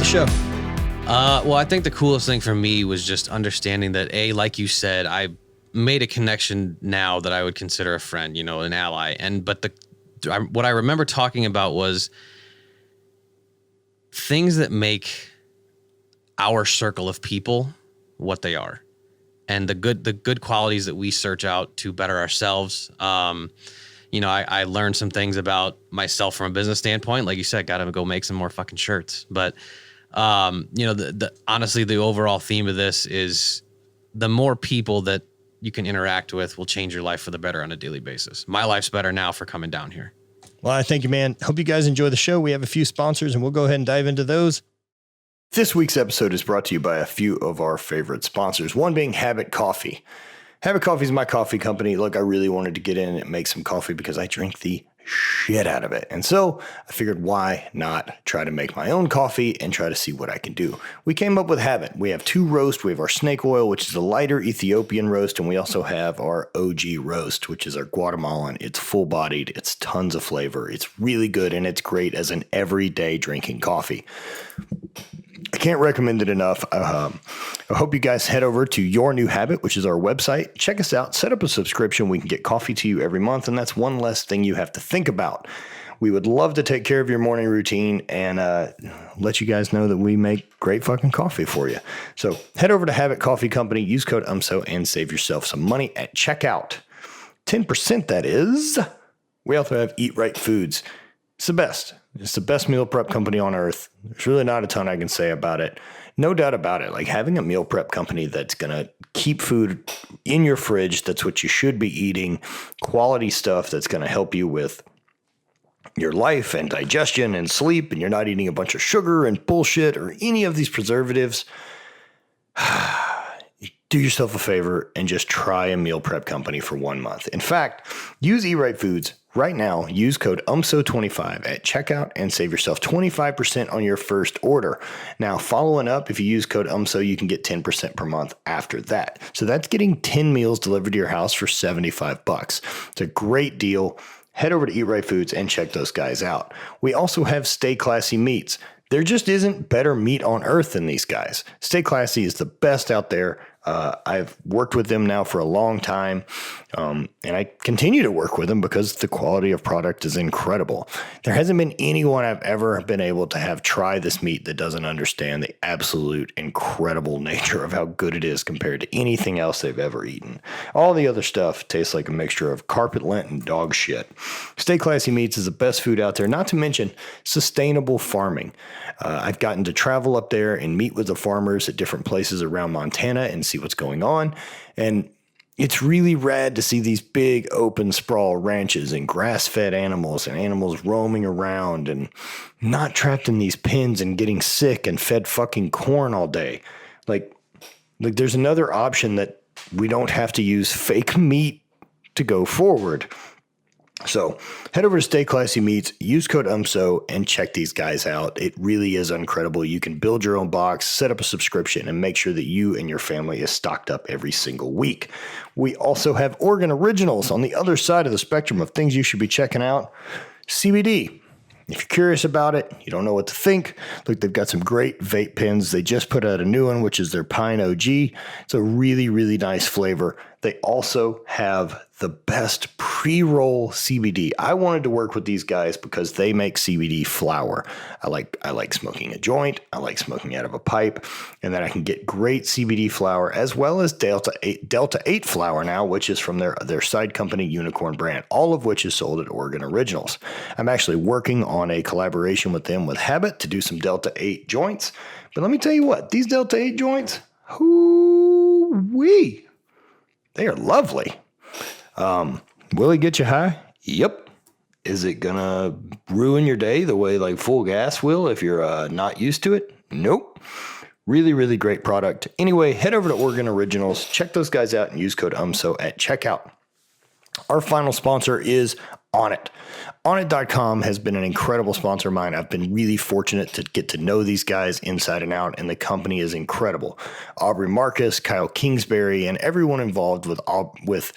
the show? Well, I think the coolest thing for me was just understanding that, like you said, I made a connection now that I would consider a friend, an ally. But what I remember talking about was things that make our circle of people what they are, and the good qualities that we search out to better ourselves. I learned some things about myself from a business standpoint. Like you said, got to go make some more fucking shirts. But honestly, the overall theme of this is the more people that you can interact with will change your life for the better on a daily basis. My life's better now for coming down here. Well, I thank you, man. Hope you guys enjoy the show. We have a few sponsors and we'll go ahead and dive into those. This week's episode is brought to you by a few of our favorite sponsors, one being Habit Coffee. Habit Coffee is my coffee company. Look, I really wanted to get in and make some coffee because I drink the shit out of it. And so I figured, why not try to make my own coffee and try to see what I can do? We came up with Habit. We have 2 roasts. We have our snake oil, which is a lighter Ethiopian roast. And we also have our OG roast, which is our Guatemalan. It's full bodied. It's tons of flavor. It's really good. And it's great as an everyday drinking coffee. I can't recommend it enough. I hope you guys head over to Your New Habit, which is our website. Check us out. Set up a subscription. We can get coffee to you every month, and that's one less thing you have to think about. We would love to take care of your morning routine and let you guys know that we make great fucking coffee for you. So head over to Habit Coffee Company, use code Umso, and save yourself some money at checkout. 10%, that is. We also have Eat Right Foods. It's the best. It's the best meal prep company on earth. There's really not a ton I can say about it. No doubt about it. Like having a meal prep company that's going to keep food in your fridge, that's what you should be eating, quality stuff that's going to help you with your life and digestion and sleep, and you're not eating a bunch of sugar and bullshit or any of these preservatives. Do yourself a favor and just try a meal prep company for 1 month. In fact, use Eat Right Foods right now. Use code UMSO25 at checkout and save yourself 25% on your first order. Now, following up, if you use code UMSO, you can get 10% per month after that. So that's getting 10 meals delivered to your house for $75. It's a great deal. Head over to Eat Right Foods and check those guys out. We also have Stay Classy Meats. There just isn't better meat on earth than these guys. Stay Classy is the best out there. I've worked with them now for a long time, and I continue to work with them because the quality of product is incredible. There hasn't been anyone I've ever been able to have try this meat that doesn't understand the absolute incredible nature of how good it is compared to anything else they've ever eaten. All the other stuff tastes like a mixture of carpet lint and dog shit. Stay Classy Meats is the best food out there, not to mention sustainable farming. I've gotten to travel up there and meet with the farmers at different places around Montana and see what's going on. And it's really rad to see these big open sprawl ranches and grass-fed animals and animals roaming around and not trapped in these pens and getting sick and fed fucking corn all day. Like there's another option that we don't have to use fake meat to go forward. So head over to Stay Classy Meats, use code UMSO, and check these guys out. It really is incredible. You can build your own box, set up a subscription, and make sure that you and your family is stocked up every single week. We also have Oregon Originals on the other side of the spectrum of things you should be checking out. CBD. If you're curious about it, you don't know what to think, look, they've got some great vape pens. They just put out a new one, which is their Pine OG. It's a really, really nice flavor. They also have the best pre-roll CBD. I wanted to work with these guys because they make CBD flower. I like smoking a joint. I like smoking out of a pipe, and then I can get great CBD flower as well as Delta 8 flower now, which is from their side company Unicorn brand, all of which is sold at Oregon Originals. I'm actually working on a collaboration with them with Habit to do some Delta 8 joints. But let me tell you what, these Delta 8 joints, hoo-wee, they are lovely. Will it get you high? Yep. Is it going to ruin your day the way like full gas will if you're not used to it? Nope. Really, really great product. Anyway, head over to Oregon Originals. Check those guys out and use code UMSO at checkout. Our final sponsor is Onnit. Onnit.com has been an incredible sponsor of mine. I've been really fortunate to get to know these guys inside and out, and the company is incredible. Aubrey Marcus, Kyle Kingsbury, and everyone involved with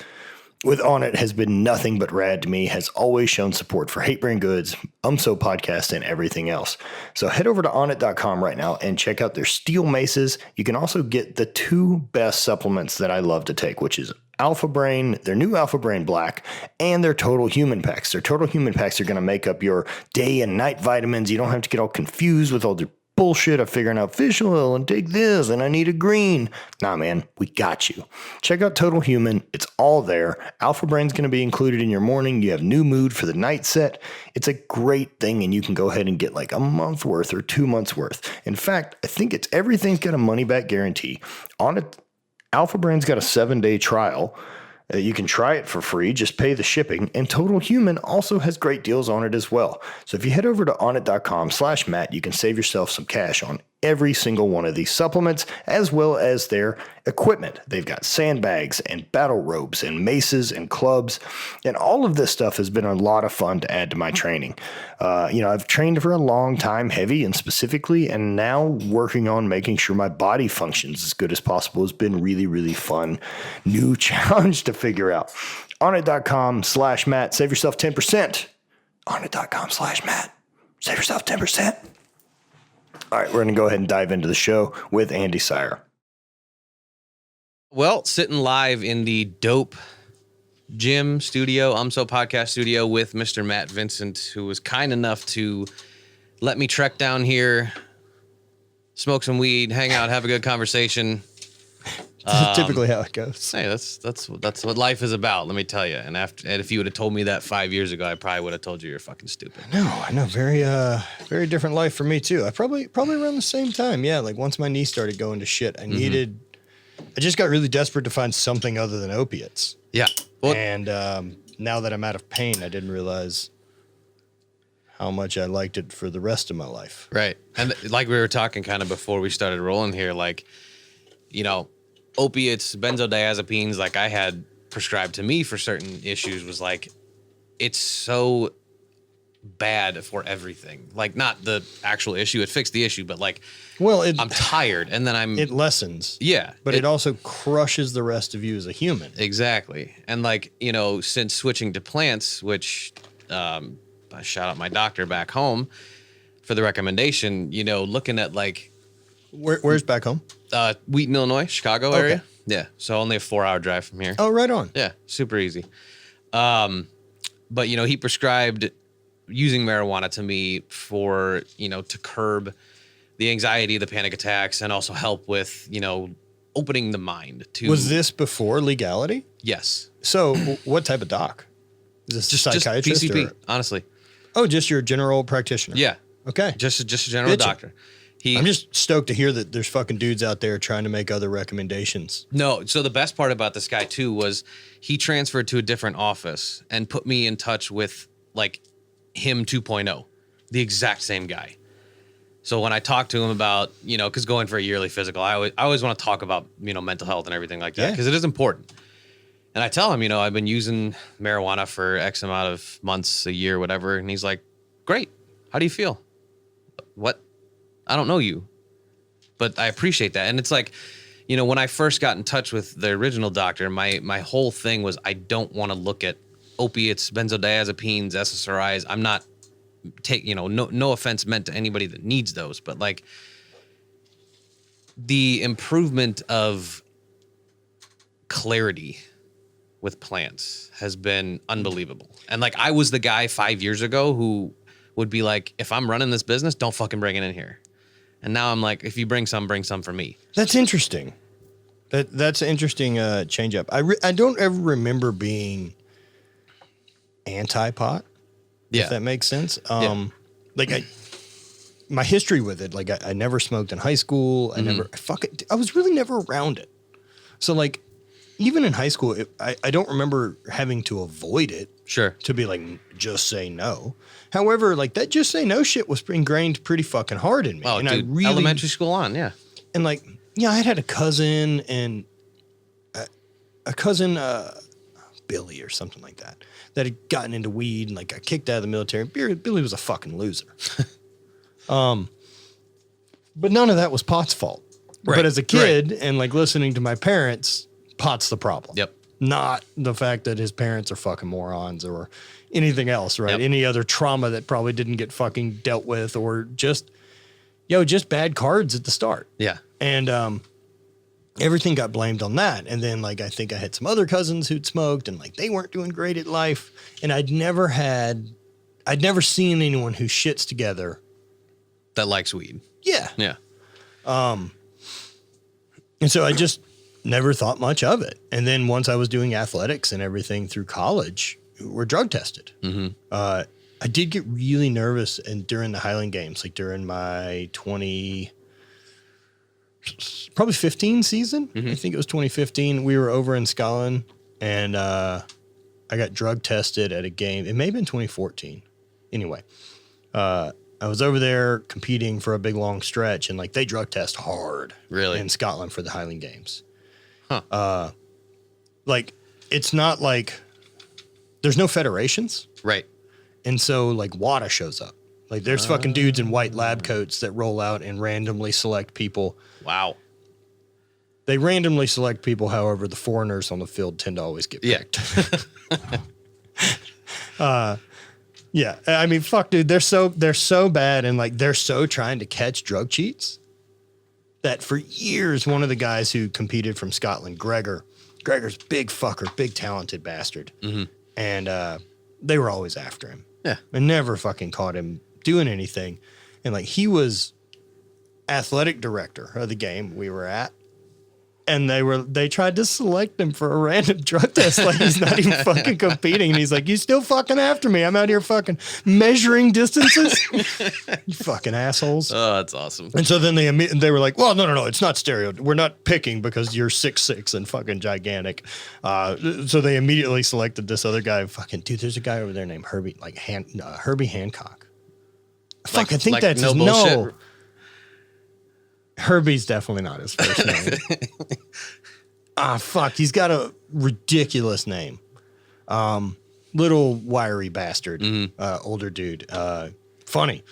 with Onnit has been nothing but rad to me, has always shown support for Hate Brain Goods, Umso podcast, and everything else. So head over to onnit.com right now and check out their steel maces. You can also get the two best supplements that I love to take, which is Alpha Brain, their new Alpha Brain Black, and their Total Human Packs. Their Total Human Packs are going to make up your day and night vitamins. You don't have to get all confused with all the bullshit of figuring out fish oil and take this and I need a green. Nah, man, we got you. Check out Total Human. It's all there. Alpha Brain's going to be included in your morning. You have new mood for the night set. It's a great thing, and you can go ahead and get like a month worth or 2 months worth. In fact, I think it's everything's got a money back guarantee. On it, Alpha Brain's got a 7-day trial. You can try it for free, just pay the shipping, and Total Human also has great deals on it as well. So if you head over to onnit.com/Matt, you can save yourself some cash on every single one of these supplements, as well as their equipment. They've got sandbags and battle ropes and maces and clubs, and all of this stuff has been a lot of fun to add to my training. I've trained for a long time, heavy and specifically, and now working on making sure my body functions as good as possible has been really, really fun. New challenge to figure out. Onnit.com/Matt, save yourself 10%. Onnit.com/Matt, save yourself 10%. All right, we're going to go ahead and dive into the show with Andy Siar. Well, sitting live in the dope gym studio, Umso podcast studio with Mr. Matt Vincent, who was kind enough to let me trek down here, smoke some weed, hang out, have a good conversation. Typically how it goes. Hey, that's what life is about, let me tell you. And if you would have told me that 5 years ago, I probably would have told you you're fucking stupid. I know. Very different life for me too. I probably around the same time. Yeah, like once my knee started going to shit, I just got really desperate to find something other than opiates. Yeah. Well, and now that I'm out of pain, I didn't realize how much I liked it for the rest of my life. Right. And like we were talking kind of before we started rolling here, like, opiates, benzodiazepines, like I had prescribed to me for certain issues, was like, it's so bad for everything. Like, not the actual issue, it fixed the issue, but like, I'm tired, and then it lessens. Yeah. But it also crushes the rest of you as a human. Exactly. And like, since switching to plants, which I shout out my doctor back home for the recommendation, looking at like, Where's back home? Wheaton, Illinois, Chicago area. Yeah. So only a 4-hour drive from here. Oh, right on. Yeah. Super easy. But he prescribed using marijuana to me for, to curb the anxiety, the panic attacks, and also help with, opening the mind to. Was this before legality? Yes. So what type of doc? Is this just psychiatrist? Just PCP, honestly. Oh, just your general practitioner. Yeah. Okay. Just a general doctor. I'm just stoked to hear that there's fucking dudes out there trying to make other recommendations. No, so the best part about this guy too was he transferred to a different office and put me in touch with like him 2.0, the exact same guy. So when I talked to him about, because going for a yearly physical, I always want to talk about, mental health and everything like that, because it is important. And I tell him, I've been using marijuana for X amount of months, a year, whatever. And he's like, great. How do you feel? What? I don't know you, but I appreciate that. And it's like, when I first got in touch with the original doctor, my whole thing was I don't want to look at opiates, benzodiazepines, SSRIs. I'm not no offense meant to anybody that needs those, but like the improvement of clarity with plants has been unbelievable. And like I was the guy 5 years ago who would be like, if I'm running this business, don't fucking bring it in here. And now I'm like, if you bring some for me. That's interesting. That's an interesting change up. I don't ever remember being anti-pot. Yeah. If that makes sense. Like my history with it, like I never smoked in high school. I was really never around it. So like, even in high school, I don't remember having to avoid it. Sure. To be like, just say no. However, like that just say no shit was ingrained pretty fucking hard in me. Oh, and dude, I really, elementary school on, yeah. And like, I had a cousin and a cousin, Billy or something like that had gotten into weed and like got kicked out of the military. Billy was a fucking loser. But none of that was pot's fault. Right. But as a kid and like listening to my parents, pot's the problem. Yep. not the fact that his parents are fucking morons or anything else, right? Yep. Any other trauma that probably didn't get fucking dealt with, or just bad cards at the start. Yeah. And everything got blamed on that. And then, like, I think I had some other cousins who'd smoked, and like they weren't doing great at life. And I'd never seen anyone who shits together That likes weed. Yeah. Yeah. And so I just never thought much of it. And then once I was doing athletics and everything through college, we're drug tested. Mm-hmm. I did get really nervous and during the Highland Games, like during my 15 season. Mm-hmm. I think it was 2015. We were over in Scotland and I got drug tested at a game. It may have been 2014. Anyway, I was over there competing for a big long stretch, and like they drug test hard, Really? in Scotland for the Highland Games. Huh. Like it's not like there's no federations, Right. and so like WADA shows up. Like there's fucking dudes in white lab coats that roll out and randomly select people. Wow. They randomly select people, however, the foreigners on the field tend to always get picked. Yeah, I mean, fuck, dude, they're so bad, and like they're so trying to catch drug cheats that for years, one of the guys who competed from Scotland, Gregor's big fucker, big talented bastard, and they were always after him. Yeah. and never fucking caught him doing anything, and like he was athletic director of the game we were at. And they tried to select him for a random drug test. Like he's not even fucking competing. And he's like, you still fucking after me. I'm out here fucking measuring distances. You fucking assholes. Oh, that's awesome. And so then they were like, well, no. It's not stereo. We're not picking because you're 6'6" and fucking gigantic. So they immediately selected this other guy. Fucking dude, there's a guy over there named Herbie, Herbie Hancock. Fuck, I think that's no his bullshit. no. Herbie's definitely not his first name. Fuck. He's got a ridiculous name. Little wiry bastard, older dude, funny.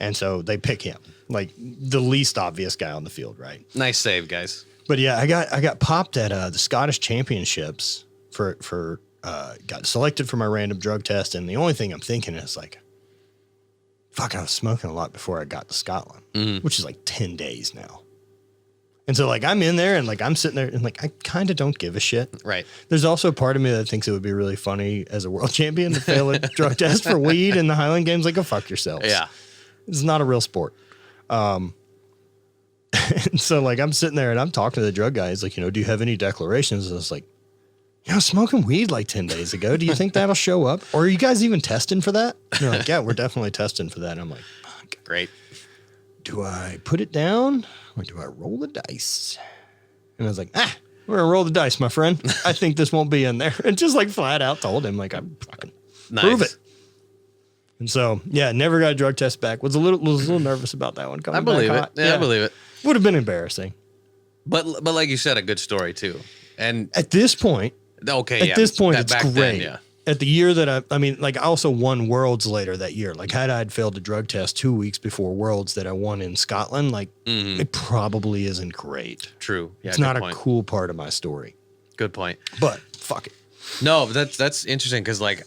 And so they pick him, like the least obvious guy on the field, right? Nice save, guys. But yeah, I got popped at the Scottish Championships for got selected for my random drug test. And the only thing I'm thinking is like, fuck, I was smoking a lot before I got to Scotland, which is like 10 days now. And so like I'm in there and like I'm sitting there and like I kind of don't give a shit. Right. There's also a part of me that thinks it would be really funny as a world champion to fail a drug test for weed in the Highland Games. Like, go fuck yourselves. Yeah. It's not a real sport. And so like I'm sitting there and I'm talking to the drug guy. He's like, do you have any declarations? And I was like, smoking weed like 10 days ago. Do you think that'll show up? Or are you guys even testing for that? And they're like, yeah, we're definitely testing for that. And I'm like, fuck. Great. Do I put it down or do I roll the dice? And I was like, we're going to roll the dice, my friend. I think this won't be in there. And just like flat out told him, like, I'm fucking prove it. And so, yeah, never got a drug test back. Was a little nervous about that one coming I believe back it. Yeah, I believe it. Would have been embarrassing. But like you said, a good story too. And At this point, okay, At this point, that it's back great. then, yeah. At the year that I mean, like I also won Worlds later that year. Like had I failed a drug test 2 weeks before Worlds that I won in Scotland, like it probably isn't great. True. Yeah, It's good not point. a cool part of my story. Good point. But fuck it. No, that's interesting because like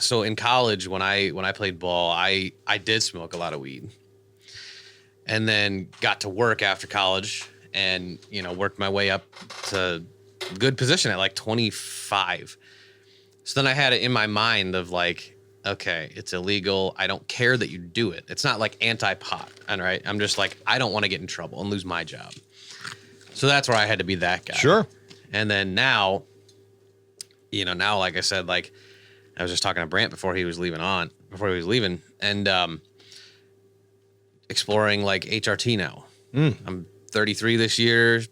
so in college when I played ball, I did smoke a lot of weed, and then got to work after college and worked my way up to a good position at like 25. So then I had it in my mind of like, okay, it's illegal. I don't care that you do it. It's not like anti-pot, all right? I'm just like, I don't want to get in trouble and lose my job. So that's where I had to be that guy. Sure. And then now, like I said, like I was just talking to Brant before he was leaving, and exploring like HRT now. I'm 33 this year.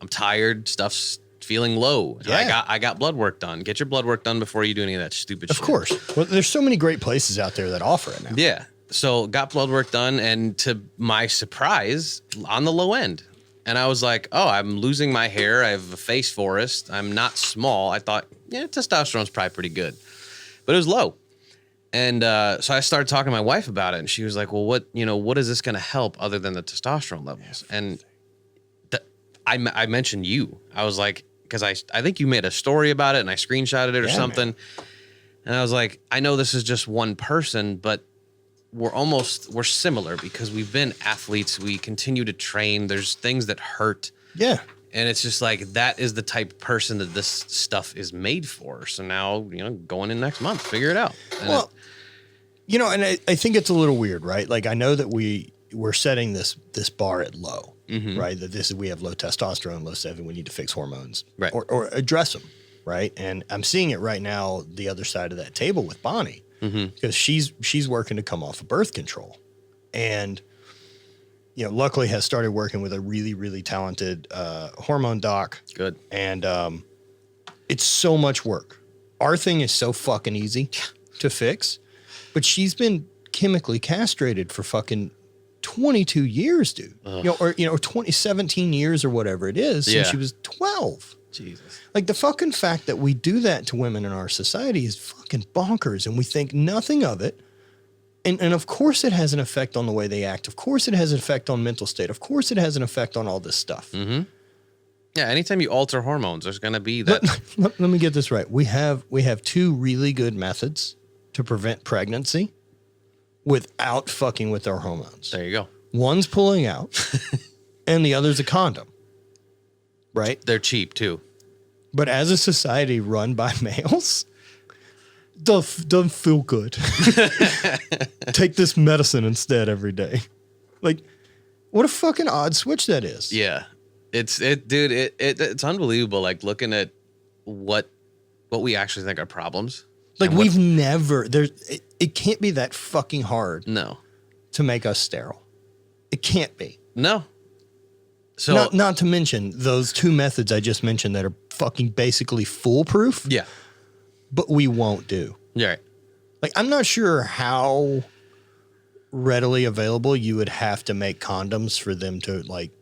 I'm tired. Stuff's feeling low. Yeah. I got blood work done. Get your blood work done before you do any of that stupid shit. Of course. Well, there's so many great places out there that offer it now. Yeah. So got blood work done, and to my surprise, on the low end. And I was like, oh, I'm losing my hair. I have a face forest. I'm not small. I thought, testosterone's probably pretty good. But it was low. And so I started talking to my wife about it, and she was like, well, what is this going to help other than the testosterone levels? And I mentioned you. I was like, because I think you made a story about it and I screenshotted it or something. Man. And I was like, I know this is just one person, but we're similar because we've been athletes. We continue to train. There's things that hurt. Yeah. And it's just like, that is the type of person that this stuff is made for. So now, going in next month, figure it out. And and I think it's a little weird, right? Like, I know that we're setting this bar at low, right? That we have low testosterone, low 7, we need to fix hormones, right? Or address them, right? And I'm seeing it right now, the other side of that table with Bonnie, because she's working to come off of birth control, and luckily has started working with a really, really talented hormone doc. Good. And it's so much work. Our thing is so fucking easy to fix, but she's been chemically castrated for fucking 22 years, dude. Or 17 years or whatever it is since she was 12. Jesus. Like, the fucking fact that we do that to women in our society is fucking bonkers, and we think nothing of it. And of course it has an effect on the way they act. Of course it has an effect on mental state. Of course it has an effect on all this stuff. Mm-hmm. Yeah, anytime you alter hormones, there's going to be that. Let me get this right. We have 2 really good methods to prevent pregnancy without fucking with our hormones. There you go. One's pulling out, and the other's a condom. Right? They're cheap too. But as a society run by males, doesn't feel good. Take this medicine instead every day. Like, what a fucking odd switch that is. Yeah. It's unbelievable. Like, looking at what we actually think are problems. Like, we've never, it can't be that fucking hard. No. To make us sterile. It can't be. No. So not to mention those 2 methods I just mentioned that are fucking basically foolproof. Yeah. But we won't do. You're right. Like, I'm not sure how readily available you would have to make condoms for them to, like,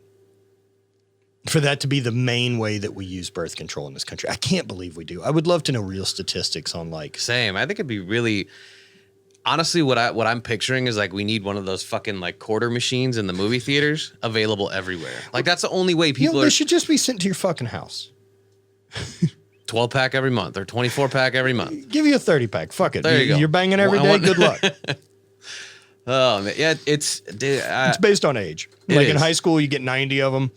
for that to be the main way that we use birth control in this country. I can't believe we do. I would love to know real statistics on, like. Same. I think it'd be really, honestly, what I'm picturing is, like, we need one of those fucking, like, quarter machines in the movie theaters available everywhere. Like, that's the only way people they should just be sent to your fucking house. 12-pack every month or 24-pack every month. Give you a 30-pack. Fuck it. There you go. You're banging every day. Good luck. Oh, man. Yeah, it's based on age. Like, in high school, you get 90 of them.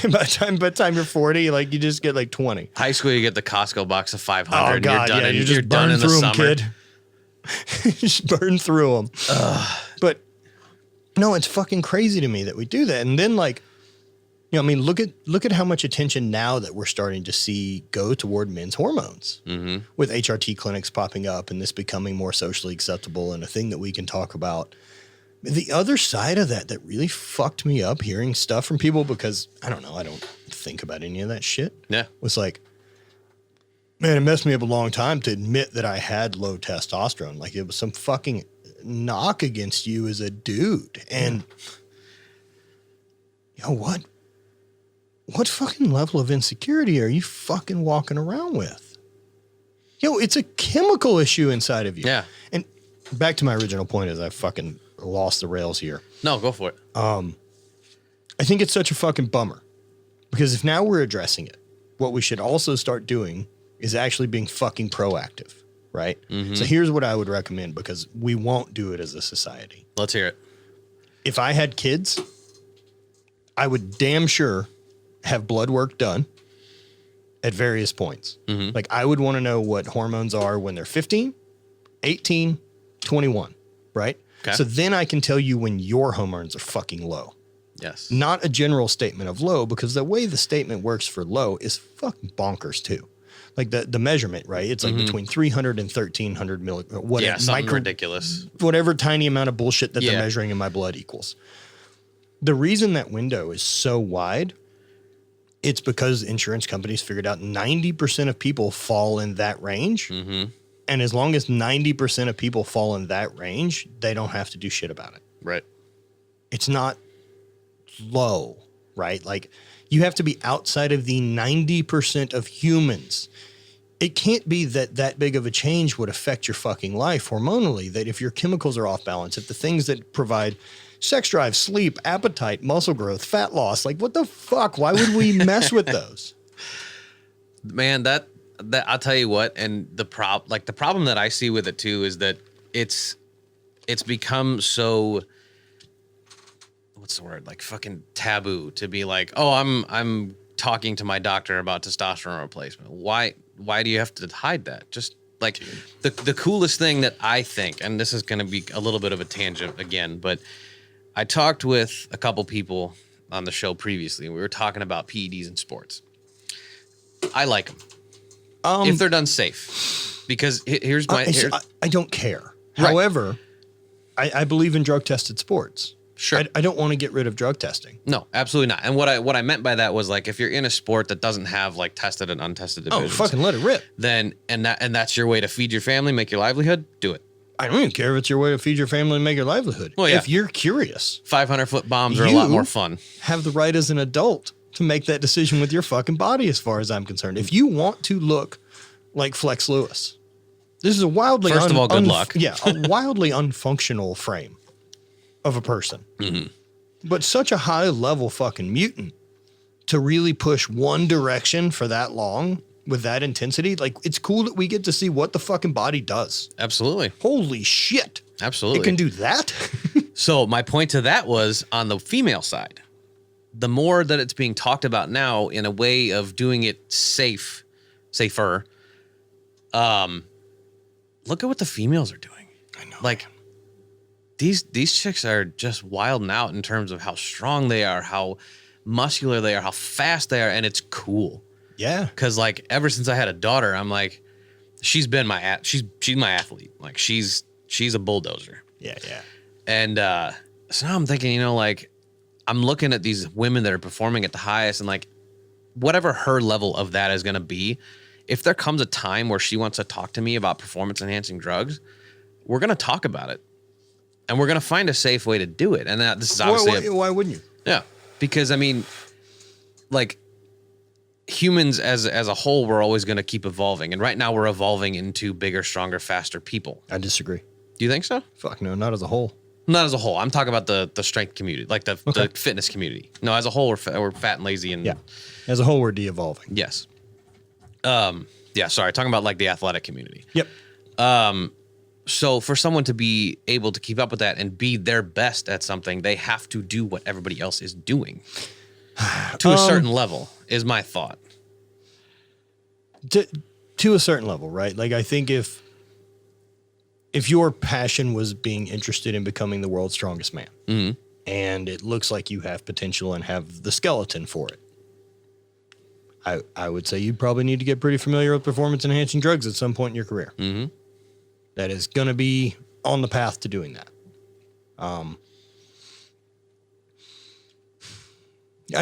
by the time you're 40, like, you just get like 20. High school, you get the Costco box of 500. Oh, and God, you're done in the summer. Kid. Just burn through them. But no, it's fucking crazy to me that we do that. And then, like, look at how much attention now that we're starting to see go toward men's hormones, with HRT clinics popping up and this becoming more socially acceptable and a thing that we can talk about. The other side of that really fucked me up, hearing stuff from people, because I don't think about any of that shit. Yeah. Was like, man, it messed me up a long time to admit that I had low testosterone. Like, it was some fucking knock against you as a dude. And what fucking level of insecurity are you fucking walking around with? It's a chemical issue inside of you. Yeah. And back to my original point is I fucking lost the rails here. No, go for it. I think it's such a fucking bummer, because if now we're addressing it, what we should also start doing is actually being fucking proactive, right? So here's what I would recommend, because we won't do it as a society. Let's hear it. If I had kids, I would damn sure have blood work done at various points. Like, I would want to know what hormones are when they're 15, 18, 21, right? Okay. So then I can tell you when your hormones are fucking low. Yes. Not a general statement of low, because the way the statement works for low is fucking bonkers too. Like, the measurement, right? It's like between 300 and 1300 milligrams. Yeah, something ridiculous. Whatever tiny amount of bullshit that they're measuring in my blood equals. The reason that window is so wide, it's because insurance companies figured out 90% of people fall in that range. And as long as 90% of people fall in that range, they don't have to do shit about it. Right. It's not low, right? Like, you have to be outside of the 90% of humans. It can't be that big of a change would affect your fucking life hormonally, that if your chemicals are off balance, if the things that provide sex drive, sleep, appetite, muscle growth, fat loss, like, what the fuck? Why would we mess with those? Man, that I'll tell you what, and the problem that I see with it too is that it's become so, what's the word, like fucking taboo to be like, oh, I'm talking to my doctor about testosterone replacement. Why do you have to hide that? Just like the coolest thing that I think, and this is going to be a little bit of a tangent again, but I talked with a couple people on the show previously, and we were talking about PEDs in sports. I like them if they're done safe, because here's my. I don't care. Right. However, I believe in drug tested sports. Sure. I don't want to get rid of drug testing. No, absolutely not. And what I meant by that was like if you're in a sport that doesn't have like tested and untested divisions, fucking let it rip. Then and that's your way to feed your family, make your livelihood, do it. I don't even care if it's your way to feed your family and make your livelihood. Well, yeah. If you're curious, 500-foot bombs are a lot more fun. Have the right as an adult to make that decision with your fucking body, as far as I'm concerned. If you want to look like Flex Lewis, this is a wildly first of all, good luck. Yeah, a wildly unfunctional frame of a person, but such a high level fucking mutant to really push one direction for that long with that intensity. Like, it's cool that we get to see what the fucking body does. Absolutely. Holy shit. Absolutely. It can do that. So my point to that was on the female side, the more that it's being talked about now in a way of doing it safer, look at what the females are doing. I know. Like, these chicks are just wilding out in terms of how strong they are, how muscular they are, how fast they are, and it's cool. Yeah. Because like ever since I had a daughter, I'm like, she's my athlete. Like she's a bulldozer. Yeah. And so now I'm thinking, like I'm looking at these women that are performing at the highest, and like whatever her level of that is going to be, if there comes a time where she wants to talk to me about performance enhancing drugs, we're going to talk about it. And we're going to find a safe way to do it. And this is obviously... Why wouldn't you? Yeah. Because, I mean, like, humans as a whole, we're always going to keep evolving. And right now we're evolving into bigger, stronger, faster people. I disagree. Do you think so? Fuck no, not as a whole. Not as a whole. I'm talking about the strength community, like the fitness community. No, as a whole, we're fat and lazy. And yeah. As a whole, we're de-evolving. Yes. Yeah, sorry. Talking about, like, the athletic community. Yep. So for someone to be able to keep up with that and be their best at something, they have to do what everybody else is doing to a certain level, is my thought. To a certain level, right? Like, I think if your passion was being interested in becoming the world's strongest man, and it looks like you have potential and have the skeleton for it, I would say you'd probably need to get pretty familiar with performance enhancing drugs at some point in your career. Mm-hmm. That is going to be on the path to doing that. I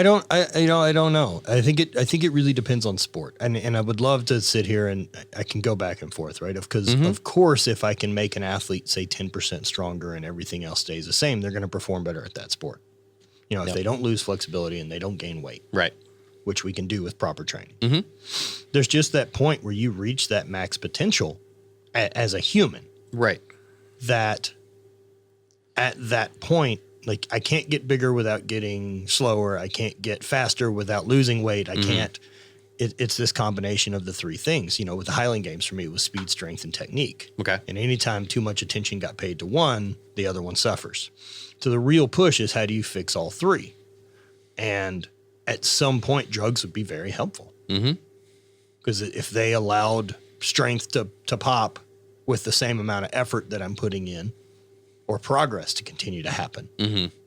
don't know. I think it really depends on sport. And I would love to sit here and I can go back and forth, right? Because of course, if I can make an athlete say 10% stronger and everything else stays the same, they're going to perform better at that sport. If they don't lose flexibility and they don't gain weight. Right. Which we can do with proper training. Mm-hmm. There's just that point where you reach that max potential as a human. Right. That at that point, like, I can't get bigger without getting slower. I can't get faster without losing weight. I can't. It's this combination of the three things. With the Highland Games, for me, it was speed, strength, and technique. Okay. And anytime too much attention got paid to one, the other one suffers. So the real push is, how do you fix all three? And at some point, drugs would be very helpful. Because if they allowed strength to pop with the same amount of effort that I'm putting in, or progress to continue to happen,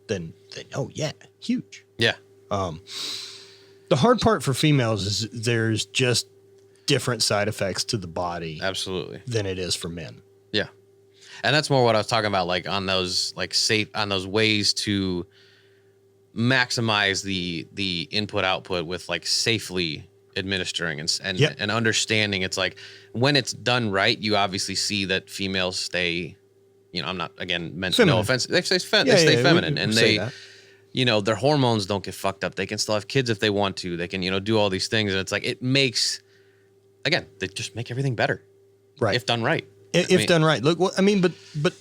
then oh yeah, huge. Yeah. The hard part for females is there's just different side effects to the body. Absolutely. Than it is for men. Yeah. And that's more what I was talking about, like on those those ways to maximize the input output with like safely administering and understanding. It's like when it's done right, you obviously see that females stay, I'm not, again, meant no offense. They stay feminine, and they, their hormones don't get fucked up. They can still have kids if they want to. They can, do all these things. And it's like, it makes, again, they just make everything better. Right. If done right. If done right. Look, but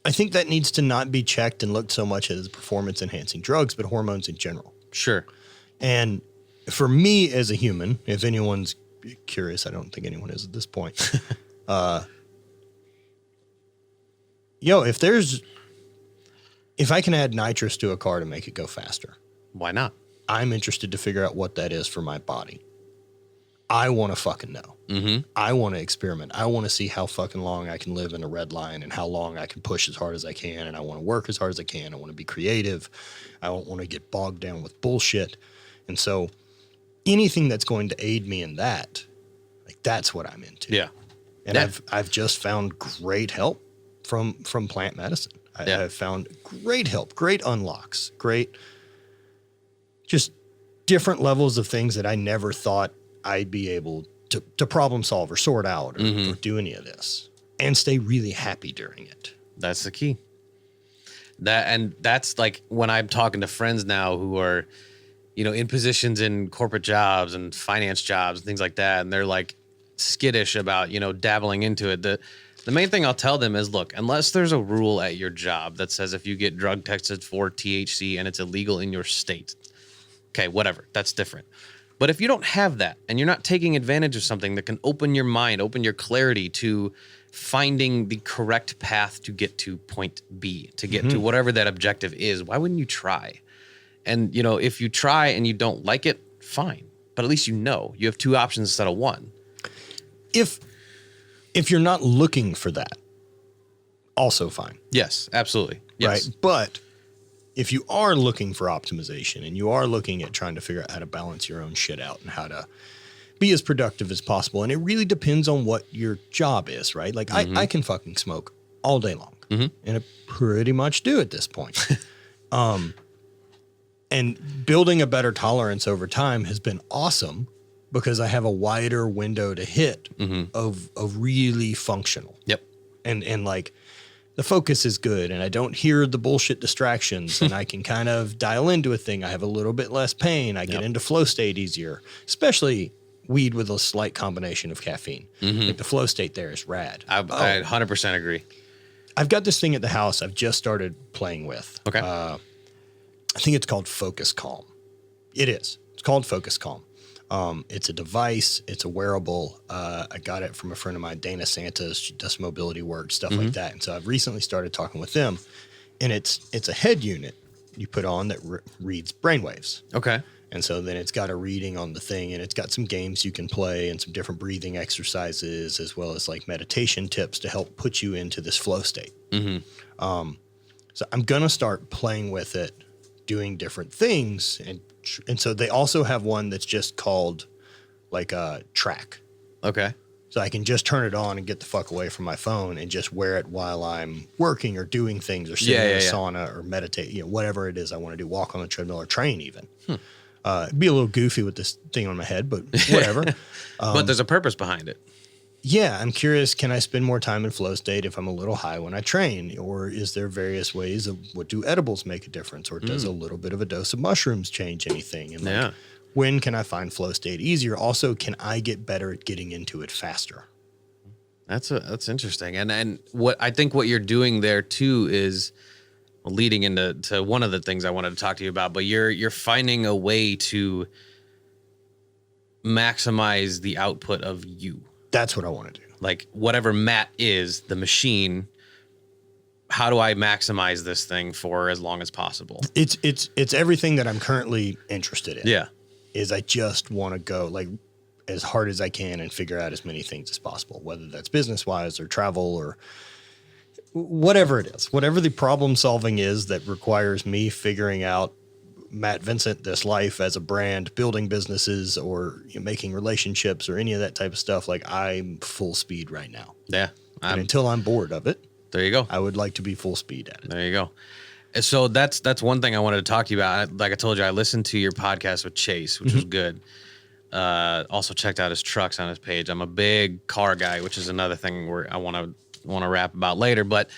I think that needs to not be checked and looked so much as performance enhancing drugs, but hormones in general. Sure. And for me as a human, if anyone's curious, I don't think anyone is at this point. If I can add nitrous to a car to make it go faster, Why not? I'm interested to figure out what that is for my body. I want to fucking know. Mm-hmm. I want to experiment. I want to see how fucking long I can live in a red line and how long I can push as hard as I can. And I want to work as hard as I can. I want to be creative. I don't want to get bogged down with bullshit. And so anything that's going to aid me in that, like, that's what I'm into. Yeah. And I've just found great help from plant medicine. I've found great help, great unlocks, great, just different levels of things that I never thought I'd be able to problem solve or sort out or do any of this and stay really happy during it. That's the key. That's like when I'm talking to friends now who are, in positions in corporate jobs and finance jobs and things like that. And they're like skittish about, dabbling into it. The main thing I'll tell them is, look, unless there's a rule at your job that says if you get drug tested for THC and it's illegal in your state, okay, whatever, that's different. But if you don't have that and you're not taking advantage of something that can open your mind, open your clarity to finding the correct path to get to point B, to get to whatever that objective is, why wouldn't you try? And, if you try and you don't like it, fine. But at least you have two options instead of one. If you're not looking for that, also fine. Yes, absolutely. Yes. Right. But if you are looking for optimization and you are looking at trying to figure out how to balance your own shit out and how to be as productive as possible, and it really depends on what your job is, right? Like I can fucking smoke all day long, and I pretty much do at this point. And building a better tolerance over time has been awesome because I have a wider window to hit of really functional. Yep. And like the focus is good and I don't hear the bullshit distractions and I can kind of dial into a thing. I have a little bit less pain. I get into flow state easier, especially weed with a slight combination of caffeine. Like the flow state there is rad. I 100% agree. I've got this thing at the house I've just started playing with. Okay. I think it's called Focus Calm. It is. It's called Focus Calm. It's a device. It's a wearable. I got it from a friend of mine, Dana Santos. She does mobility work, stuff like that. And so I've recently started talking with them. And it's a head unit you put on that reads brainwaves. Okay. And so then it's got a reading on the thing, and it's got some games you can play and some different breathing exercises, as well as like meditation tips to help put you into this flow state. So I'm going to start playing with it, doing different things. And so they also have one that's just called like a track. Okay. So I can just turn it on and get the fuck away from my phone and just wear it while I'm working or doing things or sitting in a sauna or meditate, whatever it is I want to do, walk on the treadmill or train even. It'd be a little goofy with this thing on my head, but whatever. But there's a purpose behind it. Yeah, I'm curious, can I spend more time in flow state if I'm a little high when I train? Or is there various ways of what do edibles make a difference? Or does a little bit of a dose of mushrooms change anything? And when can I find flow state easier? Also, can I get better at getting into it faster? That's interesting. And what I think what you're doing there too is leading into one of the things I wanted to talk to you about, but you're finding a way to maximize the output of you. That's what I want to do. Like whatever Matt is, the machine, how do I maximize this thing for as long as possible? It's everything that I'm currently interested in. Yeah. Is I just want to go like as hard as I can and figure out as many things as possible, whether that's business wise or travel or whatever it is, whatever the problem solving is that requires me figuring out Matt Vincent, this life as a brand, building businesses or making relationships or any of that type of stuff. Like I'm full speed right now. Yeah. And until I'm bored of it, there you go. I would like to be full speed at it. There you go. So that's one thing I wanted to talk to you about. Like I told you, I listened to your podcast with Chase, which was good. Also checked out his trucks on his page. I'm a big car guy, which is another thing where I want to rap about later. But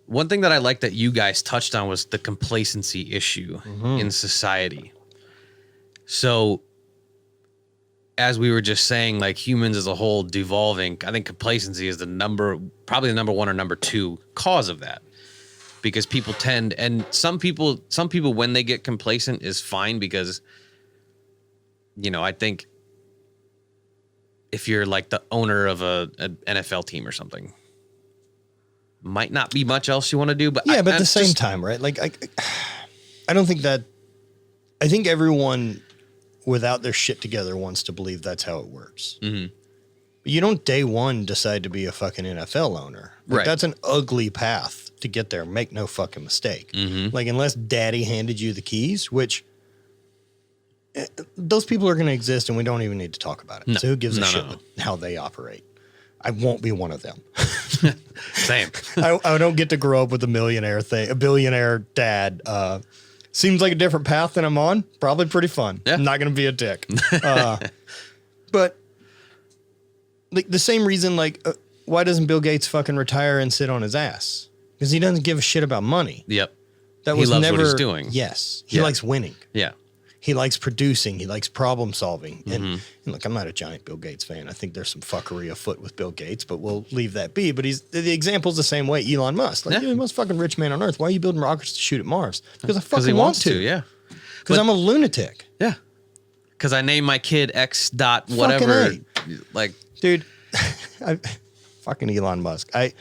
one thing that I like that you guys touched on was the complacency issue in society. So as we were just saying, like humans as a whole devolving, I think complacency is probably the number one or number two cause of that. Because people tend, and some people when they get complacent is fine because I think if you're like the owner of an NFL team or something, might not be much else you want to do. But at the same time, right? Like, I don't think that. I think everyone without their shit together wants to believe that's how it works. Mm-hmm. But you don't day one decide to be a fucking NFL owner. Like, right. That's an ugly path to get there. Make no fucking mistake. Mm-hmm. Like, unless daddy handed you the keys, which those people are going to exist and we don't even need to talk about it. No. So who gives a shit No. how they operate? I won't be one of them. Same. I don't get to grow up with a billionaire dad. Seems like a different path than I'm on. Probably pretty fun. Yeah. I'm not going to be a dick. But like the same reason, why doesn't Bill Gates fucking retire and sit on his ass? Because he doesn't give a shit about money. Yep. That He was loves never what he's doing. Yes. He Yeah. likes winning. Yeah. He likes producing. He likes problem solving. Mm-hmm. And look, I'm not a giant Bill Gates fan. I think there's some fuckery afoot with Bill Gates, but we'll leave that be. But the example's the same way Elon Musk. Like, Yeah. you're the most fucking rich man on earth. Why are you building rockets to shoot at Mars? Because I Because fucking he want wants to. Yeah. Because I'm a lunatic. Yeah. Because I named my kid X dot whatever. Like, Dude, fucking Elon Musk. I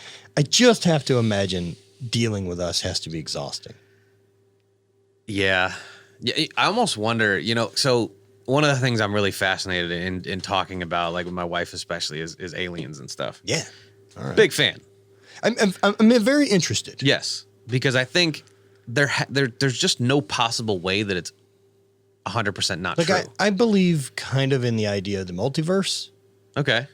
just have to imagine dealing with us has to be exhausting. yeah. I almost wonder, so one of the things I'm really fascinated in talking about, like with my wife especially, is aliens and stuff. Yeah. All right. Big fan. I'm very interested. Yes. Because I think there's just no possible way that it's 100% not Like, true. I believe kind of in the idea of the multiverse. Okay.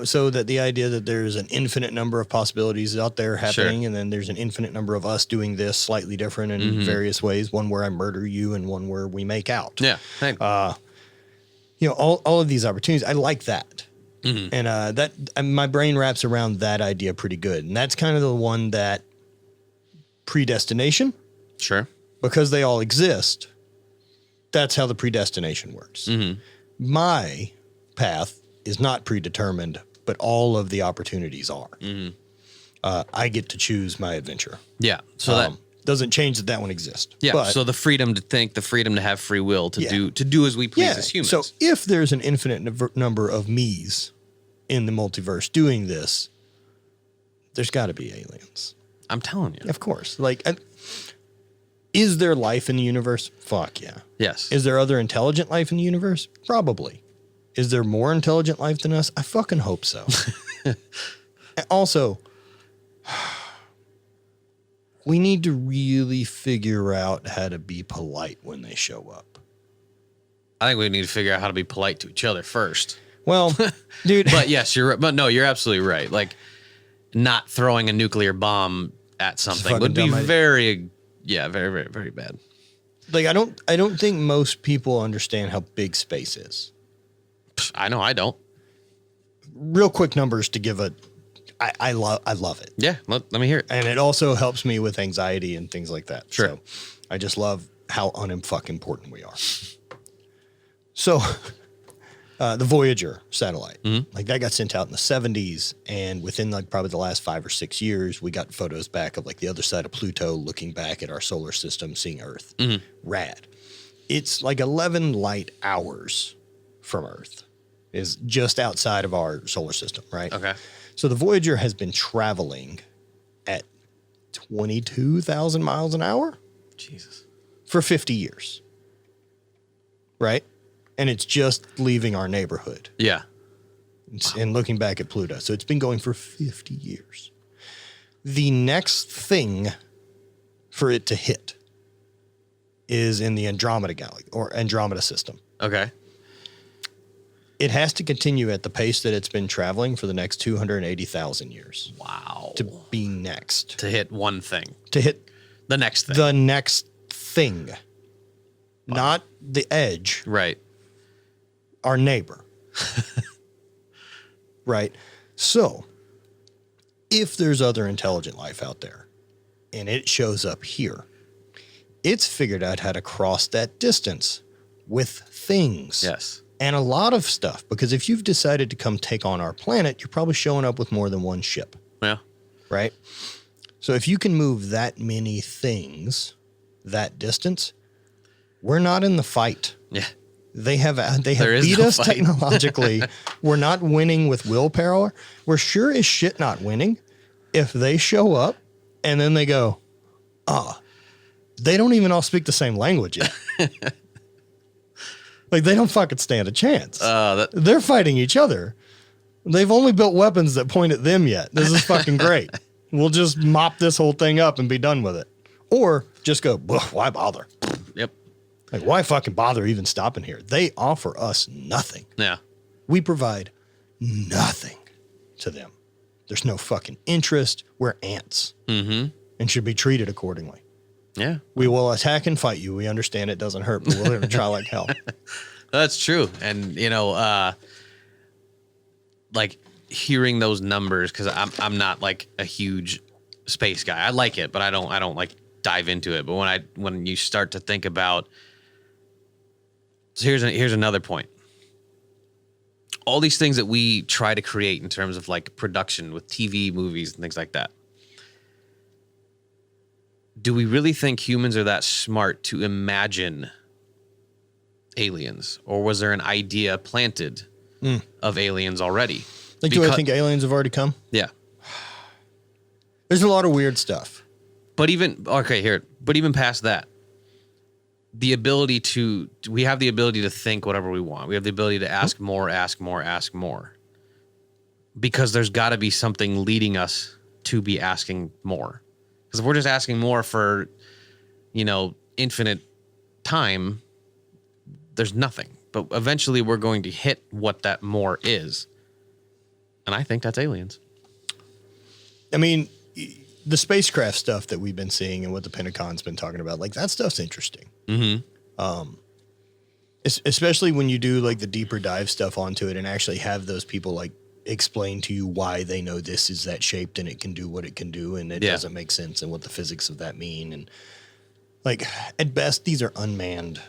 So that the idea that there's an infinite number of possibilities out there happening, and then there's an infinite number of us doing this slightly different in various ways. One where I murder you, and one where we make out. Yeah. Hey. All of these opportunities. I like that, and my brain wraps around that idea pretty good. And that's kind of the one that predestination, Sure. because they all exist. That's how the predestination works. Mm-hmm. My path is not predetermined, but all of the opportunities are. Mm-hmm. I get to choose my adventure. Yeah. So that doesn't change that one exists. yeah. But, So the freedom to think, the freedom to have free will, to do as we please as humans. So if there's an infinite number of me's in the multiverse doing this, there's got to be aliens. I'm telling you. Of course. Is there life in the universe? Fuck yeah. Yes. Is there other intelligent life in the universe? Probably. Is there more intelligent life than us? I fucking hope so. Also, we need to really figure out how to be polite when they show up. I think we need to figure out how to be polite to each other first. Well, dude. But yes, you're absolutely right. Like, not throwing a nuclear bomb at something would be very, very, very bad. Like, I don't think most people understand how big space is. I know I don't. Real quick numbers to give I love it. Yeah, let me hear it. And it also helps me with anxiety and things like that. Sure. So I just love how unfucking important we are. So the Voyager satellite, like that got sent out in the 70s. And within probably the last 5 or 6 years, we got photos back of the other side of Pluto, looking back at our solar system, seeing Earth. Rad. It's 11 light hours from Earth, is just outside of our solar system, right? Okay. So the Voyager has been traveling at 22,000 miles an hour Jesus. for 50 years, right? And it's just leaving our neighborhood Yeah. and looking back at Pluto. So it's been going for 50 years. The next thing for it to hit is in the Andromeda Galaxy or Andromeda system. Okay. It has to continue at the pace that it's been traveling for the next 280,000 years Wow. to be next. To hit one thing. To hit The next thing. the next thing. Not the edge, Right. our neighbor. Right? So, if there's other intelligent life out there and it shows up here, it's figured out how to cross that distance with things. Yes. And a lot of stuff, because if you've decided to come take on our planet, you're probably showing up with more than one ship, Yeah. right? So if you can move that many things that distance, we're not in the fight. Yeah. They have There is beat no us fight. technologically. We're not winning with willpower. We're sure as shit not winning if they show up and then they go, they don't even all speak the same language yet. Like, they don't fucking stand a chance. They're fighting each other. They've only built weapons that point at them yet. This is fucking great. We'll just mop this whole thing up and be done with it. Or just go, why bother? Yep. Like, why fucking bother even stopping here? They offer us nothing. Yeah. We provide nothing to them. There's no fucking interest. We're ants and should be treated accordingly. Yeah. We will attack and fight you. We understand it doesn't hurt, but we're going to try like hell. That's true. And, like hearing those numbers, because I'm not like a huge space guy. I like it, but I don't like dive into it. But when you start to think about, so here's another point. All these things that we try to create in terms of like production with TV, movies, and things like that. Do we really think humans are that smart to imagine aliens? Or was there an idea planted of aliens already? Like, do I think aliens have already come? Yeah. There's a lot of weird stuff. But even past that, we have the ability to think whatever we want. We have the ability to ask more. Because there's got to be something leading us to be asking more. Because if we're just asking more for, infinite time, there's nothing. But eventually we're going to hit what that more is. And I think that's aliens. I mean, the spacecraft stuff that we've been seeing and what the Pentagon's been talking about, like, that stuff's interesting. Especially when you do like the deeper dive stuff onto it and actually have those people like explain to you why they know this is that shaped and it can do what it can do and it doesn't make sense and what the physics of that mean. And like, at best, these are unmanned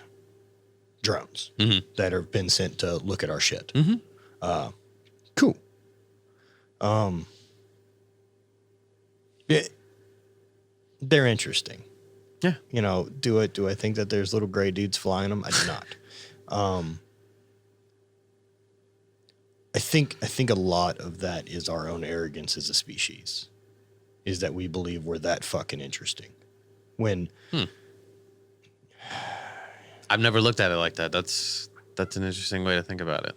drones that have been sent to look at our shit. Cool. They're interesting. Yeah. Do I think that there's little gray dudes flying them? I do not. I think a lot of that is our own arrogance as a species, is that we believe we're that fucking interesting. When I've never looked at it like that. That's an interesting way to think about it.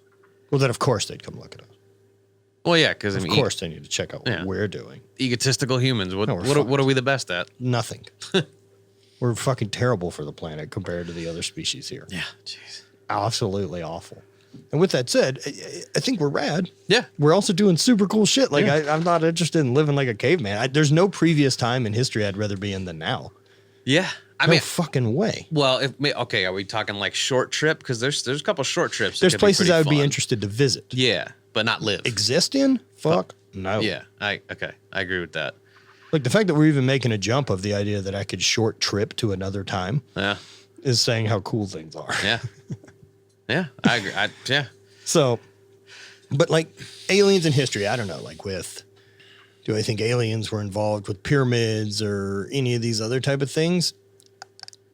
Well, then of course they'd come look at us. Well, yeah, because Of course they need to check out what we're doing. Egotistical humans. What are we the best at? Nothing. We're fucking terrible for the planet compared to the other species here. Yeah, jeez. Absolutely awful. And with that said, I think we're rad. Yeah. We're also doing super cool shit. Like, I'm not interested in living like a caveman. There's no previous time in history I'd rather be in than now. Yeah. No fucking way. Well, are we talking like short trip? Because there's a couple short trips. There's places I would be interested to visit. Yeah, but not live. Exist in? Fuck no. Yeah. I agree with that. Like, the fact that we're even making a jump of the idea that I could short trip to another time is saying how cool things are. Yeah. Yeah, I agree. Yeah. So, but like aliens in history, I don't know, like do I think aliens were involved with pyramids or any of these other type of things?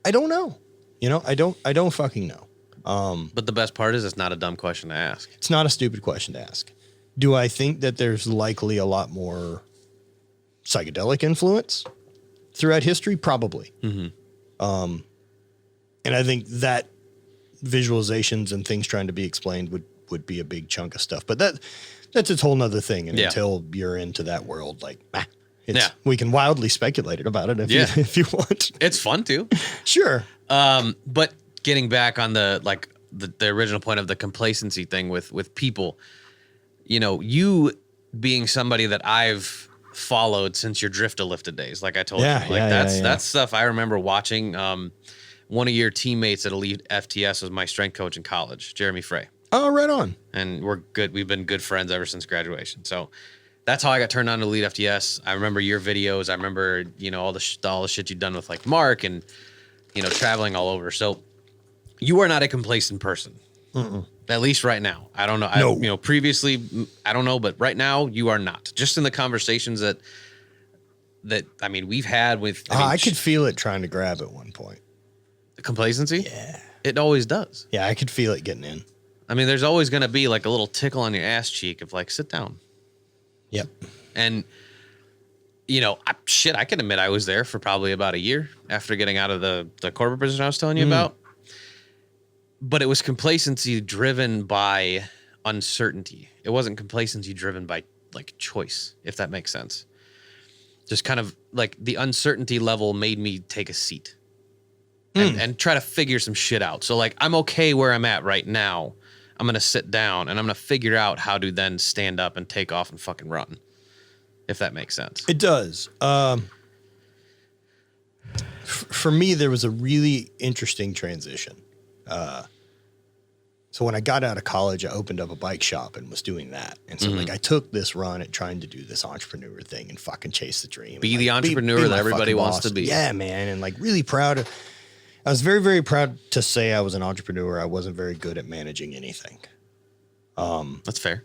I don't know. I don't fucking know. But the best part is it's not a dumb question to ask. It's not a stupid question to ask. Do I think that there's likely a lot more psychedelic influence throughout history? Probably. And I think that visualizations and things trying to be explained would be a big chunk of stuff. But that's its whole nother thing. And until you're into that world, like, we can wildly speculate about it if you want. It's fun too. Sure. But getting back on the original point of the complacency thing with people, you being somebody that I've followed since your Drift-A-Lifted days, like I told you, that's stuff I remember watching. One of your teammates at Elite FTS was my strength coach in college, Jeremy Frey. Oh, right on. And we're good. We've been good friends ever since graduation. So that's how I got turned on to Elite FTS. I remember your videos. I remember, all the shit you've done with like Mark and, traveling all over. So you are not a complacent person, at least right now. I don't know. No. Previously, I don't know, but right now you are not. Just in the conversations that we've had with. I could feel it trying to grab at one point. Complacency? Yeah. It always does. Yeah, I could feel it getting in. I mean, there's always going to be like a little tickle on your ass cheek of like, sit down. Yep. And, you know, I can admit I was there for probably about a year after getting out of the corporate position I was telling you about. But it was complacency driven by uncertainty. It wasn't complacency driven by like choice, if that makes sense. Just kind of like the uncertainty level made me take a seat and try to figure some shit out. So like, I'm okay where I'm at right now. I'm going to sit down and I'm going to figure out how to then stand up and take off and fucking run. If that makes sense. It does. For me, there was a really interesting transition. So when I got out of college, I opened up a bike shop and was doing that. And so like I took this run at trying to do this entrepreneur thing and fucking chase the dream. Be and, the entrepreneur be that my everybody fucking wants boss. to be. Yeah, man. And like really proud. I was very, very proud to say I was an entrepreneur. I wasn't very good at managing anything. That's fair.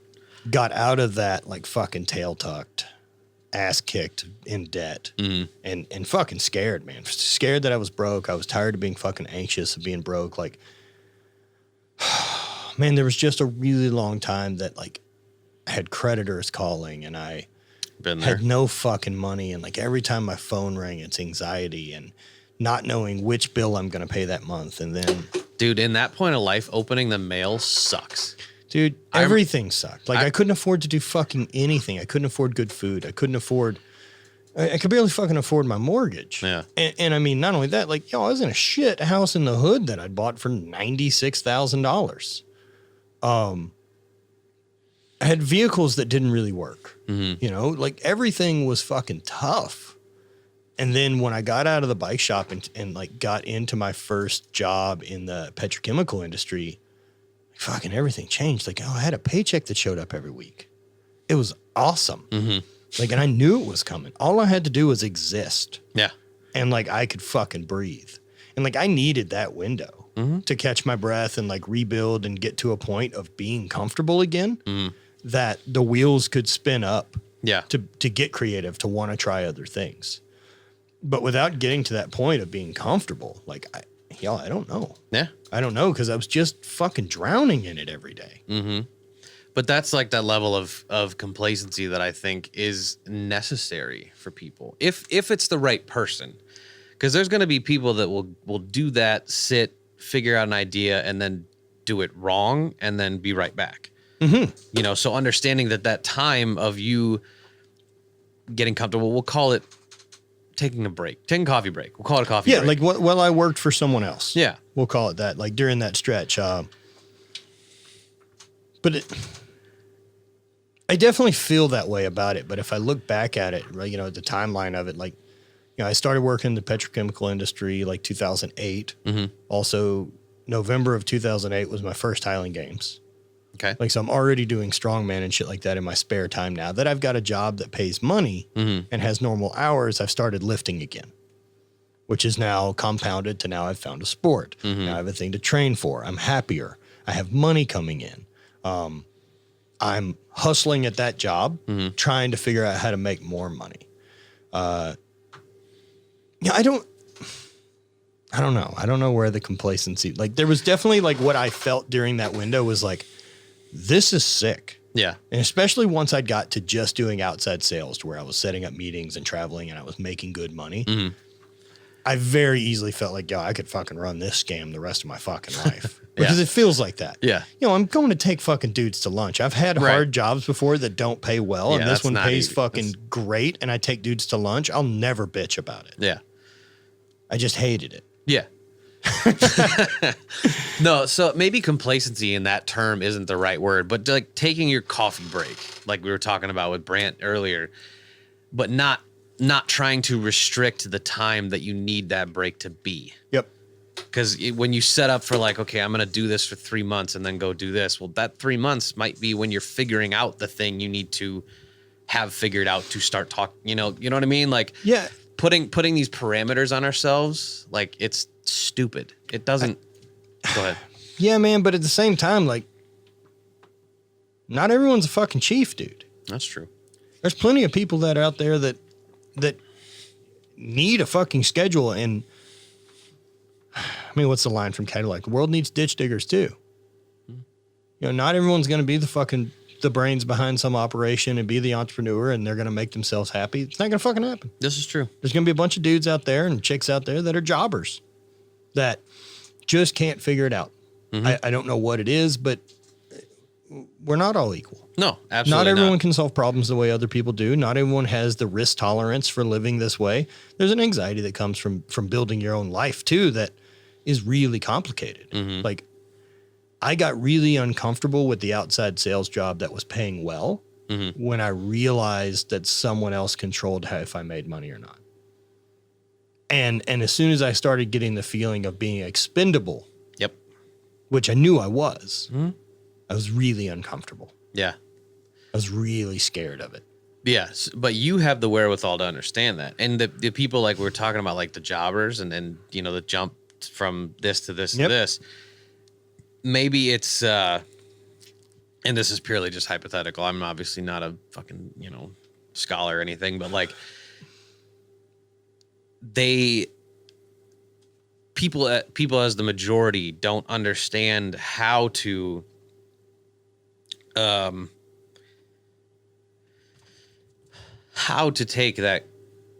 Got out of that like fucking tail tucked, ass kicked, in debt, and fucking scared, man. Scared that I was broke. I was tired of being fucking anxious of being broke. Like, man, there was just a really long time that like I had creditors calling and I Been there. had no fucking money. And like every time my phone rang, it's anxiety and not knowing which bill I'm going to pay that month. And then, Dude, in that point of life, opening the mail sucks. dude, everything sucked. Like I couldn't afford to do fucking anything. I couldn't afford good food. I couldn't afford, I could barely fucking afford my mortgage. Yeah. And I mean, not only that, like, yo, I was in a shit house in the hood that I'd bought for $96,000. I had vehicles that didn't really work. You know, like everything was fucking tough. And then when I got out of the bike shop and like got into my first job in the petrochemical industry, fucking everything changed. Like, oh, I had a paycheck that showed up every week. It was awesome. Like, and I knew it was coming. All I had to do was exist. Yeah. And like, I could fucking breathe. And like, I needed that window to catch my breath and like rebuild and get to a point of being comfortable again that the wheels could spin up Yeah. to get creative, to want to try other things. But without getting to that point of being comfortable, like, I don't know. Yeah. I don't know, because I was just fucking drowning in it every day. But that's like that level of complacency that I think is necessary for people. If it's the right person. Because there's going to be people that will do that, sit, figure out an idea, and then do it wrong, and then be right back. You know, so understanding that time of you getting comfortable, we'll call it taking a break, taking a coffee break. We'll call it a coffee break. Yeah, like well, I worked for someone else. Yeah. We'll call it that, like during that stretch. But I definitely feel that way about it. But if I look back at it, right, you know, the timeline of it, like, you know, I started working in the petrochemical industry like 2008. Also, November of 2008 was my first Highland Games. Okay. Like, so I'm already doing strongman and shit like that in my spare time now that I've got a job that pays money and has normal hours. I've started lifting again, which is now compounded to now I've found a sport. Now I have a thing to train for. I'm happier. I have money coming in. I'm hustling at that job, trying to figure out how to make more money. Yeah, I don't know. I don't know where the complacency, like there was definitely like what I felt during that window was like, this is sick. Yeah. And especially once I got to just doing outside sales to where I was setting up meetings and traveling and I was making good money. I very easily felt like, yo, I could fucking run this scam the rest of my fucking life. Because it feels like that. Yeah. You know, I'm going to take fucking dudes to lunch. I've had hard jobs before that don't pay well. Yeah, And this that's one not pays easy. fucking great. And I take dudes to lunch. I'll never bitch about it. Yeah. I just hated it. Yeah. No, so maybe complacency in that term isn't the right word, but like taking your coffee break, like we were talking about with Brant earlier, but not trying to restrict the time that you need that break to be. Yep. Because when you set up for like, okay, I'm going to do this for 3 months and then go do this. Well, that 3 months might be when you're figuring out the thing you need to have figured out to start talking, you know what I mean? Like, Yeah. putting these parameters on ourselves, like it's stupid. It doesn't. Go ahead. Yeah, man. But at the same time, like, not everyone's a fucking chief, dude. That's true. There's plenty of people that are out there that need a fucking schedule. And I mean, what's the line from Cadillac? The world needs ditch diggers too. Not everyone's going to be the brains behind some operation and be the entrepreneur and they're going to make themselves happy. It's not going to fucking happen. This is true. There's going to be a bunch of dudes out there and chicks out there that are jobbers that just can't figure it out. I don't know what it is, but we're not all equal. No, absolutely not. Everyone can solve problems the way other people do. Not everyone has the risk tolerance for living this way. There's an anxiety that comes from building your own life too that is really complicated. Like, I got really uncomfortable with the outside sales job that was paying well when I realized that someone else controlled if I made money or not. And as soon as I started getting the feeling of being expendable, which I knew I was, I was really uncomfortable. Yeah. I was really scared of it. Yes, but you have the wherewithal to understand that. And the people like we were talking about, like the jobbers and the jump from this to this to this. Maybe it's, and this is purely just hypothetical. I'm obviously not a fucking, scholar or anything, but like people as the majority don't understand how to, take that,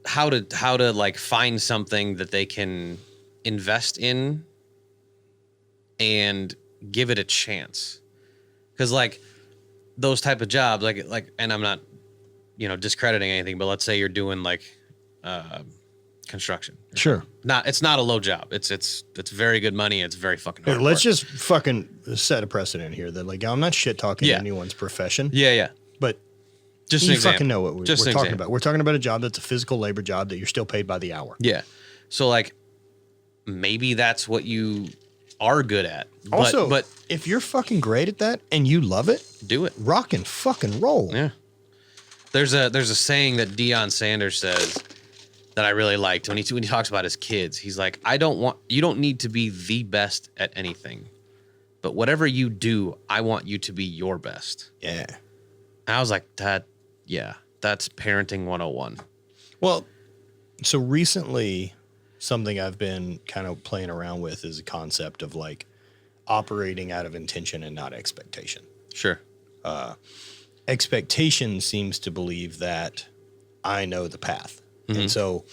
how to like find something that they can invest in and give it a chance. Cause like those type of jobs, like, and I'm not, discrediting anything, but let's say you're doing like, construction. Sure. It's not a low job. It's very good money. It's very fucking hard. Let's just fucking set a precedent here that like, I'm not shit talking anyone's profession. Yeah. But just you fucking know what we're talking about. We're talking about a job that's a physical labor job that you're still paid by the hour. Yeah. So like, maybe that's what you are good at. Also, but if you're fucking great at that and you love it, do it. Rock and fucking roll. Yeah. There's a saying that Deion Sanders says that I really liked when he talks about his kids. He's like, you don't need to be the best at anything, but whatever you do, I want you to be your best. Yeah. And I was like, that's parenting 101. Well, so recently something I've been kind of playing around with is a concept of like operating out of intention and not expectation. Sure. Expectation seems to believe that I know the path. And so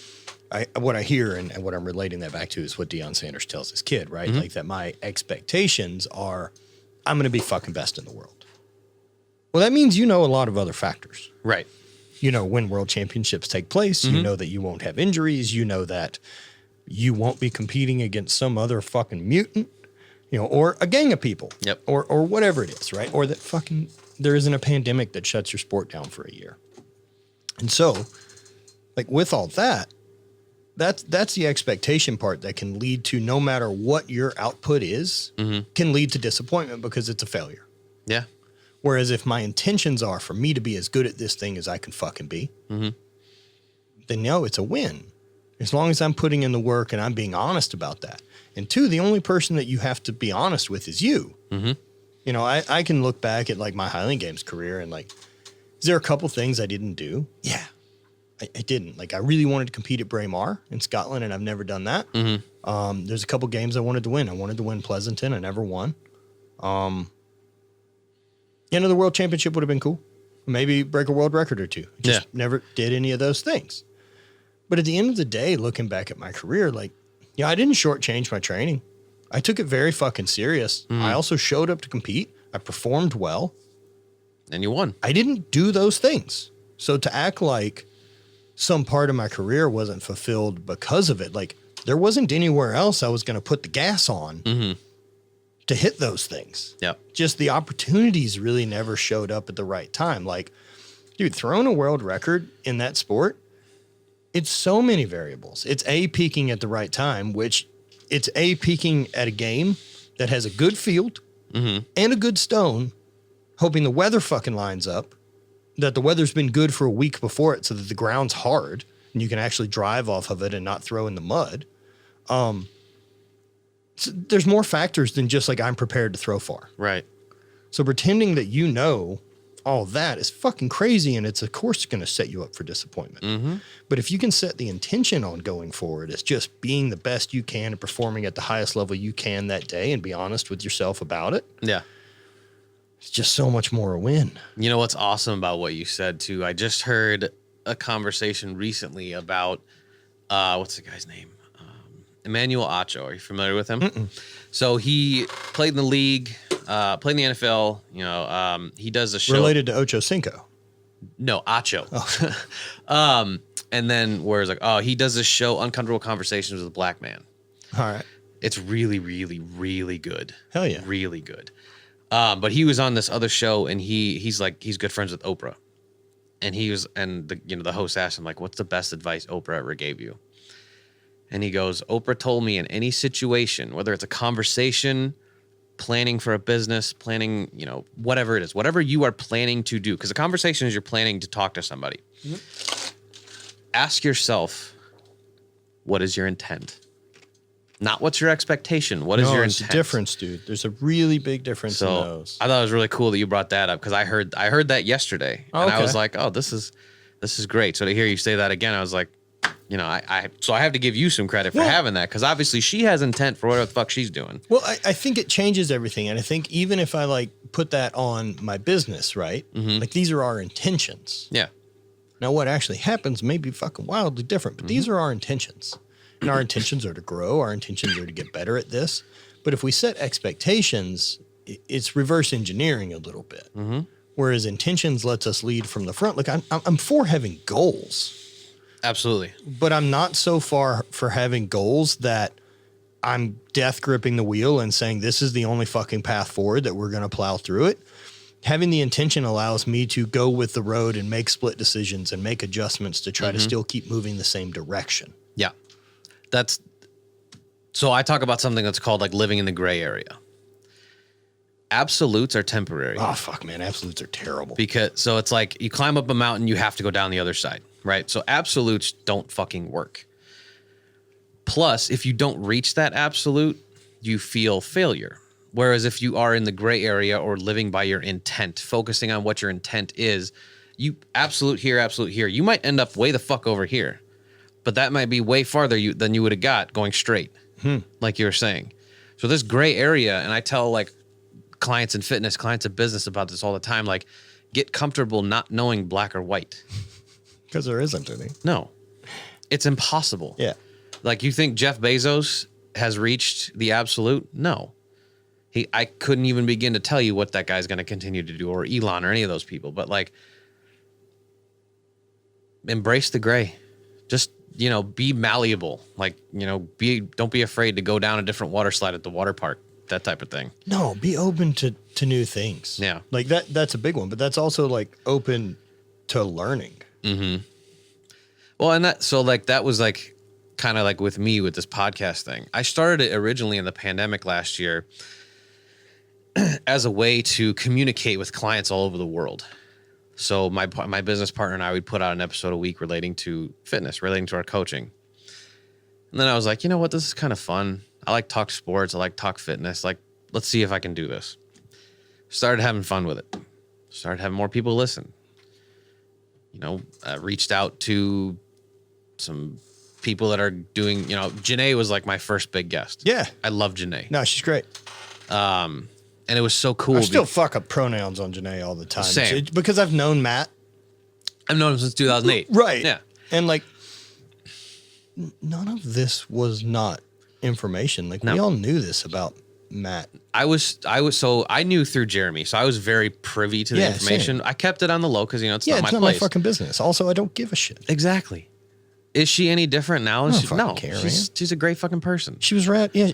what I hear and what I'm relating that back to is what Deion Sanders tells his kid, right? Like that my expectations are I'm going to be fucking best in the world. Well, that means a lot of other factors. Right. When world championships take place, you know that you won't have injuries. You know that you won't be competing against some other fucking mutant, or a gang of people. Yep. Or whatever it is, right? Or that fucking there isn't a pandemic that shuts your sport down for a year. And so, like with all that, that's the expectation part that can lead to no matter what your output is, can lead to disappointment because it's a failure. Yeah. Whereas if my intentions are for me to be as good at this thing as I can fucking be, then it's a win. As long as I'm putting in the work and I'm being honest about that. And two, the only person that you have to be honest with is you. I can look back at like my Highland Games career and like, is there a couple things I didn't do? Yeah. I didn't. Like, I really wanted to compete at Braemar in Scotland, and I've never done that. There's a couple games I wanted to win. I wanted to win Pleasanton. I never won. The World Championship would have been cool. Maybe break a world record or two. Just never did any of those things. But at the end of the day, looking back at my career, like, I didn't shortchange my training. I took it very fucking serious. I also showed up to compete. I performed well. And you won. I didn't do those things. So to act like some part of my career wasn't fulfilled because of it, like there wasn't anywhere else I was going to put the gas on to hit those things. Yep. Just the opportunities really never showed up at the right time. Like, dude, throwing a world record in that sport, it's so many variables. It's peaking at the right time, which it's peaking at a game that has a good field and a good stone, hoping the weather fucking lines up, that the weather's been good for a week before it so that the ground's hard and you can actually drive off of it and not throw in the mud. So there's more factors than just like I'm prepared to throw far. Right. So pretending that all that is fucking crazy. And it's, of course, going to set you up for disappointment. But if you can set the intention on going forward as just being the best you can and performing at the highest level you can that day and be honest with yourself about it. Yeah. It's just so much more a win. You know what's awesome about what you said too? I just heard a conversation recently about what's the guy's name? Emmanuel Acho. Are you familiar with him? Mm-mm. So he played in the league, played in the NFL. You know, he does a show Related to Ocho Cinco. No, Acho. Oh. And then he does this show, Uncomfortable Conversations with a Black Man. All right. It's really, really, really good. Hell yeah. Really good. But he was on this other show, and he's good friends with Oprah, and the host asked him, like, what's the best advice Oprah ever gave you? And he goes, Oprah told me in any situation, whether it's a conversation, planning for a business, planning, whatever it is, whatever you are planning to do, because a conversation is you're planning to talk to somebody. Ask yourself, what is your intent? Not what's your expectation. What is your intent? There's a difference, dude. There's a really big difference in those. I thought it was really cool that you brought that up because I heard that yesterday, and I was like, oh, this is great. So to hear you say that again, I was like, I have to give you some credit for having that because obviously she has intent for whatever the fuck she's doing. Well, I think it changes everything, and I think even if I put that on my business, right? Like these are our intentions. Yeah. Now, what actually happens may be fucking wildly different, but these are our intentions. And our intentions are to grow. Our intentions are to get better at this. But if we set expectations, it's reverse engineering a little bit. Whereas intentions lets us lead from the front. Look, I'm for having goals. Absolutely. But I'm not so far for having goals that I'm death gripping the wheel and saying this is the only fucking path forward that we're going to plow through it. Having the intention allows me to go with the road and make split decisions and make adjustments to try to still keep moving the same direction. Yeah. So I talk about something that's called living in the gray area. Absolutes are temporary. Oh, fuck, man. Absolutes are terrible. So it's like you climb up a mountain, you have to go down the other side, right? So absolutes don't fucking work. Plus, if you don't reach that absolute, you feel failure. Whereas if you are in the gray area or living by your intent, focusing on what your intent is, you absolute here, you might end up way the fuck over here. But that might be way farther than you would have got going straight, like you were saying. So this gray area, and I tell clients in fitness, clients in business about this all the time, get comfortable not knowing black or white. Because there isn't any. No, it's impossible. Yeah. You think Jeff Bezos has reached the absolute? No. I couldn't even begin to tell you what that guy's going to continue to do, or Elon or any of those people. But embrace the gray. Just, be malleable. Don't be afraid to go down a different water slide at the water park, that type of thing. No, be open to new things. Yeah. That's a big one, but that's also open to learning. Well, and that was kind of with me with this podcast thing. I started it originally in the pandemic last year as a way to communicate with clients all over the world. So my business partner and I would put out an episode a week relating to fitness, relating to our coaching. And then I was like, you know what? This is kind of fun. I like talk sports. I like talk fitness. Let's see if I can do this. Started having fun with it. Started having more people listen. Reached out to some people that are doing, Janae was my first big guest. Yeah. I love Janae. No, she's great. And it was so cool. I still fuck up pronouns on Janae all the time. Same. Because I've known Matt. I've known him since 2008. Right. Yeah. And none of this was not information. No. We all knew this about Matt. So I knew through Jeremy. So I was very privy to the information. Same. I kept it on the low because, it's not my it's not place. my fucking business. Also, I don't give a shit. Exactly. Is she any different now? No. Care, she's a great fucking person. She was rad. Yeah,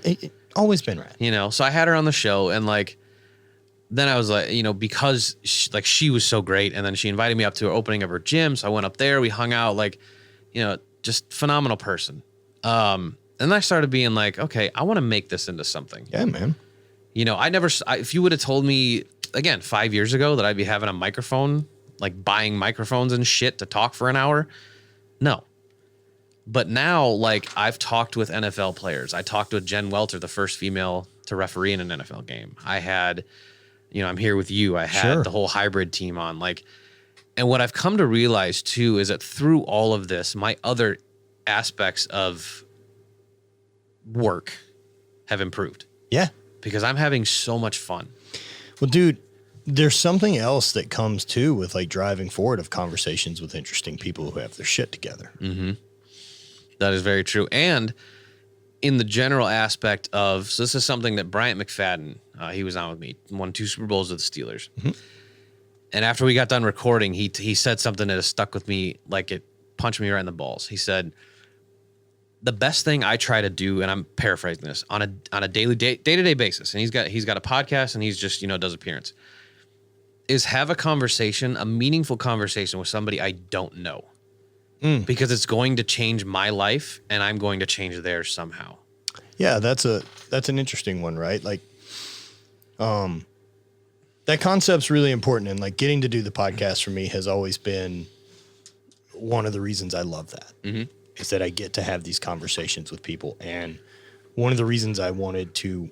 always been rad. So I had her on the show and then I was because she was so great. And then she invited me up to her opening of her gym. So I went up there, we hung out, just phenomenal person. And then I started being okay, I want to make this into something. Yeah, man. If you would have told me again 5 years ago that I'd be having a microphone, buying microphones and shit to talk for an hour, no. But now, I've talked with NFL players. I talked with Jen Welter, the first female to referee in an NFL game. I had I'm here with you. I had the whole hybrid team on, like, and what I've come to realize too is that through all of this, my other aspects of work have improved. Yeah. Because I'm having so much fun. Well, dude, there's something else that comes too with like driving forward of conversations with interesting people who have their shit together. Mm-hmm. That is very true. And in the general aspect of, so this is something that Bryant McFadden, he was on with me, won 2 Super Bowls with the Steelers. Mm-hmm. And after we got done recording, he said something that has stuck with me, like it punched me right in the balls. He said, the best thing I try to do, and I'm paraphrasing this, on a daily day-to-day basis, and he's got a podcast and he's just, does appearance, is have a conversation, a meaningful conversation with somebody I don't know. Because it's going to change my life and I'm going to change theirs somehow. Yeah, that's an interesting one, right? Like, that concept's really important. And like getting to do the podcast for me has always been one of the reasons I love that. Mm-hmm. Is that I get to have these conversations with people. And one of the reasons I wanted to,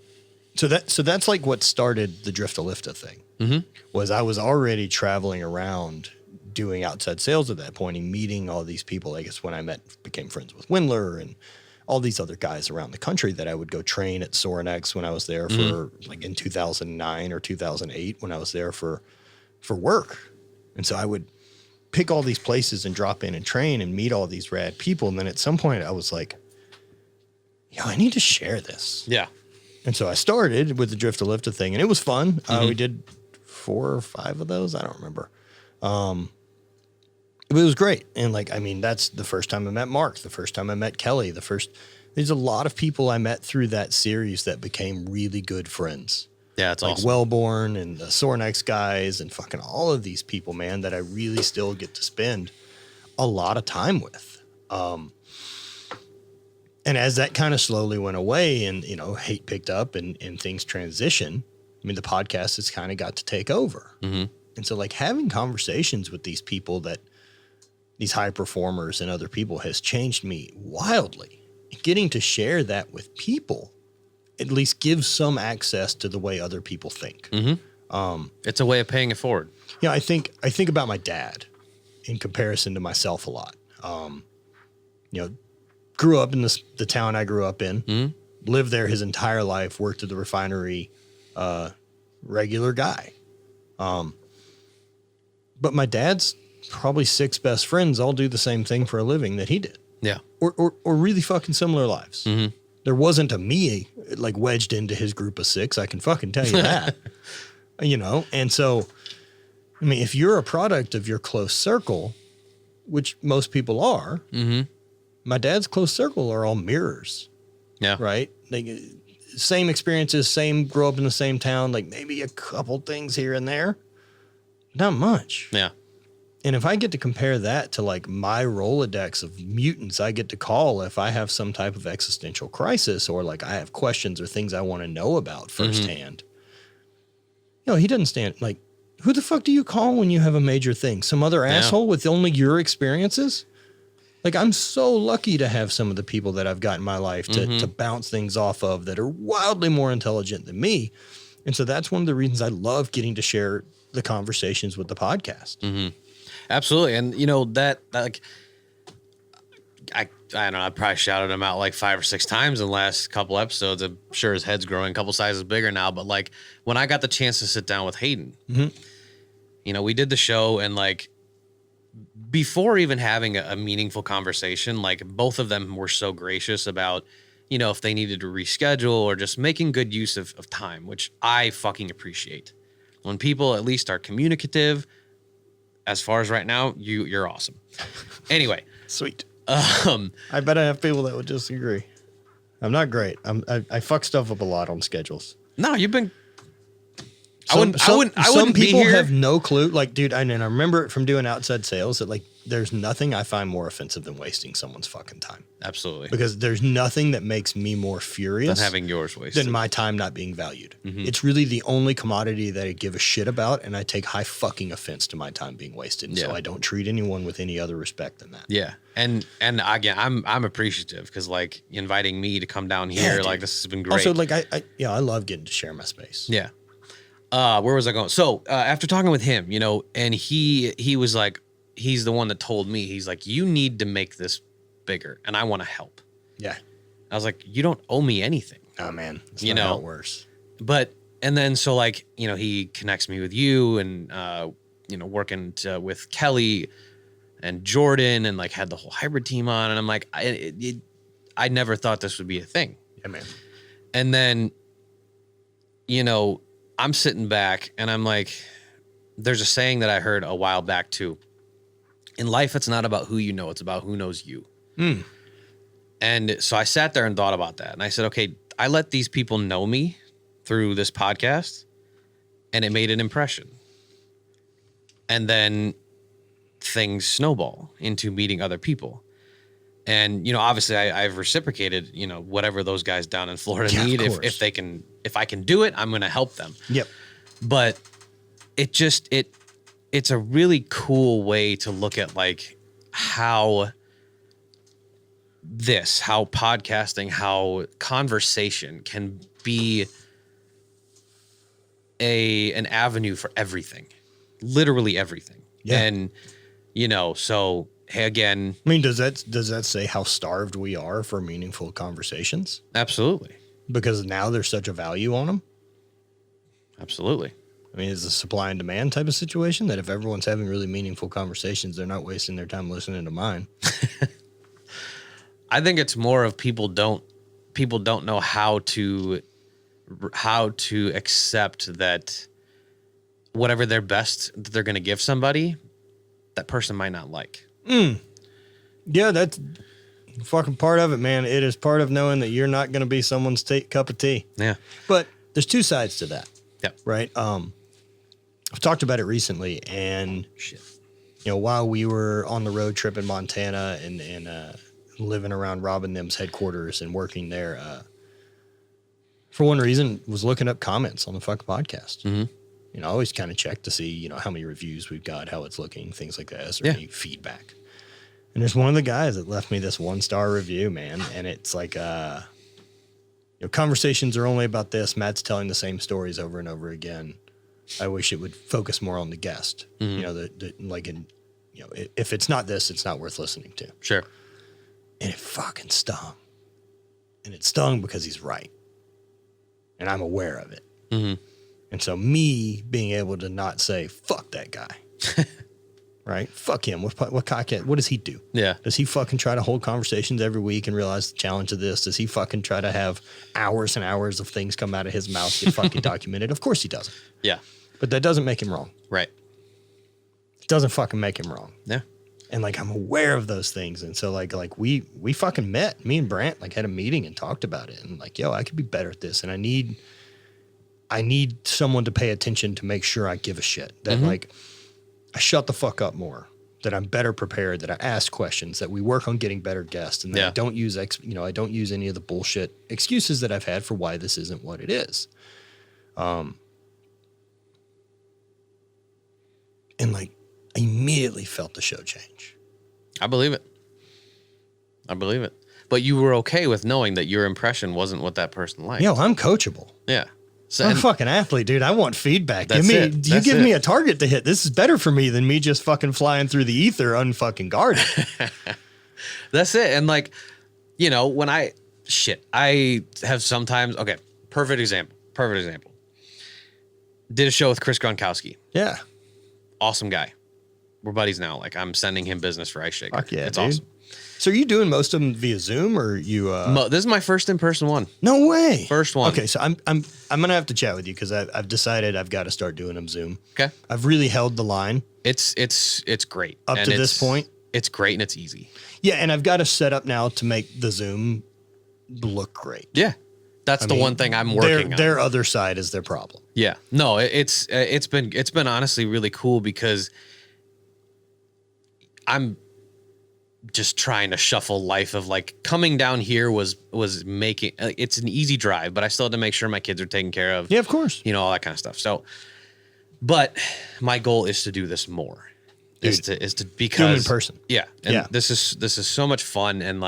so that's like what started the Drift-A-Lifta thing. Mm-hmm. Was I was already traveling around doing outside sales at that point and meeting all these people. I guess when I became friends with Windler and all these other guys around the country that I would go train at Sorinex when I was there for like in 2009 or 2008 when I was there for work. And so I would pick all these places and drop in and train and meet all these rad people. And then at some point I was like, I need to share this. Yeah. And so I started with the Drift-A-Lifta thing and it was fun. Mm-hmm. We did 4 or 5 of those. I don't remember. But it was great. And like, I mean, that's the first time I met Mark, the first time I met Kelly, there's a lot of people I met through that series that became really good friends. Yeah, it's like awesome. Wellborn and the Sorinex guys and fucking all of these people, man, that I really still get to spend a lot of time with. And as that kind of slowly went away and, hate picked up and things transition, I mean, the podcast has kind of got to take over. Mm-hmm. And so like having conversations with these people these high performers and other people has changed me wildly. Getting to share that with people at least gives some access to the way other people think. Mm-hmm. It's a way of paying it forward. Yeah, I think about my dad in comparison to myself a lot. Grew up in the town I grew up in, lived there his entire life, worked at the refinery, regular guy. But my dad's probably 6 best friends all do the same thing for a living that he did. Yeah. Or really fucking similar lives. Mm-hmm. There wasn't a me like wedged into his group of 6. I can fucking tell you that, And so, I mean, if you're a product of your close circle, which most people are, my dad's close circle are all mirrors. Yeah. Right. Like same experiences, grow up in the same town, like maybe a couple things here and there. Not much. Yeah. And if I get to compare that to like my Rolodex of mutants I get to call if I have some type of existential crisis or like I have questions or things I want to know about firsthand, he doesn't stand like, who the fuck do you call when you have a major thing? Some other asshole with only your experiences? Like I'm so lucky to have some of the people that I've got in my life to bounce things off of that are wildly more intelligent than me. And so that's one of the reasons I love getting to share the conversations with the podcast. Mm-hmm. Absolutely. And that like, I don't know, I probably shouted him out like 5 or 6 times in the last couple episodes. I'm sure his head's growing a couple sizes bigger now, but like when I got the chance to sit down with Hayden, we did the show and like before even having a meaningful conversation, like both of them were so gracious about, if they needed to reschedule or just making good use of time, which I fucking appreciate. When people at least are communicative, as far as right now, you're awesome. Anyway. Sweet. I bet I have people that would disagree. I'm not great. I fuck stuff up a lot on schedules. No, you've been. Some people be here. Have no clue. Like, dude, I remember it from doing outside sales that like there's nothing I find more offensive than wasting someone's fucking time. Absolutely. Because there's nothing that makes me more furious than having yours wasted. Than my time not being valued. Mm-hmm. It's really the only commodity that I give a shit about, and I take high fucking offense to my time being wasted. So I don't treat anyone with any other respect than that. Yeah. And again, I'm appreciative because like inviting me to come down here, like this has been great. Also, like I love getting to share my space. Yeah. Where was I going? So after talking with him, and he was like, he's the one that told me, he's like, you need to make this bigger, and I want to help. Yeah. I was like, you don't owe me anything. Oh man, that's not how it works. But and then so like he connects me with you and working with Kelly and Jordan and like had the whole hybrid team on, and I'm like, I never thought this would be a thing. Yeah, man. And then I'm sitting back and I'm like, there's a saying that I heard a while back too. In life, it's not about who you know, it's about who knows you. Mm. And so I sat there and thought about that. And I said, okay, I let these people know me through this podcast, and it made an impression. And then things snowball into meeting other people. And, obviously I've reciprocated, whatever those guys down in Florida need. If I can do it, I'm going to help them. Yep. But it's a really cool way to look at like how podcasting, how conversation can be an avenue for everything, literally everything. Yeah. And, so hey, again, I mean, does that say how starved we are for meaningful conversations? Absolutely. Because now there's such a value on them. Absolutely. I mean, it's a supply and demand type of situation that if everyone's having really meaningful conversations, they're not wasting their time listening to mine. I think it's more of people don't know how to accept that whatever their best that they're going to give somebody, that person might not like. Yeah, that's fucking part of it, man. It is part of knowing that you're not going to be someone's cup of tea. Yeah. But there's two sides to that. Yep. Right. I've talked about it recently, and while we were on the road trip in Montana and living around Robin them's headquarters and working there, for one reason, was looking up comments on the fucking podcast. Mm-hmm. I always kind of check to see, how many reviews we've got, how it's looking, things like that. Is there any feedback? And there's one of the guys that left me this 1-star review, man. And it's like, conversations are only about this. Matt's telling the same stories over and over again. I wish it would focus more on the guest. Mm-hmm. If it's not this, it's not worth listening to. Sure. And it fucking stung. And it stung because he's right. And I'm aware of it. Mm-hmm. And so me being able to not say, fuck that guy. Right? Fuck him. What cockhead? What does he do? Yeah. Does he fucking try to hold conversations every week and realize the challenge of this? Does he fucking try to have hours and hours of things come out of his mouth get fucking documented? Of course he doesn't. Yeah. But that doesn't make him wrong. Right. It doesn't fucking make him wrong. Yeah. And I'm aware of those things. And so we fucking met. Me and Brant had a meeting and talked about it. And I could be better at this. And I need someone to pay attention to make sure I give a shit. That I shut the fuck up more. That I'm better prepared. That I ask questions. That we work on getting better guests. And that I don't use I don't use any of the bullshit excuses that I've had for why this isn't what it is. And I immediately felt the show change. I believe it. But you were okay with knowing that your impression wasn't what that person liked. I'm coachable. Yeah. So, I'm a fucking athlete, dude. I want feedback. Give That's me a target to hit. This is better for me than me just fucking flying through the ether unfucking guarded. That's it. And when I have sometimes, okay, perfect example. Did a show with Chris Gronkowski. Yeah. Awesome guy. We're buddies now. I'm sending him business for Ice Shaker. Fuck yeah, it's dude. awesome. So are you doing most of them via Zoom or you? This is my first in-person one. No way. First one. Okay, so I'm gonna have to chat with you because I've decided I've got to start doing them Zoom. Okay. I've really held the line. It's great Up to this point. It's great and it's easy. Yeah, and I've got a setup now to make the Zoom look great. Yeah, that's the one thing I'm working on. Their other side is their problem. Yeah, no, it's been honestly really cool because I'm just trying to shuffle life of coming down here was making it's an easy drive, but I still had to make sure my kids are taken care of. Yeah, of course. All that kind of stuff. So, but my goal is to do this more. Is to because do them in person. Yeah, and this is so much fun and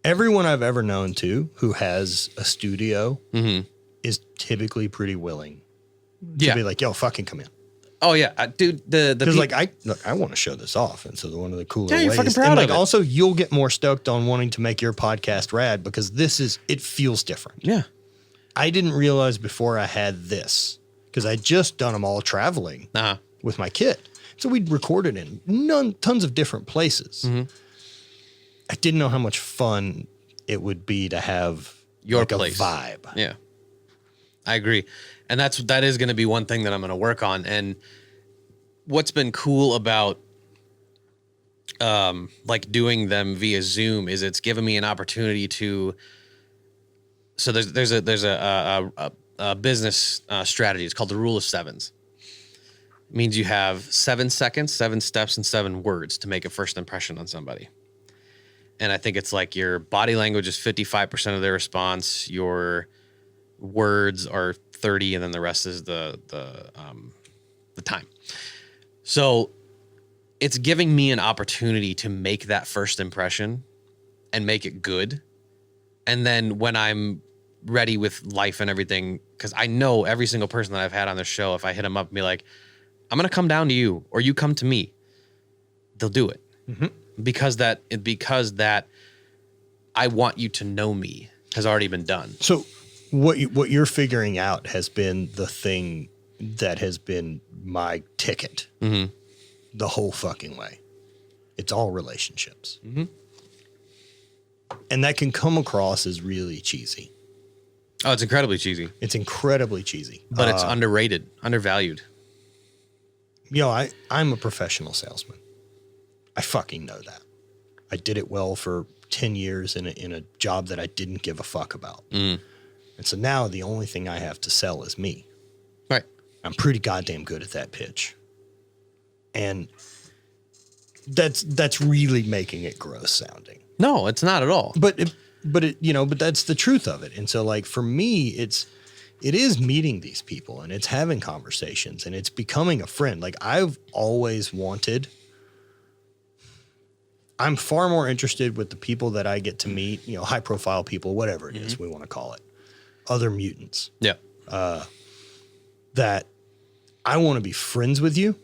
everyone I've ever known too who has a studio is typically pretty willing to Yeah. be like, yo, fucking come in. Oh yeah, dude. Because like I want to show this off, and so one of the cooler Yeah, you're ways, fucking proud and of like it. also you'll get more stoked on wanting to make your podcast rad because it feels different. Yeah. I didn't realize before I had this because I just done them all traveling with my kid, so we'd recorded in tons of different places. Mm-hmm. I didn't know how much fun it would be to have Your like place. a vibe. Yeah, I agree. And that is going to be one thing that I'm going to work on. And what's been cool about like doing them via Zoom is it's given me an opportunity to. So there's a business strategy. It's called the rule of sevens. It means you have 7 seconds, 7 steps, and 7 words to make a first impression on somebody. And I think it's like your body language is 55% of their response. Your words are 30, and then the rest is the time. So it's giving me an opportunity to make that first impression and make it good. And then when I'm ready with life and everything, because I know every single person that I've had on this show, if I hit them up and be like, I'm going to come down to you or you come to me, they'll do it. Mm-hmm. Because that I want you to know me has already been done. So what you're figuring out has been the thing that has been my ticket the whole fucking way. It's all relationships. Mm-hmm. And that can come across as really cheesy. Oh, it's incredibly cheesy. It's incredibly cheesy. But it's underrated, undervalued. You know, I'm a professional salesman. I fucking know that. I did it well for 10 years in a job that I didn't give a fuck about. Mm. And so now the only thing I have to sell is me. Right. I'm pretty goddamn good at that pitch. And that's really making it gross sounding. No, it's not at all. But that's the truth of it. And so like for me, it is meeting these people and it's having conversations and it's becoming a friend. Like I've always wanted. I'm far more interested with the people that I get to meet, high profile people, whatever it is we want to call it, other mutants. Yeah. That I want to be friends with you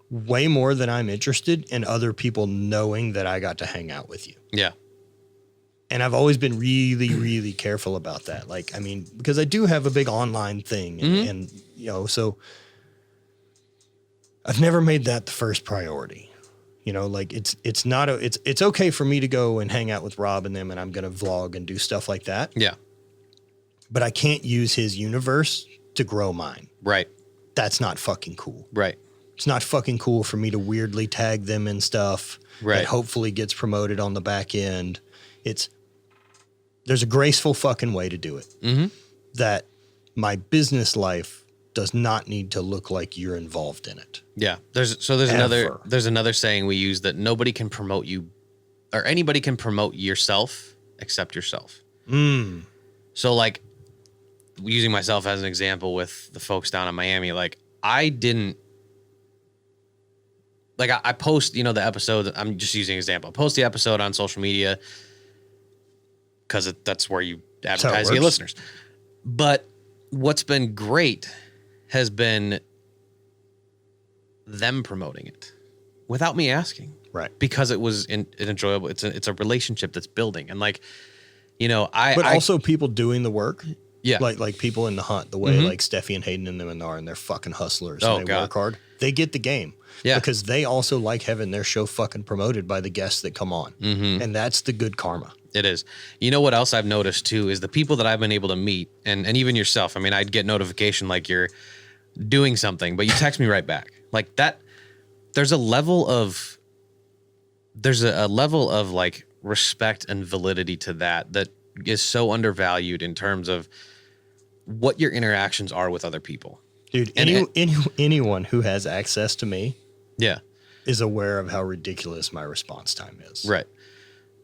way more than I'm interested in other people knowing that I got to hang out with you. Yeah. And I've always been really, really careful about that. Like, I mean, because I do have a big online thing and so I've never made that the first priority. Like it's okay for me to go and hang out with Rob and them and I'm going to vlog and do stuff like that. Yeah. But I can't use his universe to grow mine. Right. That's not fucking cool. Right. It's not fucking cool for me to weirdly tag them in stuff that hopefully gets promoted on the back end. There's a graceful fucking way to do it that my business life does not need to look like you're involved in it. Yeah. There's another saying we use that nobody can promote you or anybody can promote yourself except yourself. Mm. So like using myself as an example with the folks down in Miami, like I didn't like I post, the episode, I'm just using an example. I post the episode on social media because that's where you advertise to your listeners. But what's been great has been them promoting it without me asking. Right. Because it was enjoyable. It's a relationship that's building. And like, also people doing the work. Yeah. Like people in the hunt, the way like Steffi and Hayden and them are, and they're fucking hustlers and they work hard. They get the game. Yeah. Because they also like having their show fucking promoted by the guests that come on. Mm-hmm. And that's the good karma. It is. You know what else I've noticed too is the people that I've been able to meet and even yourself. I mean, I'd get notification like you're doing something, but you text me right back. Like that, there's a level of like respect and validity to that is so undervalued in terms of what your interactions are with other people. Dude, anyone who has access to me is aware of how ridiculous my response time is. Right.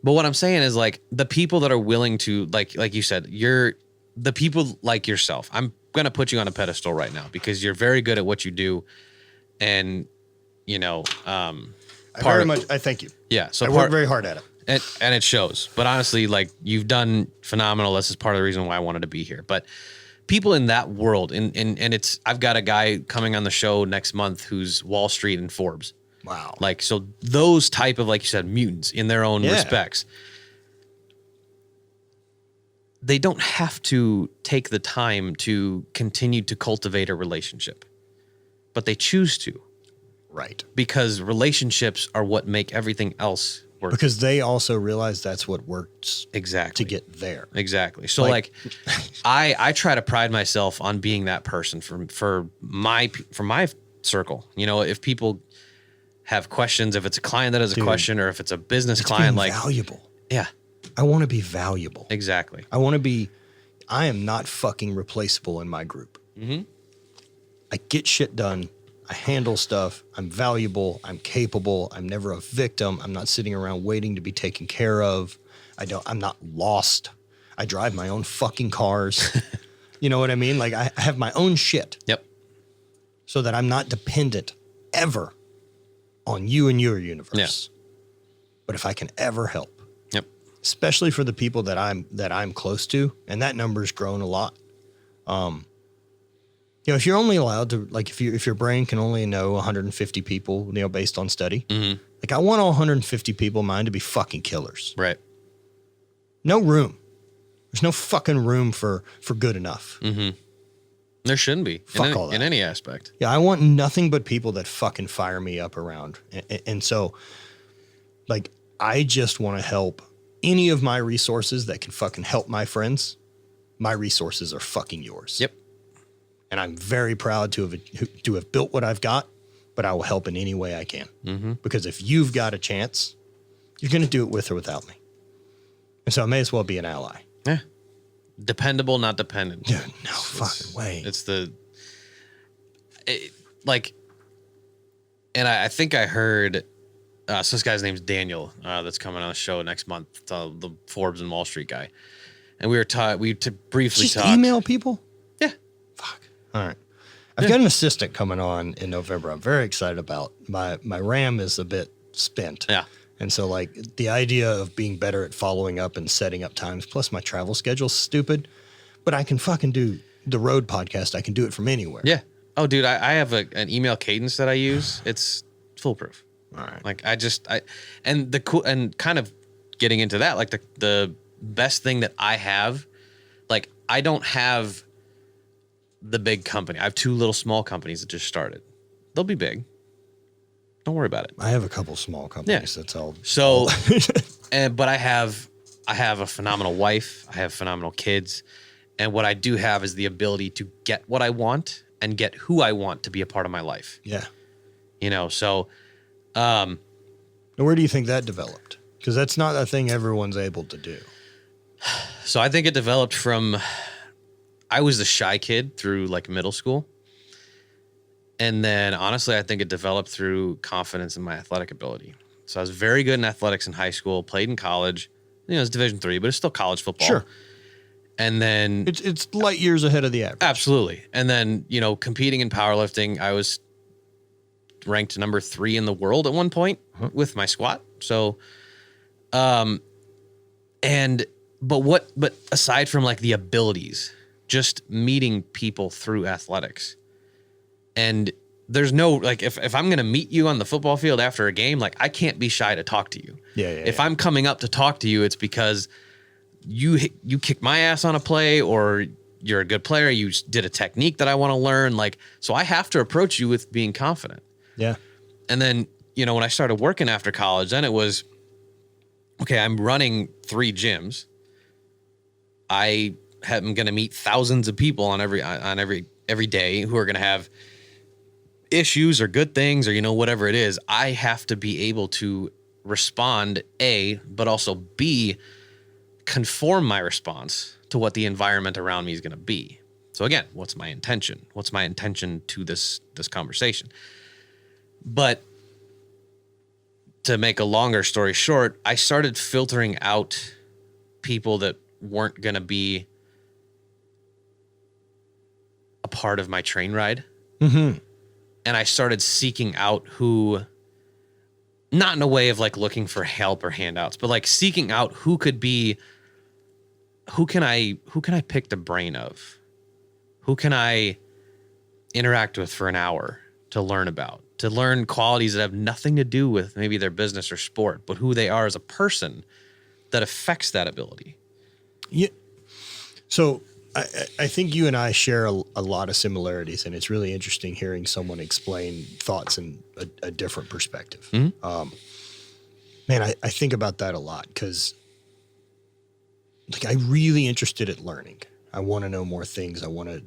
But what I'm saying is like the people that are willing to like you said, you're the people like yourself. I'm going to put you on a pedestal right now because you're very good at what you do. And, I thank you. Yeah. So I work very hard at it. And it shows. But honestly, like you've done phenomenal. This is part of the reason why I wanted to be here. But people in that world. And it's, I've got a guy coming on the show next month who's Wall Street and Forbes. Wow. Like, so those type of, like you said, mutants in their own respects, they don't have to take the time to continue to cultivate a relationship, but they choose to. Right. Because relationships are what make everything else work. Because they also realize that's what works exactly to get there. Exactly. So like I try to pride myself on being that person for my circle. You know, if people have questions, if it's a client that has a question, or if it's a business client, like valuable. Yeah. I want to be valuable. Exactly. I am not fucking replaceable in my group. Mm-hmm. I get shit done. I handle stuff. I'm valuable. I'm capable. I'm never a victim. I'm not sitting around waiting to be taken care of. I'm not lost. I drive my own fucking cars. You know what I mean? Like I have my own shit. Yep. So that I'm not dependent ever on you and your universe. Yeah. But if I can ever help, especially for the people that I'm close to, and that number's grown a lot. You know, if you're only allowed to, like, if your brain can only know 150 people, you know, based on study, like I want all 150 people of mine to be fucking killers. Right. No room. There's no fucking room for good enough. Mm-hmm. There shouldn't be in any aspect. Yeah, I want nothing but people that fucking fire me up around. And so, like, I just want to help any of my resources that can fucking help my friends. My resources are fucking yours. Yep. And I'm very proud to have built what I've got, but I will help in any way I can. Mm-hmm. Because if you've got a chance, you're going to do it with or without me. And so I may as well be an ally. Yeah. Dependable, not dependent. Dude, no fucking way. It's and I think I heard, so this guy's name's Daniel, that's coming on the show next month, the Forbes and Wall Street guy. And we briefly talked. Email people? Yeah. Fuck. All right. I've got an assistant coming on in November. I'm very excited about. My RAM is a bit spent. Yeah. And so, like, the idea of being better at following up and setting up times, plus my travel schedule's stupid, but I can fucking do the road podcast. I can do it from anywhere. Yeah. Oh, dude, I have an email cadence that I use. It's foolproof. All right. Like, and kind of getting into that, like the best thing that I have, like, I don't have the big company. I have two little small companies that just started. They'll be big. Don't worry about it. I have a couple small companies. Yeah. That's all. So, but I have a phenomenal wife. I have phenomenal kids. And what I do have is the ability to get what I want and get who I want to be a part of my life. Yeah. You know, so. Now, where do you think that developed? Because that's not a thing everyone's able to do. So I think it developed from, I was the shy kid through like middle school. And then honestly, I think it developed through confidence in my athletic ability. So I was very good in athletics in high school, played in college. You know, it's Division III, but it's still college football. Sure. And then it's light years ahead of the average. Absolutely. And then, you know, competing in powerlifting, I was ranked number 3 in the world at one point with my squat. So, but aside from like the abilities, just meeting people through athletics. And there's no, like, if I'm going to meet you on the football field after a game, like, I can't be shy to talk to you. If I'm coming up to talk to you, it's because you kicked my ass on a play, or you're a good player. You did a technique that I want to learn. Like, so I have to approach you with being confident. Yeah. And then, you know, when I started working after college, then it was, okay, I'm running 3 gyms. I am going to meet thousands of people on every day who are going to have issues or good things, or, you know, whatever it is. I have to be able to respond, A, but also B, conform my response to what the environment around me is going to be. So again, what's my intention? What's my intention to this conversation? But to make a longer story short, I started filtering out people that weren't going to be a part of my train ride. Mm-hmm. And I started seeking out who, not in a way of like looking for help or handouts, but like seeking out who can I pick the brain of? Who can I interact with for an hour to learn qualities that have nothing to do with maybe their business or sport, but who they are as a person that affects that ability. Yeah. So I think you and I share a lot of similarities, and it's really interesting hearing someone explain thoughts in a different perspective. Mm-hmm. Man, I think about that a lot because like I'm really interested at learning. I want to know more things. I want to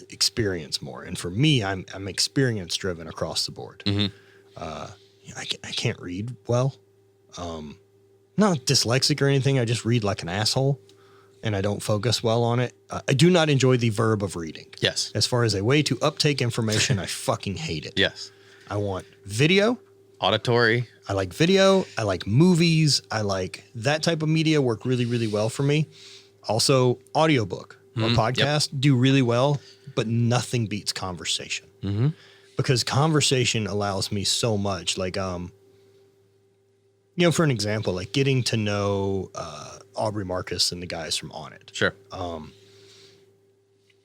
experience more. And for me, I'm experience driven across the board. Mm-hmm. I can't read well. Not dyslexic or anything. I just read like an asshole and I don't focus well on it. I do not enjoy the verb of reading. Yes. As far as a way to uptake information, I fucking hate it. Yes. I want video. Auditory. I like video. I like movies. I like that type of media work really, really well for me. Also, audiobook or podcast do really well, but nothing beats conversation. Mm-hmm. Because conversation allows me so much. Like, for an example, like getting to know Aubrey Marcus and the guys from On It. Sure.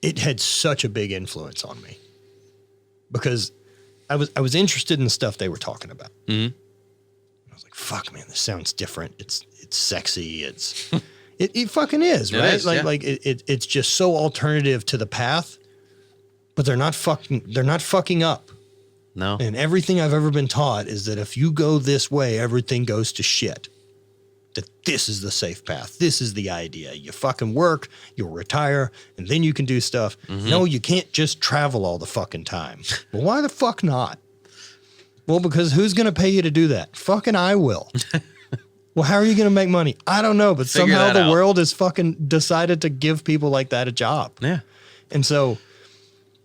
It had such a big influence on me because I was interested in the stuff they were talking about. Mm-hmm. I was like, "Fuck, man, this sounds different. It's sexy. It fucking is, right? It's just so alternative to the path, but they're not fucking up. No. And everything I've ever been taught is that if you go this way, everything goes to shit. That this is the safe path. This is the idea. You fucking work, you'll retire, and then you can do stuff. Mm-hmm. No, you can't just travel all the fucking time. Well, why the fuck not? Well, because who's going to pay you to do that? Fucking I will. Well, how are you going to make money? I don't know, but Figure somehow that the out. world has fucking decided to give people like that a job. Yeah. And so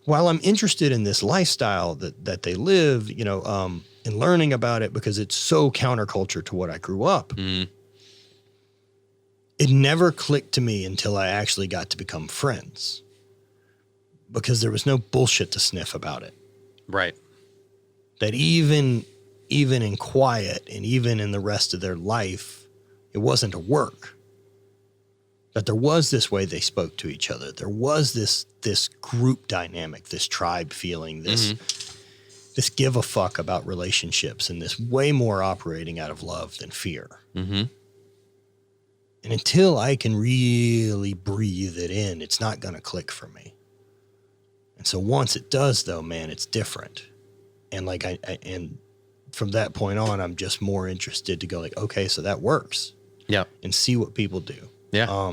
while I'm interested in this lifestyle that they live, and learning about it because it's so counterculture to what I grew up, it never clicked to me until I actually got to become friends because there was no bullshit to sniff about it. Right. That even in quiet and even in the rest of their life, it wasn't a work. That there was this way they spoke to each other. There was this group dynamic, this tribe feeling, this give a fuck about relationships, and this way more operating out of love than fear. Mm-hmm. And until I can really breathe it in, it's not going to click for me. And so once it does, though, man, it's different. And and from that point on, I'm just more interested to go like, okay, so that works. Yeah. And see what people do. Yeah.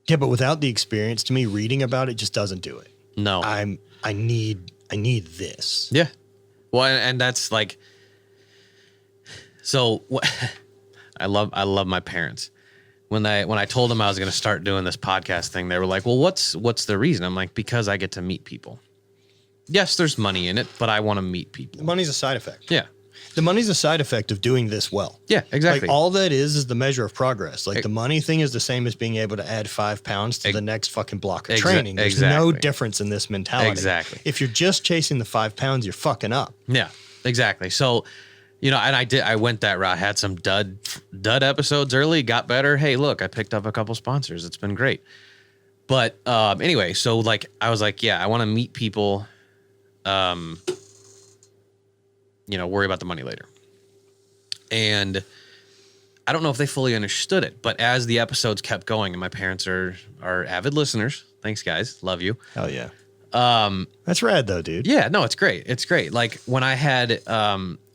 Yeah, but without the experience, to me, reading about it just doesn't do it. No. I need this. Yeah. Well, and that's like, so what I love my parents. When I told them I was going to start doing this podcast thing, they were like, well, what's the reason? I'm like, because I get to meet people. Yes, there's money in it, but I want to meet people. The money's a side effect. Yeah. The money's a side effect of doing this well. Yeah, exactly. Like all that is the measure of progress. Like the money thing is the same as being able to add 5 pounds to the next fucking block of training. There's no difference in this mentality. Exactly. If you're just chasing the 5 pounds, you're fucking up. Yeah, exactly. So, and I went that route, had some dud episodes early, got better. Hey, look, I picked up a couple sponsors. It's been great. But anyway, so like, I was like, yeah, I want to meet people, worry about the money later. And I don't know if they fully understood it, but as the episodes kept going, and my parents are avid listeners. Thanks, guys. Love you. Hell yeah. That's rad though, dude. Yeah, no, it's great. It's great. Like when I had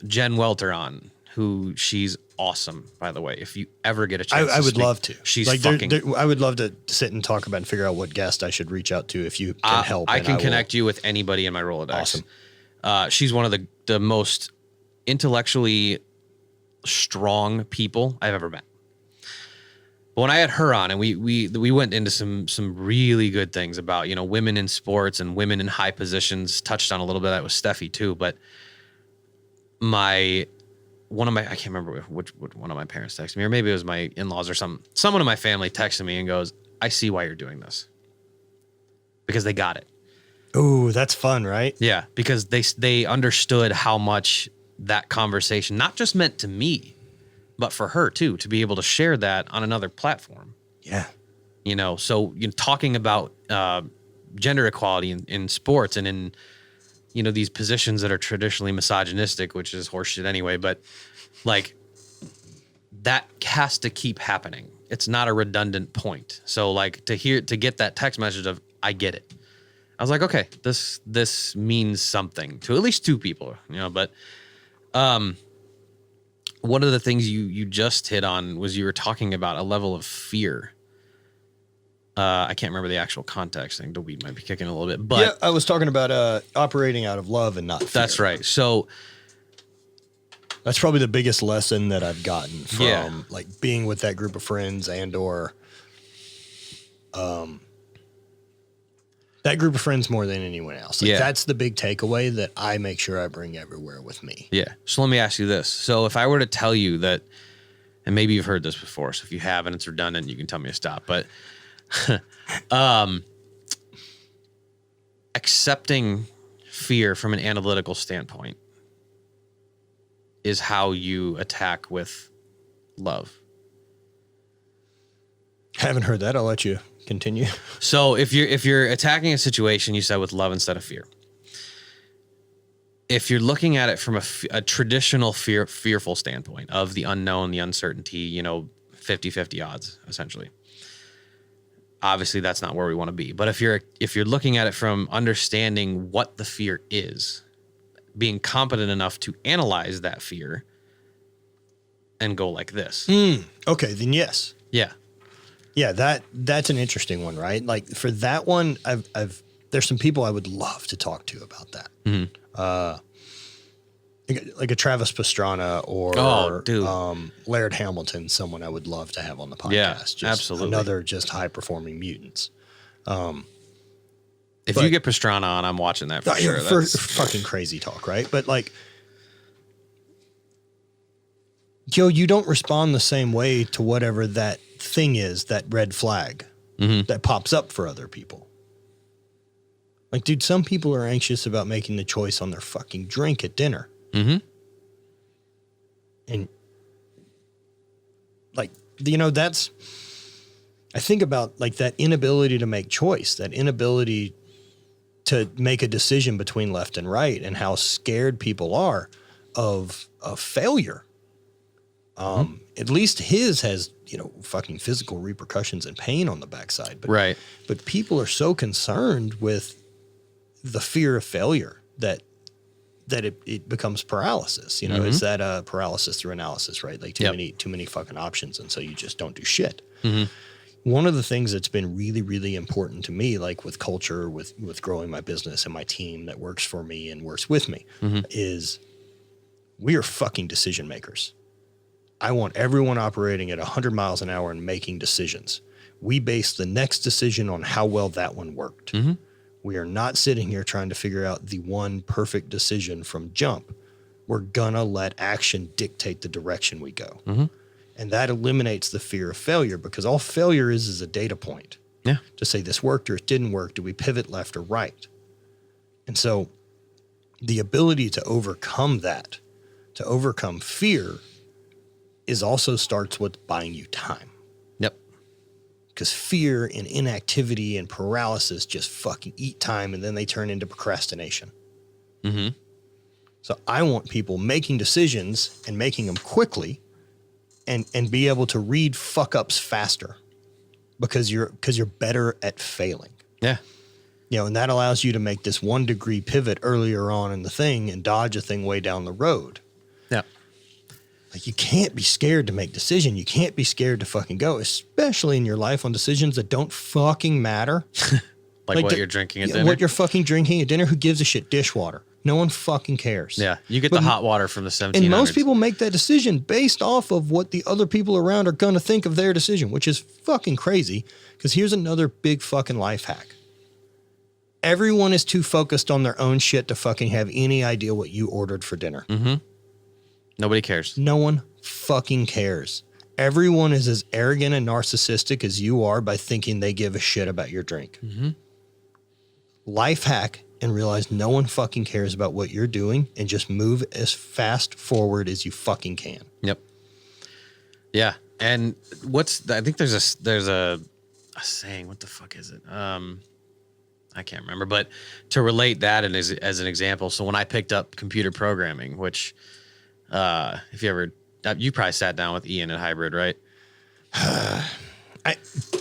Jen Welter on, who she's awesome, by the way. If you ever get a chance, I would love to. She's like, fucking. I would love to sit and talk about and figure out what guest I should reach out to if you can help. I can connect you with anybody in my Rolodex. Awesome. She's one of the most intellectually strong people I've ever met. But when I had her on, and we went into some really good things about women in sports and women in high positions. Touched on a little bit of that with Steffi too, but I can't remember which one of my parents texted me, or maybe it was my in-laws or someone in my family texted me and goes, I see why you're doing this, because they got it. Ooh, that's fun, right? Yeah, because they understood how much that conversation not just meant to me, but for her too, to be able to share that on another platform. Yeah. So talking about gender equality in sports and in, you know, these positions that are traditionally misogynistic, which is horseshit anyway, but like that has to keep happening. It's not a redundant point. So like to get that text message of, I get it. I was like, okay, this means something to at least two people, you know, but, one of the things you just hit on was you were talking about a level of fear. I can't remember the actual context. I think the weed might be kicking a little bit, but yeah, I was talking about operating out of love and not fear. that's right. So that's probably the biggest lesson that I've gotten from like being with that group of friends and or that group of friends more than anyone else. Like that's the big takeaway that I make sure I bring everywhere with me. Yeah. So let me ask you this. So if I were to tell you that, and maybe you've heard this before, so if you haven't, it's redundant, you can tell me to stop, but accepting fear from an analytical standpoint is how you attack with love. Haven't heard that. I'll let you continue. So if you're attacking a situation, you said with love instead of fear. If you're looking at it from a traditional fearful standpoint of the unknown, the uncertainty, you know, 50-50 odds, essentially. Obviously, that's not where we want to be. But if you're looking at it from understanding what the fear is, being competent enough to analyze that fear and go like this. Okay, then yes. Yeah. Yeah, that's an interesting one, right? Like for that one, I've there's some people I would love to talk to about that. Like a Travis Pastrana or Laird Hamilton, someone I would love to have on the podcast. Yeah, just absolutely. Another just high performing mutants. If you get Pastrana on, I'm watching that for sure. For fucking crazy talk, right? But like, you don't respond the same way to whatever that thing is, that red flag that pops up for other people. Like, dude, some people are anxious about making the choice on their fucking drink at dinner. And like, you know, I think about like that inability to make choice, that inability to make a decision between left and right, and how scared people are of failure. At least his has, you know, fucking physical repercussions and pain on the backside. But, but people are so concerned with the fear of failure that it becomes paralysis. You know, it's that paralysis through analysis, right? Like too many fucking options, and so you just don't do shit. One of the things that's been really, really important to me, like with culture, with growing my business and my team that works for me and works with me, is we are fucking decision makers. I want everyone operating at 100 miles an hour and making decisions. We base the next decision on how well that one worked. We are not sitting here trying to figure out the one perfect decision from jump. We're gonna let action dictate the direction we go. And that eliminates the fear of failure, because all failure is a data point. To say this worked or it didn't work. Do we pivot left or right? And so the ability to overcome that, to overcome fear, is also starts with buying you time. Because fear and inactivity and paralysis just fucking eat time, and then they turn into procrastination. So I want people making decisions and making them quickly, and be able to read fuck ups faster, because you're better at failing. You know, and that allows you to make this 1 degree pivot earlier on in the thing and dodge a thing way down the road. Like, you can't be scared to make decision. You can't be scared to fucking go, especially in your life on decisions that don't fucking matter. like what you're drinking at dinner. What you're fucking drinking at dinner. Who gives a shit? Dishwater. No one fucking cares. You get the hot water from the 1700s. And most people make that decision based off of what the other people around are going to think of their decision, which is fucking crazy. Because here's another big fucking life hack. Everyone is too focused on their own shit to fucking have any idea what you ordered for dinner. Nobody cares. No one fucking cares. Everyone is as arrogant and narcissistic as you are by thinking they give a shit about your drink. Life hack, and realize no one fucking cares about what you're doing, and just move as fast forward as you fucking can. Yeah. And I think there's a saying, what the fuck is it? I can't remember, but to relate that and as an example, so when I picked up computer programming, which if you probably sat down with Ian at Hybrid, right?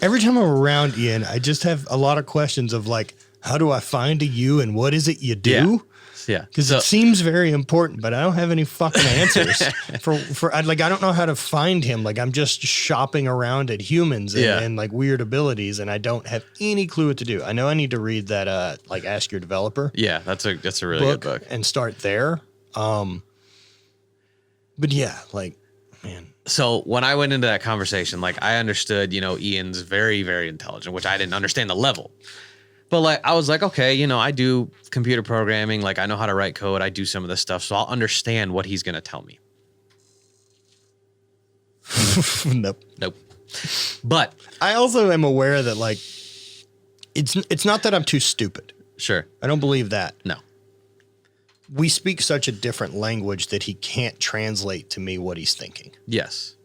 Every time I'm around Ian, I just have a lot of questions of like, how do I find a you and what is it you do? Yeah. Because it seems very important, but I don't have any fucking answers I don't know how to find him. Like I'm just shopping around at humans and like weird abilities, and I don't have any clue what to do. I know I need to read that like Ask Your Developer. Yeah, that's a really good book. And start there. But yeah, like, man. So when I went into that conversation, like I understood, Ian's very, very intelligent, which I didn't understand the level. But like, I was like, okay, I do computer programming. Like I know how to write code. I do some of this stuff. So I'll understand what he's going to tell me. Nope. But I also am aware that like, it's not that I'm too stupid. Sure. I don't believe that. No. We speak such a different language that he can't translate to me what he's thinking. Yes.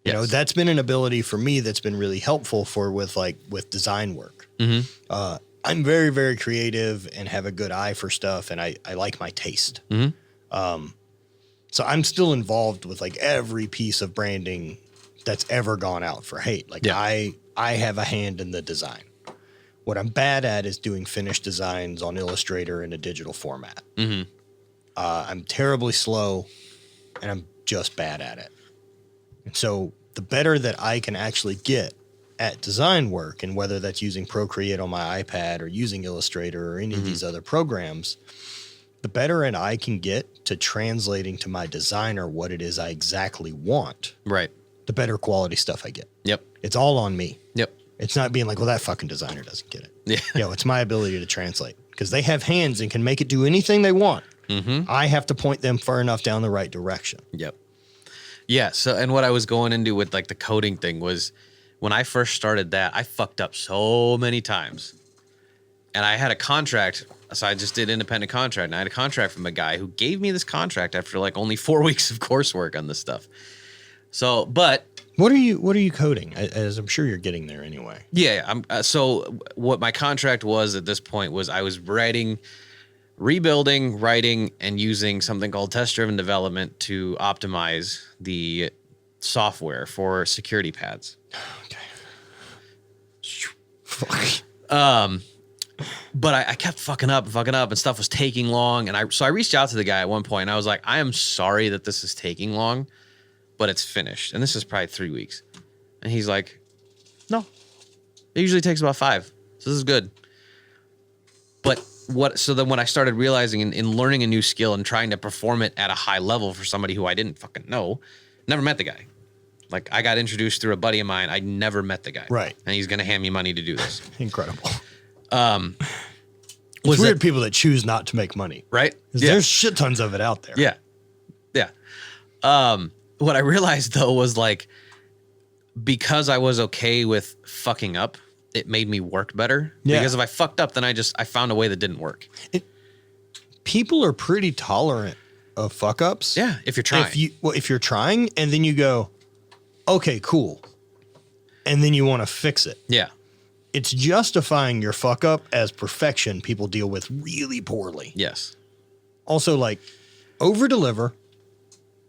You know, that's been an ability for me that's been really helpful with design work. Mm-hmm. I'm very, very creative and have a good eye for stuff, and I like my taste. Mm-hmm. So I'm still involved with like every piece of branding that's ever gone out for hate. Like I have a hand in the design. What I'm bad at is doing finished designs on Illustrator in a digital format. Mm-hmm. I'm terribly slow, and I'm just bad at it. And so the better that I can actually get at design work, and whether that's using Procreate on my iPad or using Illustrator or any of these other programs, the better and I can get to translating to my designer what it is I exactly want, right, the better quality stuff I get. Yep. It's all on me. Yep. It's not being like, well, that fucking designer doesn't get it. Yeah. It's my ability to translate because they have hands and can make it do anything they want. Mm-hmm. I have to point them far enough down the right direction. Yep. Yeah. So, and what I was going into with like the coding thing was when I first started that, I fucked up so many times. And I had a contract. So I just did independent contract. And I had a contract from a guy who gave me this contract after like only 4 weeks of coursework on this stuff. So, but what are you coding? As I'm sure you're getting there anyway. Yeah. So what my contract was at this point was I was rebuilding, writing, and using something called test-driven development to optimize the software for security pads. Okay. But I kept fucking up, and stuff was taking long. And so I reached out to the guy at one point, and I was like, I am sorry that this is taking long, but it's finished. And this is probably 3 weeks. And he's like, no, it usually takes about 5. So this is good. But so then when I started realizing in learning a new skill and trying to perform it at a high level for somebody who I didn't fucking know, never met the guy. Like I got introduced through a buddy of mine. I never met the guy. Right. And he's going to hand me money to do this. Incredible. Was weird people that choose not to make money. Right. Yeah. There's shit tons of it out there. Yeah. Yeah. What I realized though was like, because I was okay with fucking up, it made me work better. Yeah. Because if I fucked up, then I found a way that didn't work. People are pretty tolerant of fuck ups. Yeah. If you're trying. If you're trying and then you go, okay, cool. And then you want to fix it. Yeah. It's justifying your fuck up as perfection people deal with really poorly. Yes. Also, like, over deliver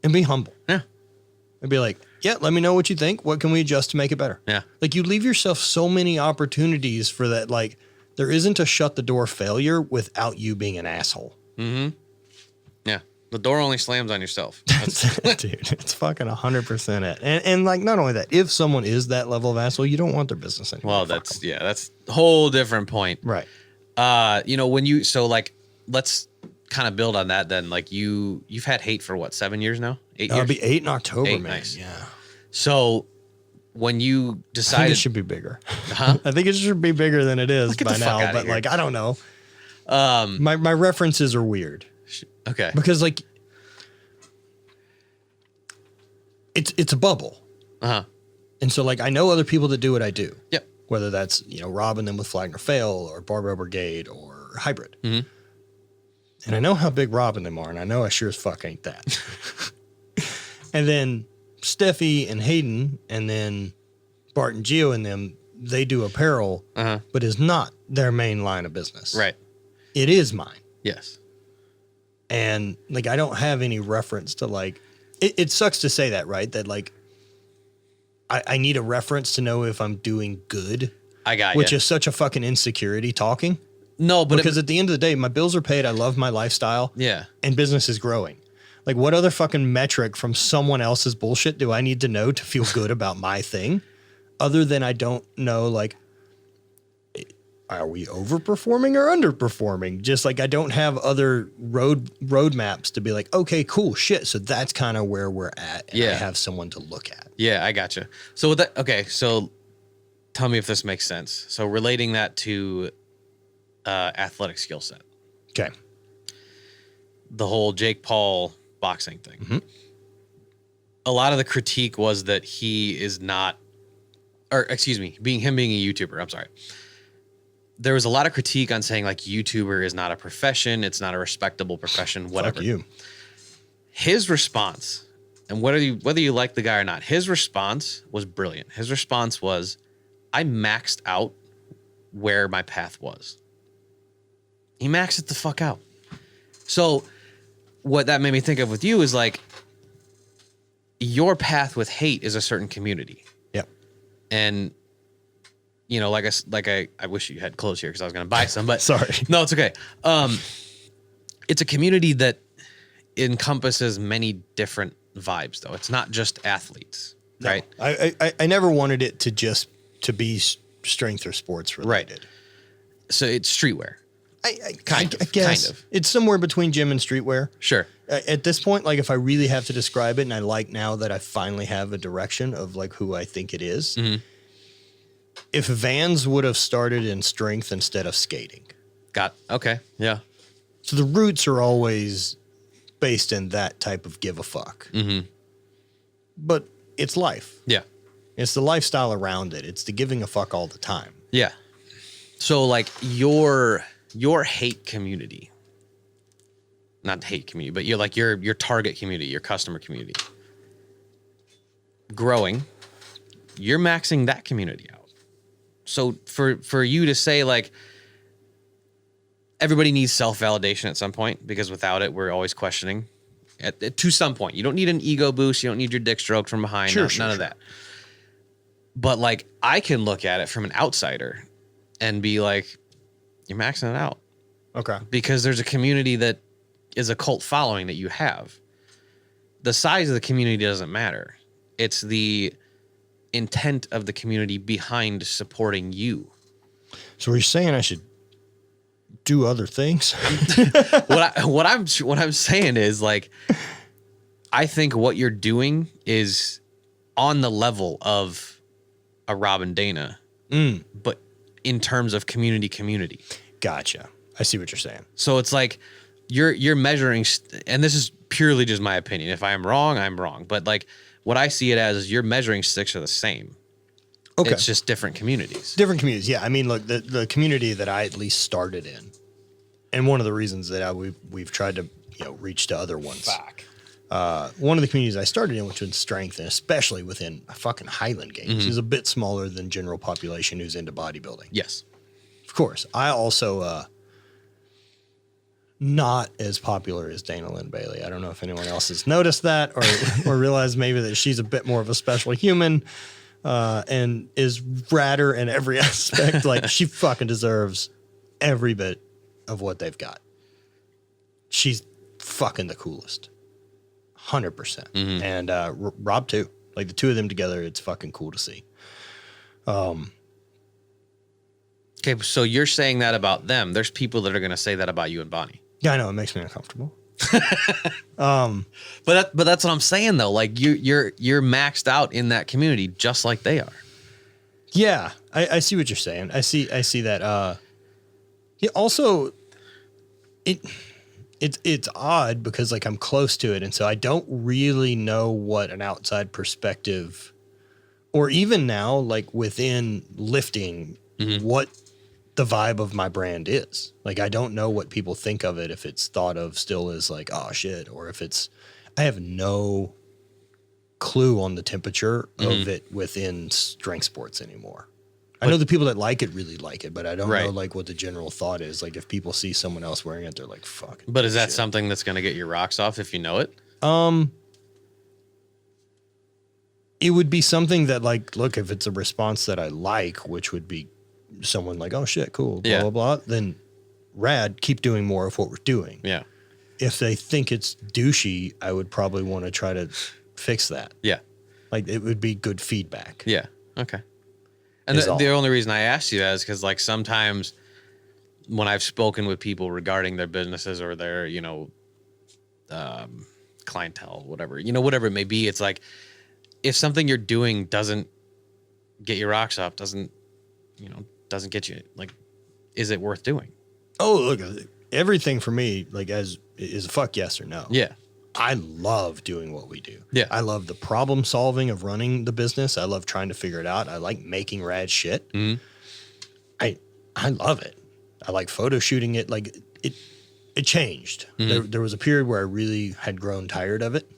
and be humble. Yeah. And be like, yeah, let me know what you think. What can we adjust to make it better? Yeah. Like, you leave yourself so many opportunities for that. Like, there isn't a shut the door failure without you being an asshole. Mm-hmm. Yeah. The door only slams on yourself. Dude, it's fucking 100% it. And like, not only that, if someone is that level of asshole, you don't want their business anymore. Well, that's a whole different point. Right. Let's kind of build on that then. Like you've had hate for what, 7 years now? 8 years? It'll be 8 in October, 8, man. nice. Yeah. So when you I think decided it should be bigger. Huh? I think it should be bigger than it is Get by the fuck now. outta But here. like, I don't know. My references are weird. Okay. Because like it's a bubble. Uh-huh. And so like I know other people that do what I do. Yep. Whether that's, robbing them with Flag or Fail or Barbell Brigade or Hybrid. Mm-hmm. And I know how big Rob and them are, and I know I sure as fuck ain't that. And then Steffi and Hayden and then Bart and Gio and them, they do apparel, but is not their main line of business. Right. It is mine. Yes. And like, I don't have any reference to like, it sucks to say that, right? That like, I need a reference to know if I'm doing good. I got Which you. is such a fucking insecurity talking. No, but because at the end of the day, my bills are paid. I love my lifestyle. Yeah. And business is growing. Like, what other fucking metric from someone else's bullshit do I need to know to feel good about my thing? Other than I don't know, like, are we overperforming or underperforming? Just like I don't have other roadmaps to be like, okay, cool, shit. So that's kind of where we're at. And I have someone to look at. Yeah, I gotcha. So with that, okay, so tell me if this makes sense. So relating that to athletic skill set. Okay. The whole Jake Paul boxing thing. Mm-hmm. A lot of the critique was that he is not, or excuse me, being a YouTuber. I'm sorry. There was a lot of critique on saying like YouTuber is not a profession. It's not a respectable profession, whatever. Fuck you. His response, and whether you like the guy or not, his response was brilliant. His response was, I maxed out where my path was. He maxed it the fuck out. So what that made me think of with you is like your path with hate is a certain community. Yep. And you know, like I wish you had clothes here because I was going to buy some, but sorry. No, it's okay. It's a community that encompasses many different vibes though. It's not just athletes, right? I never wanted it to be strength or sports related. Right. So it's streetwear. I guess kind of. It's somewhere between gym and streetwear. Sure. At this point, like if I really have to describe it, and I like now that I finally have a direction of like who I think it is. Mm-hmm. If Vans would have started in strength instead of skating. Okay. Yeah. So the roots are always based in that type of give a fuck. Mm-hmm. But it's life. Yeah. It's the lifestyle around it. It's the giving a fuck all the time. Yeah. So like your hate community, not hate community, but you're like your target community, your customer community growing, you're maxing that community out. So for you to say like everybody needs self-validation at some point, because without it, we're always questioning to some point. You don't need an ego boost. You don't need your dick stroked from behind. None of that. But like I can look at it from an outsider and be like, you're maxing it out. Okay. Because there's a community that is a cult following that you have. The size of the community doesn't matter. It's the intent of the community behind supporting you. So you're saying I should do other things? What I'm saying is like, I think what you're doing is on the level of a Robin Dana, but in terms of community. Gotcha. I see what you're saying. So it's like you're measuring, and this is purely just my opinion. If I'm wrong, I'm wrong. But like what I see it as is your measuring sticks are the same. Okay. It's just different communities. Different communities. Yeah. I mean, look, the community that I at least started in, and one of the reasons that we've tried to reach to other ones. One of the communities I started in, which was strength, and especially within fucking Highland Games, is a bit smaller than general population who's into bodybuilding. Yes. Of course. I also not as popular as Dana Lynn Bailey. I don't know if anyone else has noticed that or realized maybe that she's a bit more of a special human and is radder in every aspect. Like she fucking deserves every bit of what they've got. She's fucking the coolest. 100%. Mm-hmm. And Rob too. Like the two of them together, it's fucking cool to see. Okay, so you're saying that about them. There's people that are going to say that about you and Bonnie. Yeah, I know. It makes me uncomfortable. But that's what I'm saying though. Like you're maxed out in that community just like they are. Yeah, I see what you're saying. I see that. Yeah. Also, it's odd because like I'm close to it, and so I don't really know what an outside perspective, or even now like within lifting, what the vibe of my brand is. Like I don't know what people think of it, if it's thought of still as like, oh shit, or if it's, I have no clue on the temperature of it within strength sports anymore. I know the people that like it really like it, but I don't Right. know like what the general thought is. Like if people see someone else wearing it, they're like, fuck. But is that something that's going to get your rocks off if you know it? It would be something that like, look, if it's a response that I like, which would be someone like, oh shit, cool, blah, Yeah. blah, blah, then rad, keep doing more of what we're doing. Yeah. If they think it's douchey, I would probably want to try to fix that. Yeah. Like it would be good feedback. Yeah. Okay. And Is all. the only reason I asked you that is because like sometimes when I've spoken with people regarding their businesses or their, clientele, whatever it may be, it's like if something you're doing doesn't get your rocks up, doesn't get you, like, is it worth doing? Oh, look, everything for me, like, is a fuck yes or no. Yeah. I love doing what we do. Yeah. I love the problem solving of running the business. I love trying to figure it out. I like making rad shit. Mhm. I love it. I like photo shooting it. Like it changed. Mhm. There was a period where I really had grown tired of it.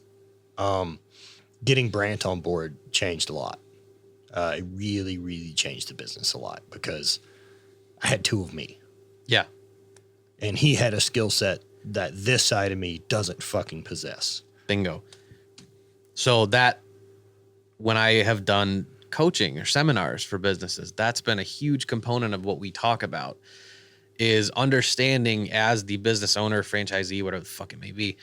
Getting Brant on board changed a lot. It really, really changed the business a lot because I had two of me. Yeah. And he had a skill set that this side of me doesn't fucking possess. Bingo. So that when I have done coaching or seminars for businesses, that's been a huge component of what we talk about is understanding as the business owner, franchisee, whatever the fuck it may be,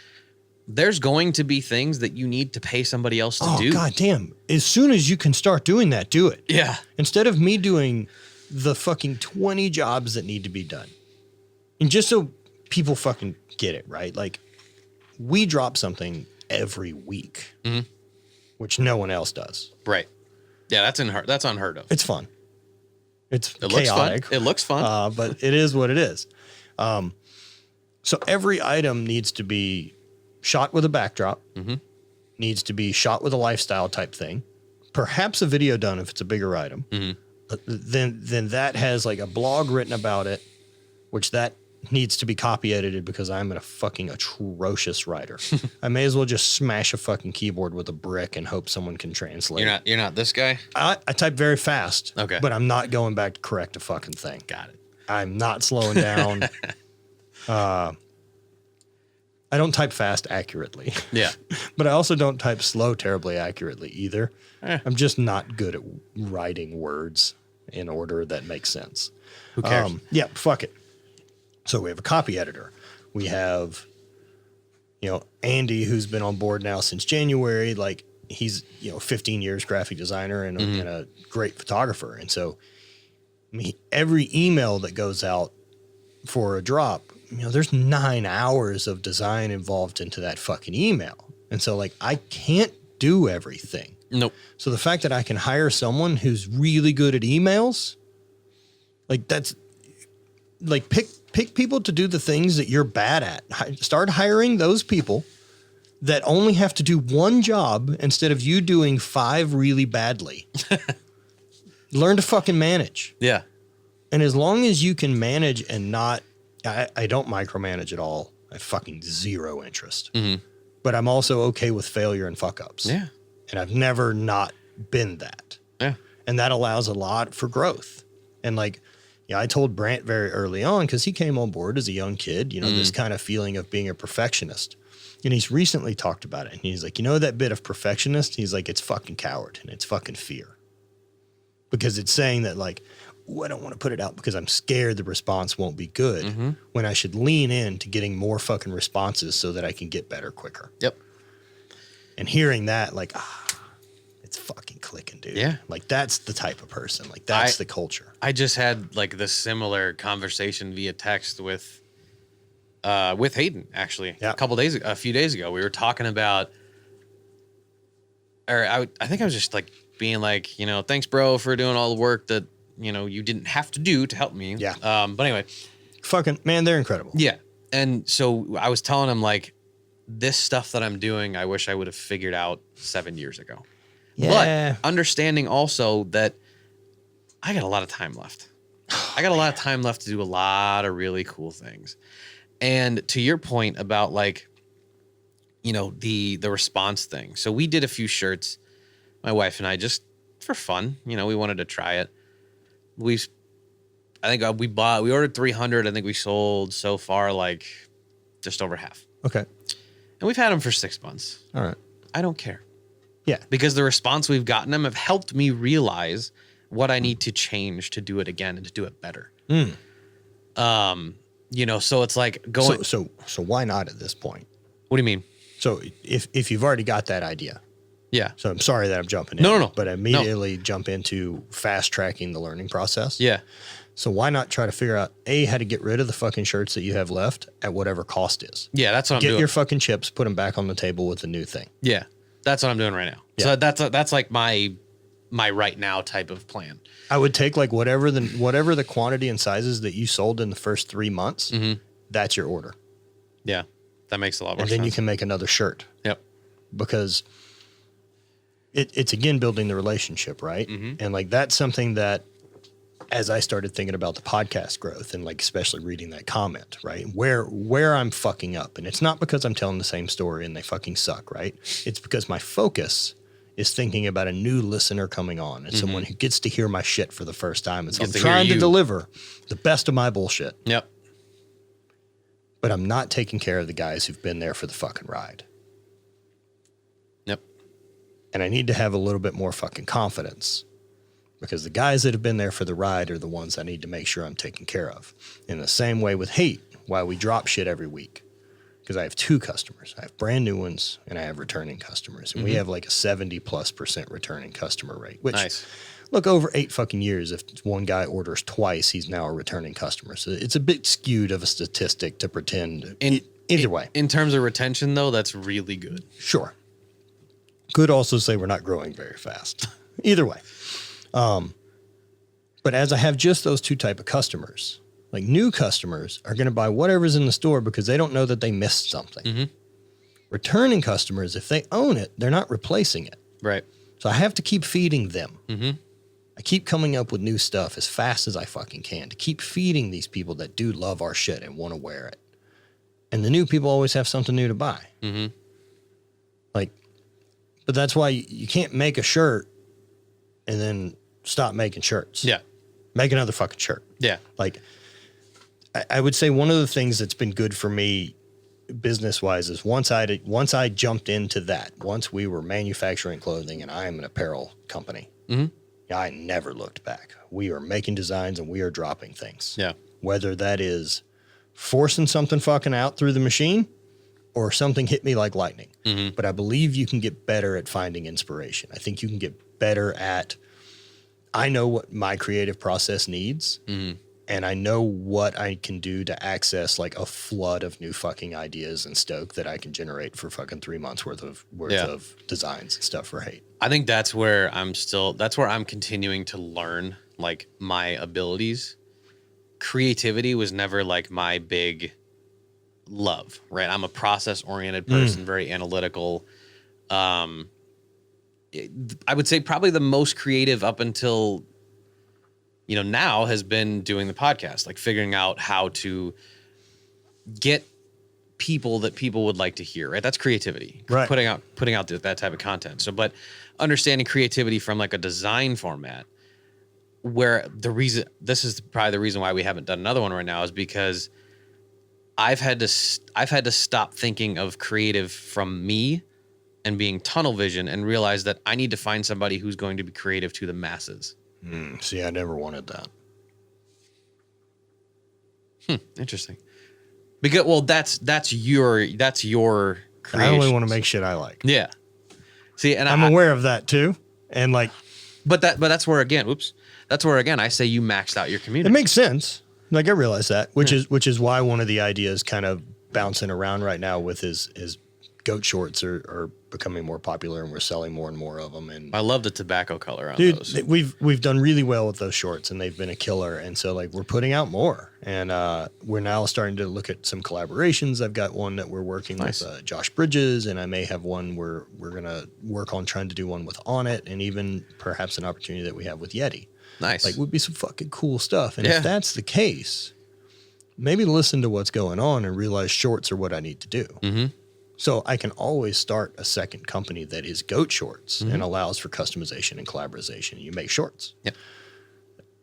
there's going to be things that you need to pay somebody else to do. God damn. As soon as you can start doing that, do it. Yeah. Instead of me doing the fucking 20 jobs that need to be done. And just so people fucking get it, right? Like, we drop something every week, which no one else does. Right. Yeah, that's unheard of. It's fun. It looks chaotic. fun. It looks fun. But it is what it is. So every item needs to be shot with a backdrop, needs to be shot with a lifestyle type thing, perhaps a video done if it's a bigger item. Then that has like a blog written about it, which that needs to be copy edited because I'm a fucking atrocious writer. I may as well just smash a fucking keyboard with a brick and hope someone can translate. You're not this guy? I type very fast. Okay. But I'm not going back to correct a fucking thing. Got it. I'm not slowing down. I don't type fast accurately. Yeah. But I also don't type slow terribly accurately either. I'm just not good at writing words in order that makes sense. Who cares? Yeah, fuck it. So we have a copy editor. We have, Andy, who's been on board now since January. Like he's, 15 years graphic designer and a great photographer. And so every email that goes out for a drop, there's 9 hours of design involved into that fucking email. And so like, I can't do everything. Nope. So the fact that I can hire someone who's really good at emails, like that's like pick people to do the things that you're bad at. Start hiring those people that only have to do one job instead of you doing 5 really badly. Learn to fucking manage. Yeah. And as long as you can manage and not, I don't micromanage at all. I have fucking zero interest. But I'm also okay with failure and fuck ups. Yeah. And I've never not been that. Yeah. And that allows a lot for growth. And like, I told Brant very early on, because he came on board as a young kid, this kind of feeling of being a perfectionist. And he's recently talked about it. And he's like, that bit of perfectionist? He's like, it's fucking coward and it's fucking fear. Because it's saying that like, I don't want to put it out because I'm scared the response won't be good when I should lean in to getting more fucking responses so that I can get better quicker. Yep. And hearing that, like, it's fucking clicking, dude. Yeah. Like that's the type of person. Like that's the culture. I just had like this similar conversation via text with Hayden actually a few days ago. We were talking about, or I think I was just like being like, thanks bro for doing all the work that, you didn't have to do to help me. Yeah. But anyway, fucking man, they're incredible. Yeah. And so I was telling him like this stuff that I'm doing, I wish I would have figured out 7 years ago. Yeah. But understanding also that I got a lot of time left. I got a lot of time left to do a lot of really cool things. And to your point about like, the response thing. So we did a few shirts, my wife and I, just for fun, we wanted to try it. I think we ordered 300. I think we sold so far like just over half. Okay. And we've had them for 6 months. All right. I don't care. Yeah. Because the response we've gotten them have helped me realize what I need to change to do it again and to do it better. You know, so it's like going. So why not at this point? What do you mean? So if you've already got that idea. Yeah. So I'm sorry that I'm jumping in. No. But I immediately jump into fast tracking the learning process. Yeah. So why not try to figure out how to get rid of the fucking shirts that you have left at whatever cost is? Yeah, that's what I'm doing. doing. Get your fucking chips, put them back on the table with the new thing. Yeah, that's what I'm doing right now. Yeah. So that's like my right now type of plan. I would take like whatever the quantity and sizes that you sold in the first 3 months. That's your order. Yeah, that makes a lot more sense. And then you can make another shirt. Yep. Because it's again building the relationship, right? And like that's something that, as I started thinking about the podcast growth and like especially reading that comment, right? Where I'm fucking up. And it's not because I'm telling the same story and they fucking suck, right? It's because my focus is thinking about a new listener coming on and someone who gets to hear my shit for the first time. And so I'm trying to deliver the best of my bullshit. Yep. But I'm not taking care of the guys who've been there for the fucking ride. Yep. And I need to have a little bit more fucking confidence. Because the guys that have been there for the ride are the ones I need to make sure I'm taking care of. In the same way with hate, why we drop shit every week. Because I have 2 customers. I have brand new ones and I have returning customers. And we have like a 70+% returning customer rate. Which, look, over 8 fucking years, if one guy orders twice, he's now a returning customer. So it's a bit skewed of a statistic to pretend. Either way. In terms of retention, though, that's really good. Sure. Could also say we're not growing very fast. Either way. But as I have just those 2 type of customers, like new customers are going to buy whatever's in the store because they don't know that they missed something. Returning customers, if they own it, they're not replacing it. Right. So I have to keep feeding them. I keep coming up with new stuff as fast as I fucking can to keep feeding these people that do love our shit and want to wear it. And the new people always have something new to buy. Like, but that's why you can't make a shirt and then stop making shirts. Yeah. Make another fucking shirt. Yeah. Like, I would say one of the things that's been good for me business-wise is once I jumped into that, once we were manufacturing clothing and I am an apparel company, I never looked back. We are making designs and we are dropping things. Yeah. Whether that is forcing something fucking out through the machine or something hit me like lightning. But I believe you can get better at finding inspiration. I think you can get better at, I know what my creative process needs and I know what I can do to access like a flood of new fucking ideas and stoke that I can generate for fucking 3 months worth of designs and stuff for hate. I think that's where I'm continuing to learn like my abilities. Creativity was never like my big love, right? I'm a process oriented person, very analytical. I would say probably the most creative up until, now has been doing the podcast, like figuring out how to get people that people would like to hear, right? That's creativity, right? Putting out that type of content. So, but understanding creativity from like a design format, where this is probably the reason why we haven't done another one right now is because I've had to stop thinking of creative from me and being tunnel vision and realize that I need to find somebody who's going to be creative to the masses. See, I never wanted that. Interesting. Because that's your creation. I only want to make shit I like. Yeah. See, and I'm aware of that too. And like, but that's where again, I say you maxed out your community. It makes sense. Like I realize that, which is why one of the ideas kind of bouncing around right now with his goat shorts are becoming more popular and we're selling more and more of them. And I love the tobacco color on those. We've done really well with those shorts and they've been a killer. And so like we're putting out more and we're now starting to look at some collaborations. I've got one that we're working with Josh Bridges, and I may have one where we're going to work on trying to do one with On It, and even perhaps an opportunity that we have with Yeti. Nice. Like would be some fucking cool stuff. And if that's the case, maybe listen to what's going on and realize shorts are what I need to do. So I can always start a second company that is goat shorts and allows for customization and collaboration. You make shorts. Yep.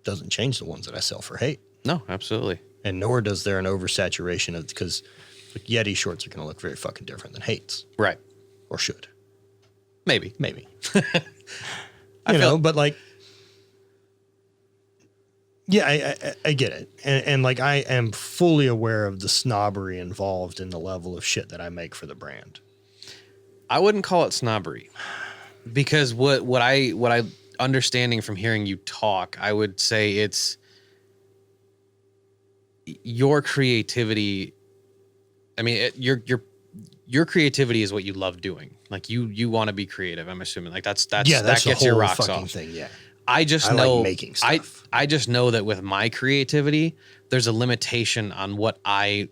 doesn't change the ones that I sell for hate. No, absolutely. And nor does there an oversaturation of, because like Yeti shorts are going to look very fucking different than hates. Right. Or should. Maybe. You know, but like, yeah, I get it. And like, I am fully aware of the snobbery involved in the level of shit that I make for the brand. I wouldn't call it snobbery, because what I understanding from hearing you talk, I would say it's your creativity. I mean, your creativity is what you love doing. Like you want to be creative. I'm assuming like that's that gets your rocks off. Thing, yeah. I know like making stuff. I just know that with my creativity, there's a limitation on what I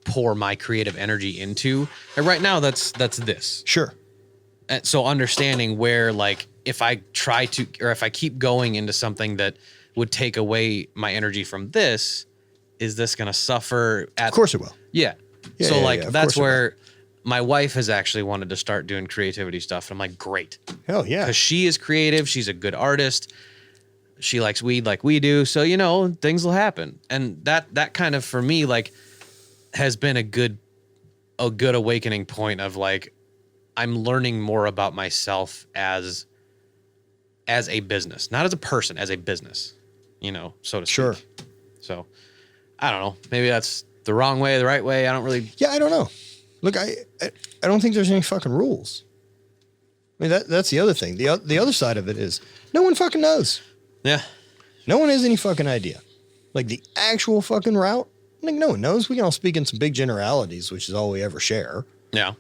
pour my creative energy into. And right now that's this. Sure. And so understanding where, like, if I try to, or if I keep going into something that would take away my energy from this, is this going to suffer? Of course it will. Yeah. Yeah, So yeah, like, yeah, that's where my wife has actually wanted to start doing creativity stuff. And I'm like, great. Hell yeah. Because she is creative. She's a good artist. She likes weed like we do. So, you know, things will happen. And that kind of, for me, like, has been a good awakening point of like, I'm learning more about myself as a business, not as a person, as a business, you know, so to speak. Sure. So I don't know. Maybe that's the wrong way, the right way. I don't really. Yeah, I don't know. Look, I don't think there's any fucking rules. I mean, that's the other thing. The other side of it is no one fucking knows. Yeah. No one has any fucking idea. Like the actual fucking route, like no one knows. We can all speak in some big generalities, which is all we ever share. Yeah.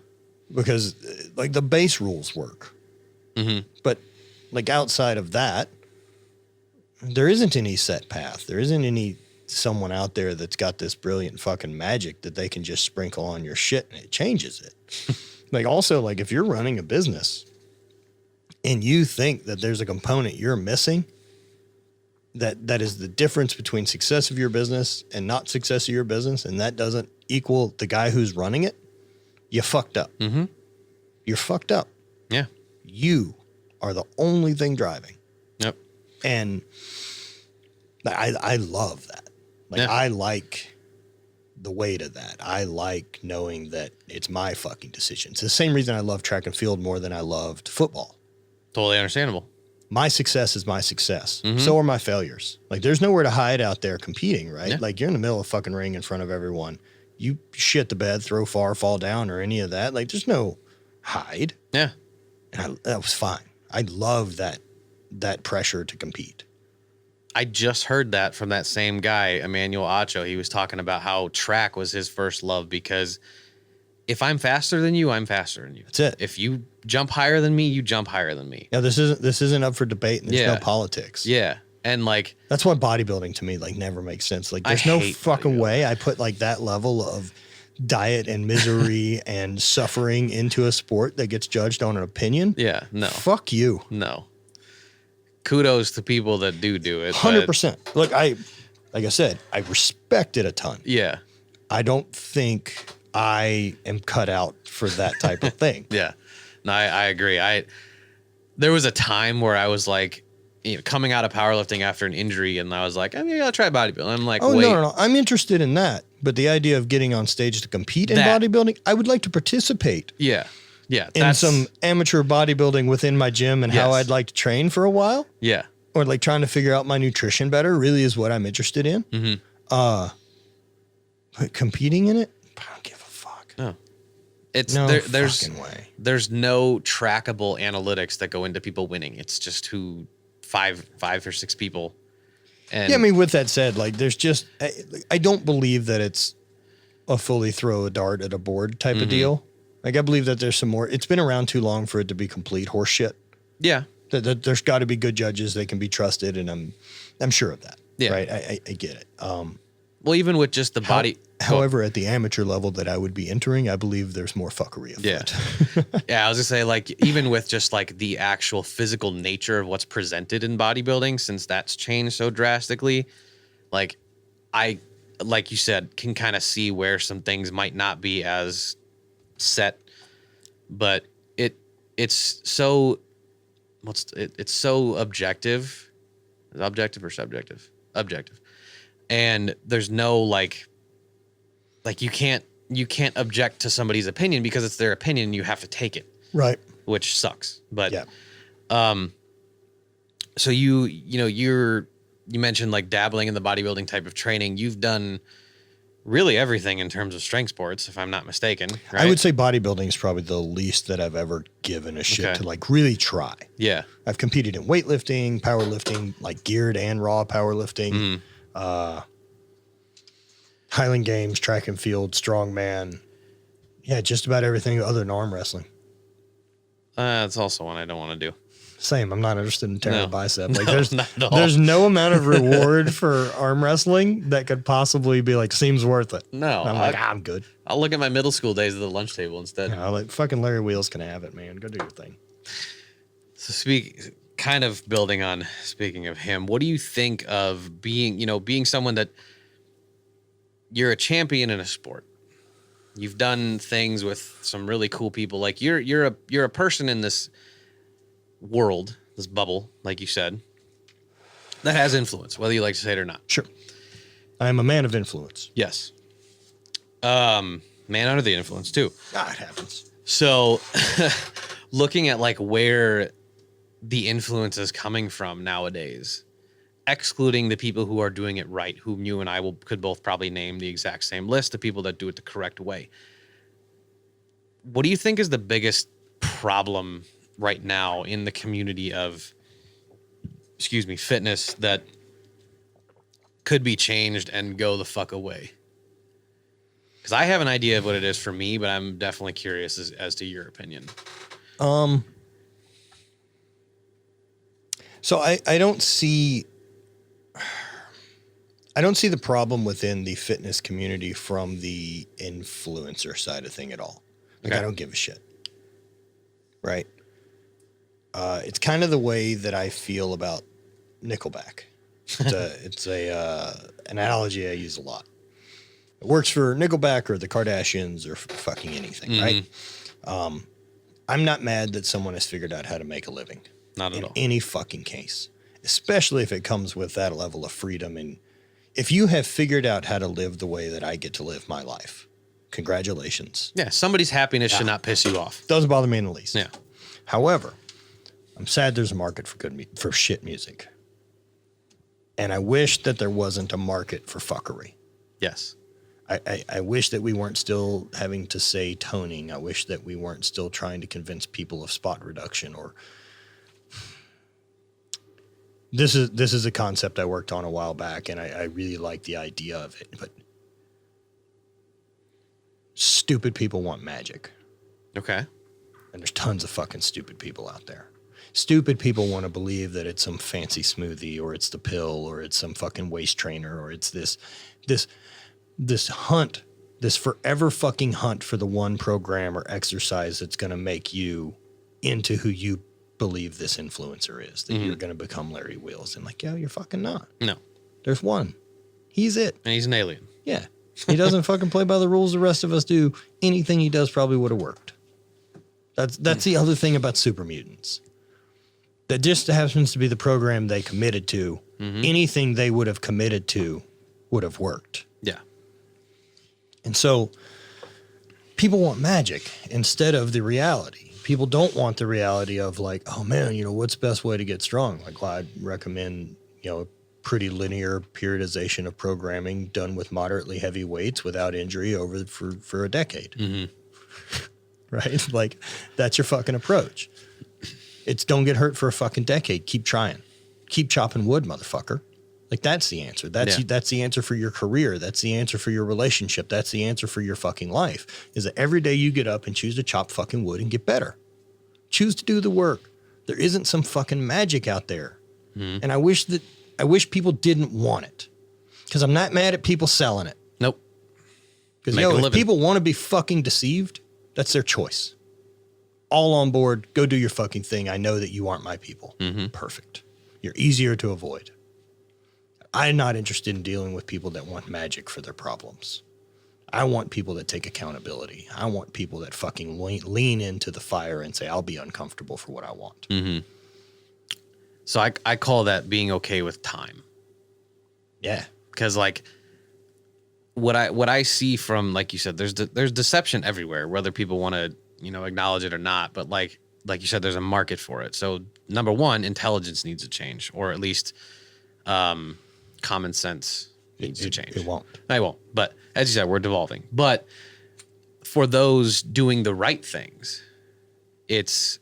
Because like the base rules work. Mm-hmm. But like outside of that, there isn't any set path. There isn't any someone out there that's got this brilliant fucking magic that they can just sprinkle on your shit and it changes it. Like also, like if you're running a business and you think that there's a component you're missing, that is the difference between success of your business and not success of your business, and that doesn't equal the guy who's running it, you fucked up. Mm-hmm. You're fucked up. Yeah. You are the only thing driving. Yep. And I love that. Like, Yeah. I like the weight of that. I like knowing that it's my fucking decision. It's the same reason I love track and field more than I loved football. Totally understandable. My success is my success. Mhm. So are my failures. Like, there's nowhere to hide out there competing, right? Yeah. Like, you're in the middle of a fucking ring in front of everyone. You shit the bed, throw far, fall down, or any of that. Like, there's no hide. Yeah. And that was fine. I love that pressure to compete. I just heard that from that same guy, Emmanuel Acho. He was talking about how track was his first love because if I'm faster than you, I'm faster than you. That's it. If you jump higher than me, you jump higher than me. Now, this isn't up for debate, and there's no politics. Yeah. And like, That's why bodybuilding to me like never makes sense. Like, I there's no hate fucking bodybuilding. way I put like that level of diet and misery and suffering into a sport that gets judged on an opinion. yeah, no, Fuck you. no. Kudos to people that do it. but 100%. Look, like I said, I respect it a ton. Yeah. I don't think I am cut out for that type of thing. Yeah. No, I agree. There was a time where I was like, you know, coming out of powerlifting after an injury, and I was like, maybe I'll try bodybuilding. I'm like, Oh, wait, no. I'm interested in that. But the idea of getting on stage to compete in That- bodybuilding, I would like to participate yeah, in some amateur bodybuilding within my gym and how Yes. I'd like to train for a while, yeah, or like trying to figure out my nutrition better really is what I'm interested in. Mhm. But competing in it, I don't give a fuck. no. It's No there's fucking way. there's no trackable analytics that go into people winning. It's just who five or six people. And Yeah, I mean, with that said, like there's just, I don't believe that it's a fully throw a dart at a board type of deal. Like I believe that there's some more, it's been around too long for it to be complete horse shit. yeah, That there's got to be good judges. They can be trusted. And I'm sure of that. Yeah. Right. I get it. well, even with just the body. However, at the amateur level that I would be entering, I believe there's more fuckery afoot. Yeah. Yeah, I was gonna say, like, even with just like the actual physical nature of what's presented in bodybuilding, since that's changed so drastically, like I, like you said, can kind of see where some things might not be as set, but it's so it's so objective Objective or subjective? Objective. And there's no like you can't object to somebody's opinion because it's their opinion. You have to take it, Right. which sucks. But Yeah. So you mentioned like dabbling in the bodybuilding type of training. You've done really everything in terms of strength sports, if I'm not mistaken. Right? I would say bodybuilding is probably the least that I've ever given a shit to like really try. Yeah. I've competed in weightlifting, powerlifting, like geared and raw powerlifting, Highland Games, track and field, strongman. Yeah, just about everything other than arm wrestling. That's also one I don't want to do. Same. I'm not interested in tearing a bicep. Like not at all. there's no amount of reward for arm wrestling that could possibly be like, seems worth it. No. And I'm like, I'm good. I'll look at my middle school days at the lunch table instead. You know, like fucking Larry Wheels can have it, man. Go do your thing. So speaking of him, what do you think of being someone that you're a champion in a sport? You've done things with some really cool people. Like you're a person in this world, this bubble, like you said, that has influence, whether you like to say it or not. Sure. I am a man of influence. Yes. Man under the influence too. Ah, it happens. So looking at like where the influence is coming from nowadays, excluding the people who are doing it right, whom you and I could both probably name the exact same list of people that do it the correct way. What do you think is the biggest problem right now in the community of, fitness that could be changed and go the fuck away? Because I have an idea of what it is for me, but I'm definitely curious as to your opinion. So I don't see the problem within the fitness community from the influencer side of thing at all. Like, Okay. I don't give a shit. Right? It's kind of the way that I feel about Nickelback. It's an analogy I use a lot. It works for Nickelback or the Kardashians or fucking anything, right? I'm not mad that someone has figured out how to make a living. Not at all. In any fucking case, especially if it comes with that level of freedom. And if you have figured out how to live the way that I get to live my life, congratulations. Yeah, somebody's happiness should not piss you off. Doesn't bother me in the least. Yeah. However, I'm sad there's a market for shit music. And I wish that there wasn't a market for fuckery. Yes. I wish that we weren't still having to say toning. I wish that we weren't still trying to convince people of spot reduction or... This is a concept I worked on a while back, and I really like the idea of it. But stupid people want magic. Okay. And there's tons of fucking stupid people out there. Stupid people want to believe that it's some fancy smoothie or it's the pill or it's some fucking waist trainer or it's this hunt, this forever fucking hunt for the one program or exercise that's going to make you into who you believe this influencer is, that you're going to become Larry Wheels. And like, yeah, you're fucking not. No. There's one. He's it. And he's an alien. Yeah. He doesn't fucking play by the rules the rest of us do. Anything he does probably would have worked. That's the other thing about super mutants. That just happens to be the program they committed to. Anything they would have committed to would have worked. Yeah. And so people want magic instead of the reality. People don't want the reality of like, oh man, what's the best way to get strong? Like, well, I'd recommend, a pretty linear periodization of programming done with moderately heavy weights without injury for a decade. Right? Like, that's your fucking approach. It's don't get hurt for a fucking decade. Keep trying. Keep chopping wood, motherfucker. Like, that's the answer. That's the answer for your career. That's the answer for your relationship. That's the answer for your fucking life, is that every day you get up and choose to chop fucking wood and get better. Choose to do the work. There isn't some fucking magic out there. And I wish people didn't want it, because I'm not mad at people selling it. Nope. Because, if people want to be fucking deceived, that's their choice. All on board. Go do your fucking thing. I know that you aren't my people. Perfect. You're easier to avoid. I'm not interested in dealing with people that want magic for their problems. I want people that take accountability. I want people that fucking lean into the fire and say, I'll be uncomfortable for what I want. So I call that being okay with time. Yeah. Because like what I see from, like you said, there's deception everywhere, whether people want to, acknowledge it or not. But like you said, there's a market for it. So number one, intelligence needs to change, or at least common sense needs to change. It won't. I won't. But as you said, we're devolving. But for those doing the right things, it's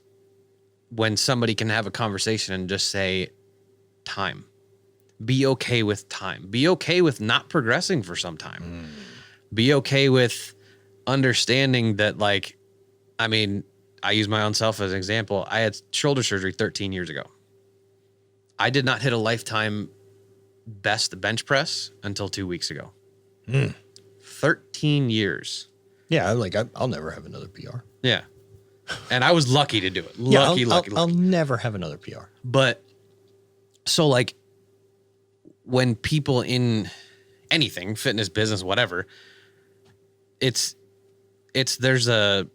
when somebody can have a conversation and just say, time. Be okay with time. Be okay with not progressing for some time. Be okay with understanding that, like, I mean, I use my own self as an example. I had shoulder surgery 13 years ago. I did not hit a lifetime best bench press until 2 weeks ago. 13 years. Yeah, I'll never have another PR. Yeah. And I was lucky to do it. Lucky. Lucky. I'll never have another PR. But so like when people in anything, fitness, business, whatever, there's an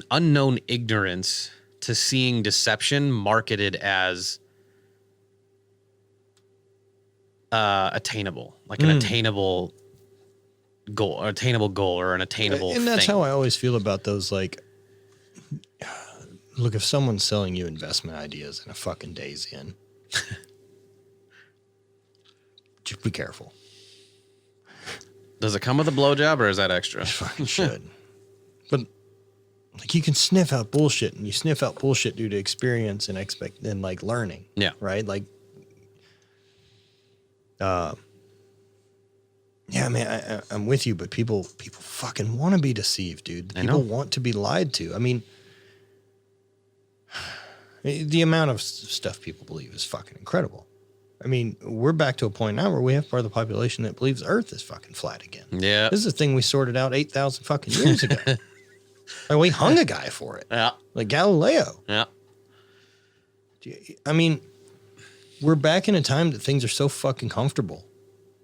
unknown ignorance to seeing deception marketed as attainable, like an attainable goal, or an attainable and that's thing. how I always feel about those. Like, look, if someone's selling you investment ideas and a fucking day's in, just be careful. Does it come with a blowjob, or is that extra? It fucking should. But like, you can sniff out bullshit, and you sniff out bullshit due to experience and like learning. Yeah. Right. Like, yeah, man, I'm with you, but people fucking want to be deceived, dude. People want to be lied to. I mean, the amount of stuff people believe is fucking incredible. I mean, we're back to a point now where we have part of the population that believes Earth is fucking flat again. Yeah. This is a thing we sorted out 8,000 fucking years ago. Like, we hung a guy for it. Yeah. Like Galileo. Yeah. I mean, we're back in a time that things are so fucking comfortable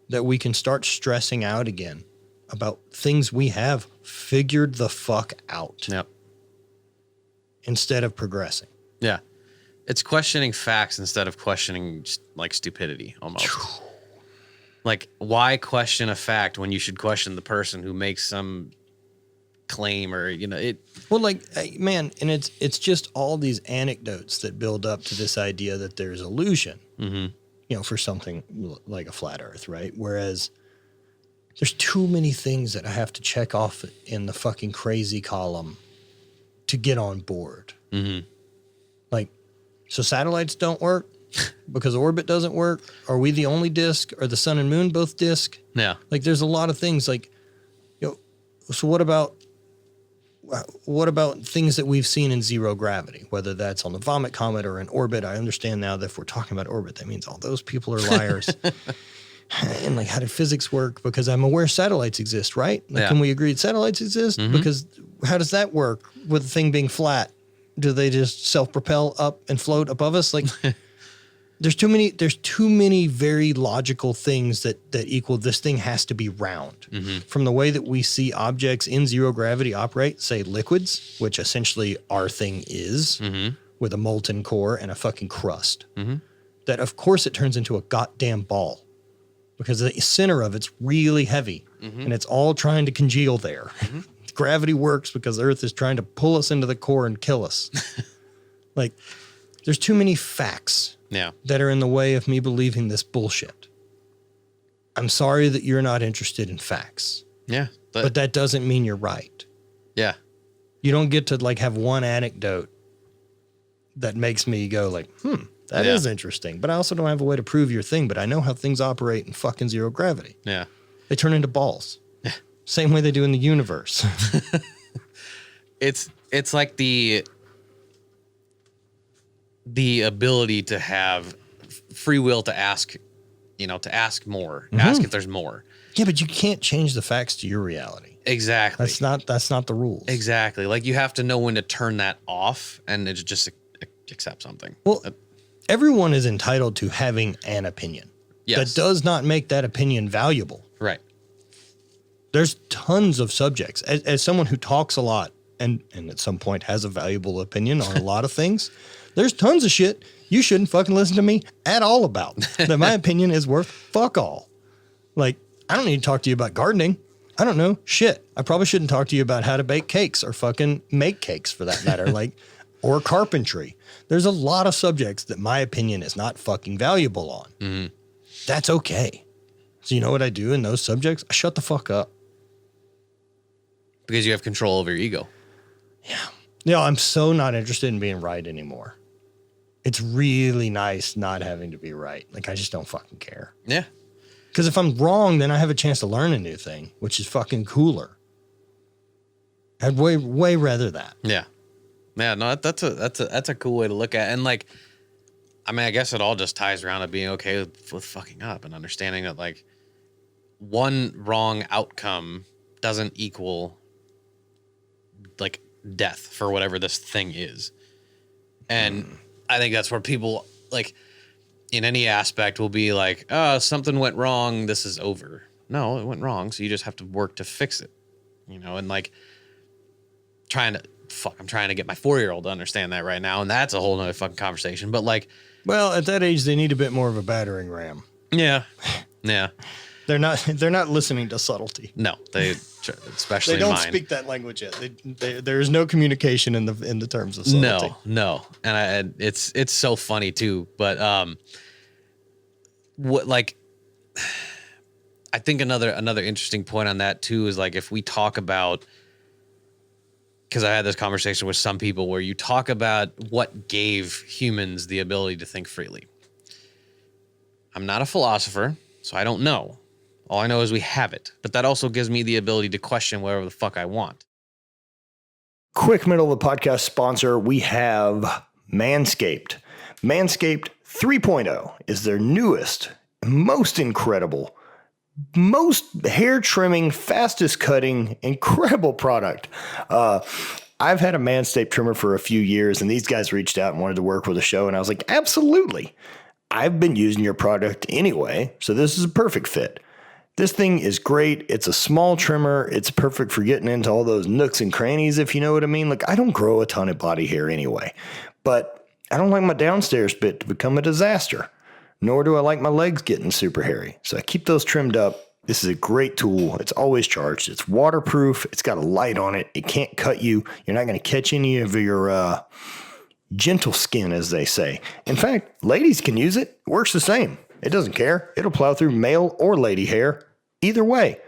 that we can start stressing out again about things we have figured the fuck out. Yep. Instead of progressing. Yeah. It's questioning facts instead of questioning like stupidity almost. Like, why question a fact when you should question the person who makes some claim or, it. Well, like, man, and it's just all these anecdotes that build up to this idea that there's illusion, for something like a flat earth, right? Whereas there's too many things that I have to check off in the fucking crazy column to get on board. Like, so satellites don't work because orbit doesn't work. Are we the only disk? Are the sun and moon both disk? Yeah. Like, there's a lot of things like, so what about things that we've seen in zero gravity, whether that's on the Vomit Comet or in orbit? I understand now that if we're talking about orbit, that means all those people are liars. And like, how did physics work? Because I'm aware satellites exist, right? Like, can we agree that satellites exist? Because how does that work with the thing being flat? Do they just self-propel up and float above us? Like, there's too many very logical things that equal this thing has to be round. From the way that we see objects in zero gravity operate, say liquids, which essentially our thing is, with a molten core and a fucking crust. That, of course, it turns into a goddamn ball because the center of it's really heavy and it's all trying to congeal there. Gravity works because Earth is trying to pull us into the core and kill us. Like, there's too many facts that are in the way of me believing this bullshit. I'm sorry that you're not interested in facts. Yeah. But that doesn't mean you're right. Yeah. You don't get to like have one anecdote that makes me go like, that is interesting. But I also don't have a way to prove your thing, but I know how things operate in fucking zero gravity. Yeah. They turn into balls. Same way they do in the universe. It's like the ability to have free will to ask, to ask more, ask if there's more. Yeah, but you can't change the facts to your reality. Exactly. That's not the rules. Exactly. Like, you have to know when to turn that off and just accept something. Well, everyone is entitled to having an opinion. Yes. That does not make that opinion valuable. Right. There's tons of subjects. As someone who talks a lot and at some point has a valuable opinion on a lot of things, there's tons of shit you shouldn't fucking listen to me at all about. That my opinion is worth fuck all. Like, I don't need to talk to you about gardening. I don't know shit. I probably shouldn't talk to you about how to bake cakes or fucking make cakes for that matter. Like, or carpentry. There's a lot of subjects that my opinion is not fucking valuable on. Mm-hmm. That's okay. So you know what I do in those subjects? I shut the fuck up. Because you have control over your ego. Yeah. No, I'm so not interested in being right anymore. It's really nice not having to be right. Like, I just don't fucking care. Yeah. Because if I'm wrong, then I have a chance to learn a new thing, which is fucking cooler. I'd way rather that. Yeah. Yeah, no, that's a cool way to look at it. And like, I mean, I guess it all just ties around to being okay with fucking up and understanding that like one wrong outcome doesn't equal like death for whatever this thing is. And I think that's where people like in any aspect will be like, oh, something went wrong. This is over. No, it went wrong. So you just have to work to fix it, you know, and like I'm trying to get my 4-year-old to understand that right now. And that's a whole nother fucking conversation. But like, well, at that age, they need a bit more of a battering ram. Yeah. Yeah. They're not listening to subtlety. No, especially they don't mine. speak that language yet. There is no communication in the terms of subtlety. No, and it's so funny too. But what like, I think another interesting point on that too is like if we talk about, because I had this conversation with some people where you talk about what gave humans the ability to think freely. I'm not a philosopher, so I don't know. All I know is we have it, but that also gives me the ability to question whatever the fuck I want. Quick middle of the podcast sponsor, we have Manscaped. Manscaped 3.0 is their newest, most incredible, most hair trimming, fastest cutting, incredible product. I've had a Manscaped trimmer for a few years, and these guys reached out and wanted to work with the show, and I was like, absolutely. I've been using your product anyway, so this is a perfect fit. This thing is great. It's a small trimmer. It's perfect for getting into all those nooks and crannies, if you know what I mean. Like, I don't grow a ton of body hair anyway, but I don't like my downstairs bit to become a disaster, nor do I like my legs getting super hairy. So I keep those trimmed up. This is a great tool. It's always charged. It's waterproof. It's got a light on it. It can't cut you. You're not going to catch any of your gentle skin, as they say. In fact, ladies can use it. It works the same. It doesn't care. It'll plow through male or lady hair. Either way.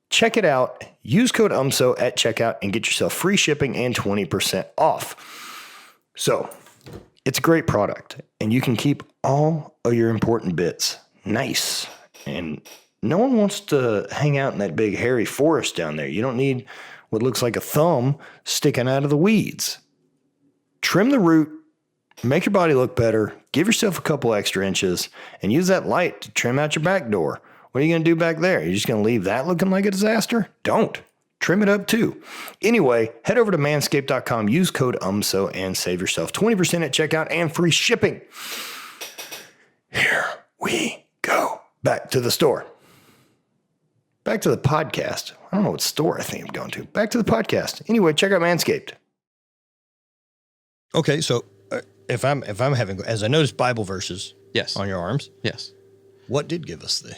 Check it out. Use code UMSO at checkout and get yourself free shipping and 20% off. So, it's a great product, and you can keep all of your important bits nice. And no one wants to hang out in that big hairy forest down there. You don't need what looks like a thumb sticking out of the weeds. Trim the root, make your body look better, give yourself a couple extra inches, and use that light to trim out your back door. What are you going to do back there? You're just going to leave that looking like a disaster? Don't. Trim it up too. Anyway, head over to manscaped.com, use code UMSO, and save yourself 20% at checkout and free shipping. Here we go. Back to the store. Back to the podcast. I don't know what store I think I'm going to. Back to the podcast. Anyway, check out Manscaped. Okay, so if I'm having, as I noticed, Bible verses Yes. on your arms, Yes. what did give us the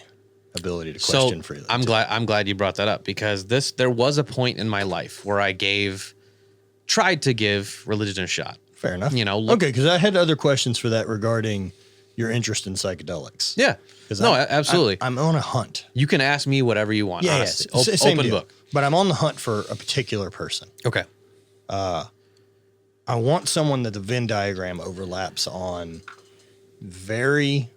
ability to question freely? I'm glad you brought that up, because there was a point in my life where I tried to give religion a shot. Fair enough. You know, okay, because I had other questions for that regarding your interest in psychedelics. Yeah. No, absolutely. I'm on a hunt. You can ask me whatever you want. Yeah, honestly. same Open deal. book. But I'm on the hunt for a particular person. Okay. I want someone that the Venn diagram overlaps on very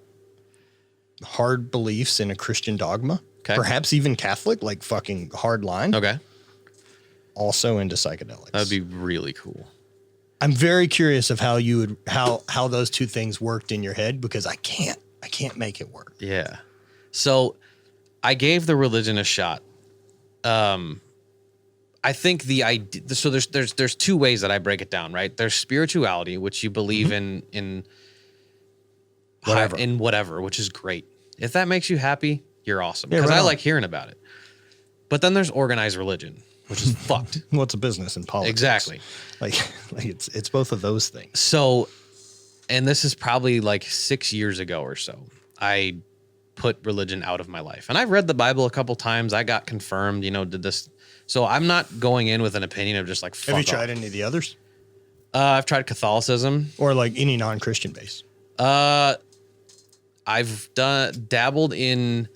hard beliefs in a Christian dogma. Okay. Perhaps even Catholic, like fucking hard line. Okay. Also into psychedelics. That'd be really cool. I'm very curious of how you would how those two things worked in your head, because I can't make it work. Yeah. So I gave the religion a shot. I think the idea, so there's two ways that I break it down, right? There's spirituality, which you believe in whatever, which is great. If that makes you happy, you're awesome. Because I like hearing about it. But then there's organized religion, which is fucked. What's a business in politics? Exactly. Like it's both of those things. So, and this is probably like 6 years ago or so, I put religion out of my life. And I've read the Bible a couple times. I got confirmed, did this. So I'm not going in with an opinion of just like, fuck Have you tried off. any of the others? I've tried Catholicism. Or like any non-Christian base? I've dabbled in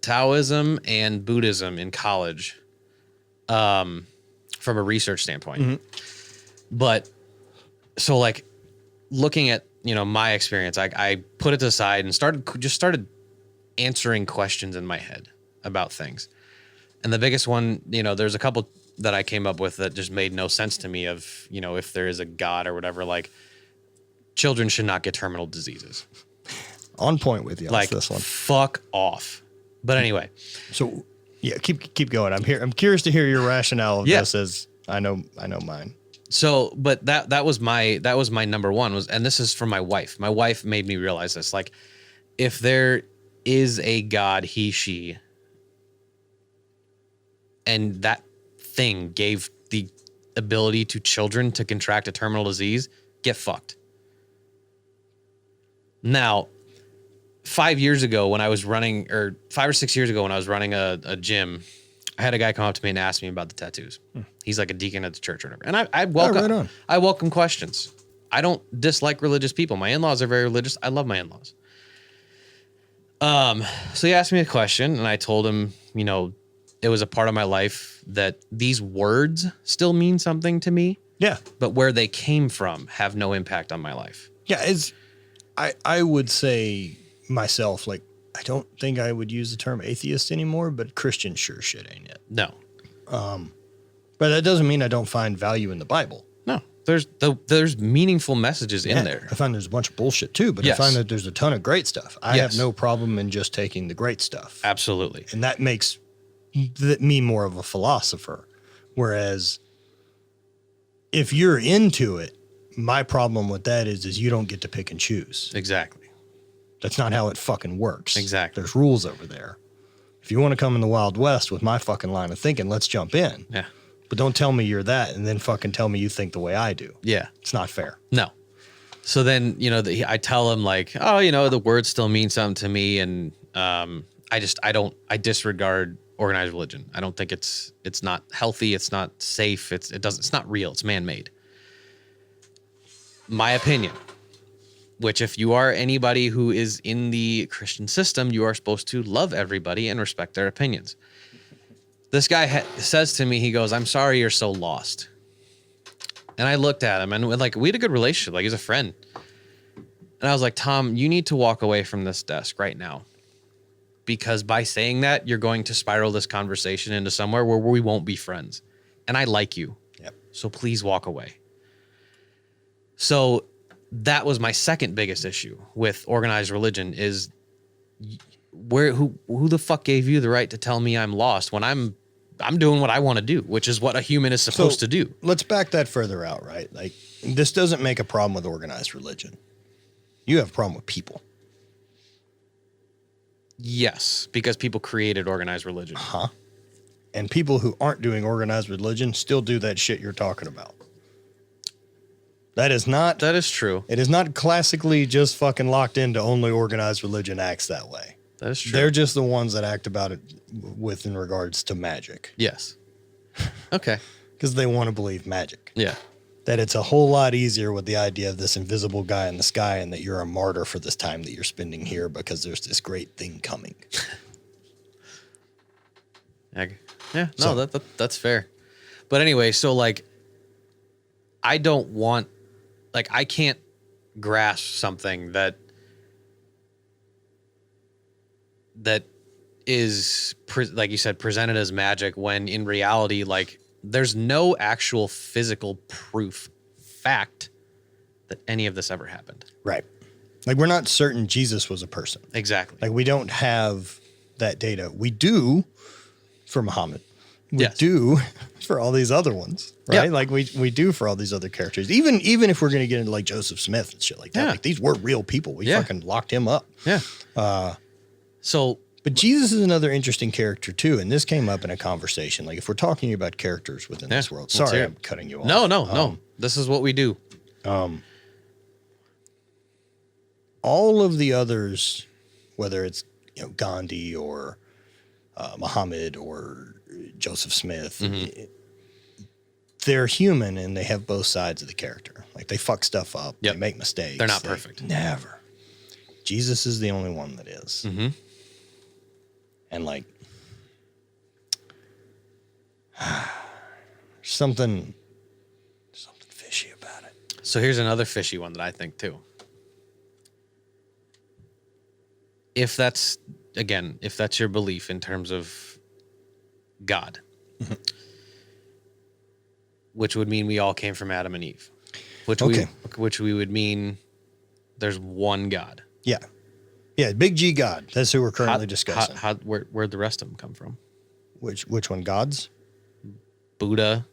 Taoism and Buddhism in college, from a research standpoint. Mm-hmm. But so like looking at, my experience, I put it aside and started answering questions in my head about things. And the biggest one, there's a couple that I came up with that just made no sense to me of, if there is a God or whatever, like children should not get terminal diseases. On point with you on Like, this one. fuck off. But anyway. So yeah, keep going. I'm curious to hear your rationale of this, as I know mine. So, but that was my number one and this is from my wife. My wife made me realize this. Like, if there is a God, he, she, and that thing gave the ability to children to contract a terminal disease, get fucked. Now, 5 years ago when I was running, or 5 or 6 years ago when I was running a gym, I had a guy come up to me and ask me about the tattoos. He's like a deacon at the church or whatever. And I welcome questions. I don't dislike religious people. My in-laws are very religious. I love my in-laws. So he asked me a question and I told him, it was a part of my life that these words still mean something to me. Yeah. But where they came from have no impact on my life. Yeah. I would say myself, like, I don't think I would use the term atheist anymore, but Christian sure shit ain't it. No. But that doesn't mean I don't find value in the Bible. No. There's meaningful messages in there. I find there's a bunch of bullshit too, but Yes. I find that there's a ton of great stuff. I Yes. have no problem in just taking the great stuff. Absolutely. And that makes me more of a philosopher. Whereas if you're into it, my problem with that is you don't get to pick and choose. Exactly. That's not how it fucking works. Exactly. There's rules over there. If you want to come in the Wild West with my fucking line of thinking, let's jump in. Yeah. But don't tell me you're that and then fucking tell me you think the way I do. Yeah. It's not fair. No. So then, I tell him like, oh, the words still mean something to me. And I disregard organized religion. I don't think it's not healthy. It's not safe. It's not real. It's man-made. My opinion, which if you are anybody who is in the Christian system, you are supposed to love everybody and respect their opinions. This guy says to me, he goes, "I'm sorry you're so lost." And I looked at him and we had a good relationship. Like, he's a friend. And I was like, "Tom, you need to walk away from this desk right now. Because by saying that, you're going to spiral this conversation into somewhere where we won't be friends. And I like you. Yep. So please walk away." So that was my second biggest issue with organized religion is who the fuck gave you the right to tell me I'm lost when I'm doing what I want to do, which is what a human is supposed to do. Let's back that further out, right? Like, this doesn't make a problem with organized religion. You have a problem with people. Yes, because people created organized religion. Huh? And people who aren't doing organized religion still do that shit you're talking about. That is true. It is not classically just fucking locked into only organized religion acts that way. That is true. They're just the ones that act about it in regards to magic. Yes. Okay. Because they want to believe magic. Yeah. That it's a whole lot easier with the idea of this invisible guy in the sky and that you're a martyr for this time that you're spending here because there's this great thing coming. Yeah. No, that's fair. But anyway, so like, I don't want, like, I can't grasp something that is, like you said, presented as magic when in reality, like, there's no actual physical fact that any of this ever happened. Right. Like, we're not certain Jesus was a person. Exactly. Like, we don't have that data. We do for Muhammad. We Yes. do for all these other ones, right? Yeah. Like, we do for all these other characters. Even if we're going to get into, like, Joseph Smith and shit like that. Yeah. Like, these were real people. We Yeah. fucking locked him up. Yeah. So But Jesus is another interesting character too, and this came up in a conversation. Like if we're talking about characters within this world. let's Sorry, hear I'm cutting you off. No. This is what we do. All of the others, whether it's Gandhi or Muhammad or Joseph Smith, they're human and they have both sides of the character. Like they fuck stuff up, they make mistakes. They're not perfect. Never. Jesus is the only one that is. And like something fishy about it. So here's another fishy one that I think too. If that's your belief in terms of God, which would mean we all came from Adam and Eve, which we would mean there's one God. Yeah. Yeah, big G God. That's who we're currently discussing. Where'd the rest of them come from? Which one? Gods? Buddha.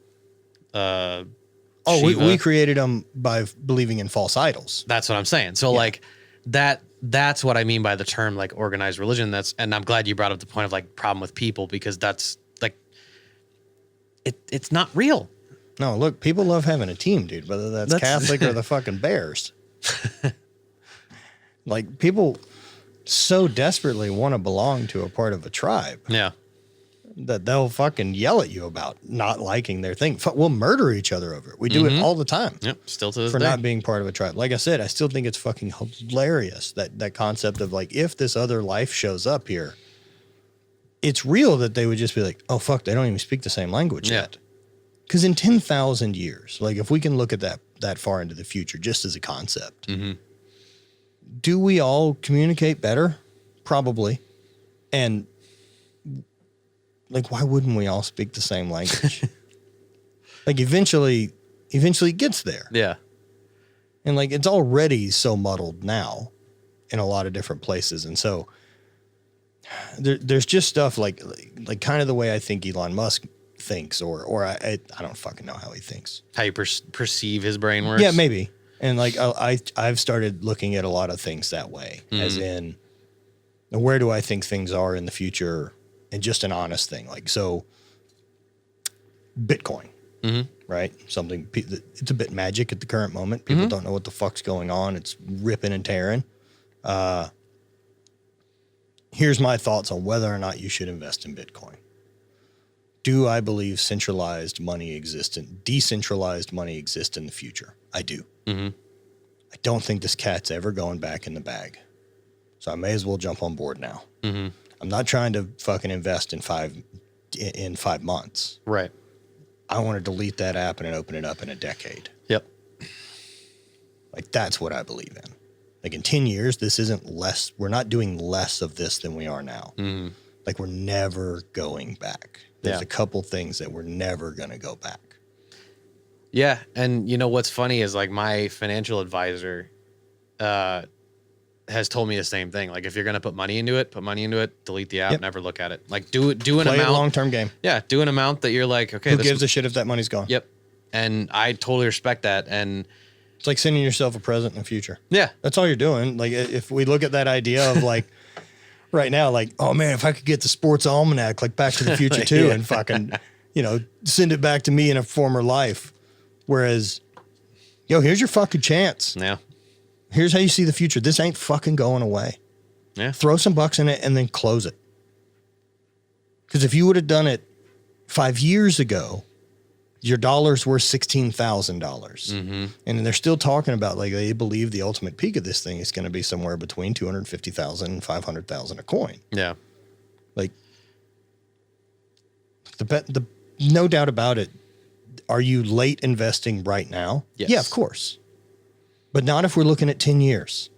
We created them by believing in false idols. That's what I'm saying. So like that's what I mean by the term like organized religion. And I'm glad you brought up the point of like problem with people, because that's like it's not real. No, look, people love having a team, dude, whether that's Catholic or the fucking Bears. Like people so desperately want to belong to a part of a tribe. Yeah. That they'll fucking yell at you about not liking their thing. We'll murder each other over it. We do it all the time. Yep. Still to this for day. not being part of a tribe. Like I said, I still think it's fucking hilarious that concept of like, if this other life shows up here, it's real that they would just be like, oh fuck, they don't even speak the same language yet. Because in 10,000 years, like if we can look at that far into the future, just as a concept, do we all communicate better? Probably. And like, why wouldn't we all speak the same language? Like eventually it gets there. Yeah. And like, it's already so muddled now in a lot of different places. And so there's just stuff like kind of the way I think Elon Musk thinks, or I don't fucking know how he thinks. How you perceive his brain works? Yeah, maybe. And like, I've started looking at a lot of things that way, as in, where do I think things are in the future? And just an honest thing. Like, so Bitcoin, right? Something, it's a bit magic at the current moment. People don't know what the fuck's going on. It's ripping and tearing. Here's my thoughts on whether or not you should invest in Bitcoin. Do I believe decentralized money exists in the future? I do. I don't think this cat's ever going back in the bag. So I may as well jump on board now. I'm not trying to fucking invest in 5 months. Right. I want to delete that app and open it up in a decade. Yep. Like, that's what I believe in. Like, in 10 years, this isn't less. We're not doing less of this than we are now. Like, we're never going back. There's a couple things that we're never going to go back. Yeah. And you know, what's funny is like my financial advisor, has told me the same thing. Like, if you're going to put money into it, delete the app, never look at it. Like, do an Play amount. a long-term game. Yeah. Do an amount that you're like, okay. Who gives a shit if that money's gone? Yep. And I totally respect that. And it's like sending yourself a present in the future. Yeah. That's all you're doing. Like, if we look at that idea of like, right now, like, oh man, if I could get the sports almanac, like Back to the Future 2 and fucking, send it back to me in a former life. Whereas, here's your fucking chance. Yeah. Here's how you see the future. This ain't fucking going away. Yeah. Throw some bucks in it and then close it. Because if you would have done it 5 years ago, your dollar's worth $16,000. And they're still talking about, like, they believe the ultimate peak of this thing is going to be somewhere between $250,000 and $500,000 a coin. Yeah. Like, the no doubt about it. Are you late investing right now? Yes. Yeah, of course. But not if we're looking at 10 years.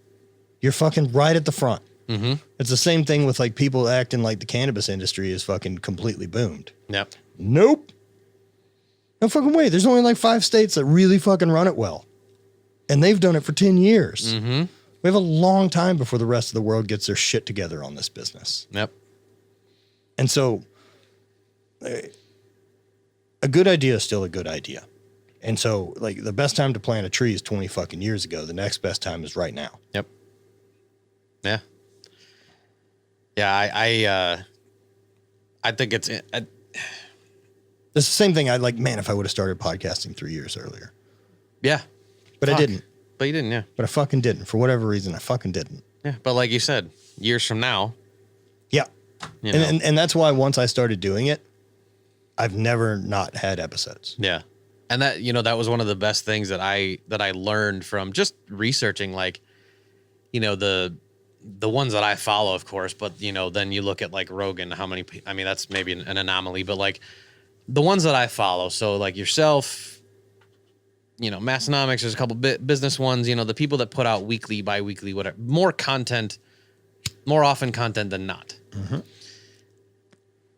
You're fucking right at the front. It's the same thing with like people acting like the cannabis industry is fucking completely boomed. Yep. Nope. No fucking way. There's only like 5 states that really fucking run it well. And they've done it for 10 years. We have a long time before the rest of the world gets their shit together on this business. Yep. And so a good idea is still a good idea. And so, like, the best time to plant a tree is 20 fucking years ago. The next best time is right now. Yep. Yeah. Yeah, I think it's It's the same thing. Man, if I would have started podcasting 3 years earlier. yeah, But I didn't. But you didn't, yeah. But I fucking didn't. For whatever reason, I fucking didn't. Yeah, but like you said, years from now, Yeah. you know, And that's why once I started doing it, I've never not had episodes. yeah. And that, that was one of the best things that I learned from just researching, the ones that I follow, of course, but then you look at like Rogan, how many, I mean, that's maybe an anomaly, but like the ones that I follow. So like yourself, Massonomics, there's a couple business ones, the people that put out weekly, bi-weekly, whatever, more often content than not. Mm-hmm.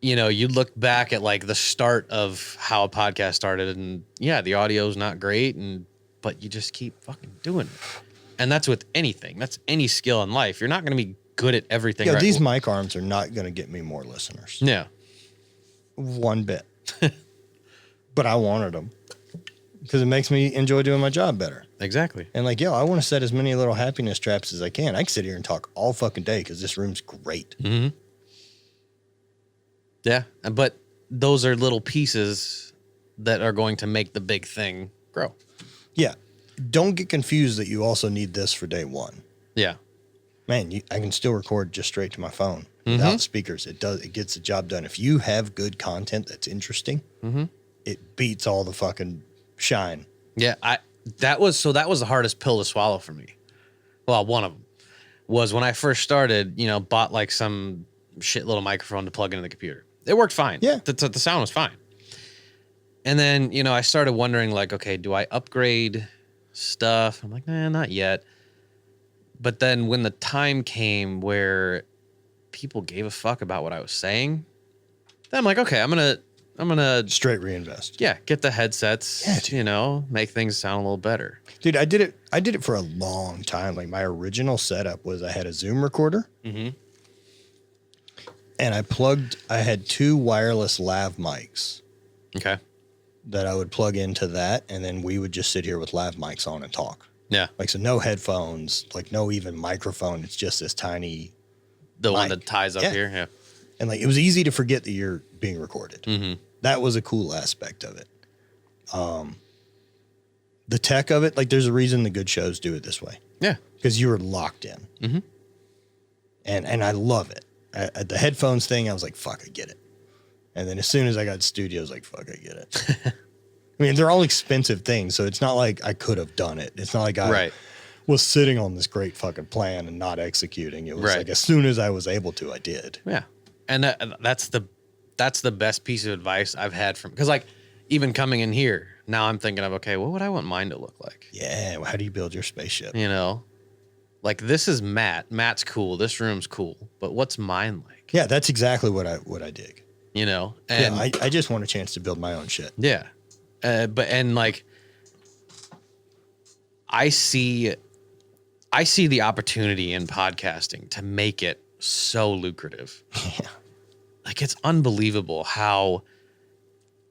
You look back at like the start of how a podcast started, and yeah, the audio's not great, but you just keep fucking doing it. And that's with anything. That's any skill in life. You're not going to be good at everything. Yeah, right? these mic arms are not going to get me more listeners. Yeah. One bit. But I wanted them because it makes me enjoy doing my job better. Exactly. And I want to set as many little happiness traps as I can. I can sit here and talk all fucking day because this room's great. Mm-hmm. Yeah. But those are little pieces that are going to make the big thing grow. Yeah. Don't get confused that you also need this for day one. Yeah. Man, I can still record just straight to my phone without speakers. It gets the job done. If you have good content that's interesting, it beats all the fucking shine. Yeah. That was the hardest pill to swallow for me. Well, one of them was when I first started, bought like some shit little microphone to plug into the computer. It worked fine. Yeah. The sound was fine. And then, I started wondering like, okay, do I upgrade stuff? I'm like, nah, not yet. But then when the time came where people gave a fuck about what I was saying, then I'm like, okay, I'm gonna Straight reinvest. yeah, get the headsets, make things sound a little better. Dude, I did it for a long time. Like my original setup was I had a Zoom recorder. Mm-hmm. And I had 2 wireless lav mics Okay. that I would plug into that. And then we would just sit here with lav mics on and talk. Yeah. So no headphones, no even microphone. It's just this tiny. The one mic. that ties up here. Yeah. And it was easy to forget that you're being recorded. Mm-hmm. That was a cool aspect of it. The tech of it, there's a reason the good shows do it this way. Yeah. Because you were locked in. Mm-hmm. And I love it. At the headphones thing, I was like, fuck, I get it. And then as soon as I got studio, I was like, fuck, I get it. I mean, they're all expensive things, so it's not like I could have done it. It's not like I was sitting on this great fucking plan and not executing. It was as soon as I was able to, I did. Yeah. And that's the best piece of advice I've had from, because even coming in here, now I'm thinking of, okay, what would I want mine to look like? Yeah. Well, how do you build your spaceship? This is Matt. Matt's cool. This room's cool. But what's mine like? Yeah, that's exactly what I dig. And I just want a chance to build my own shit. Yeah. I see the opportunity in podcasting to make it so lucrative. Yeah. It's unbelievable how,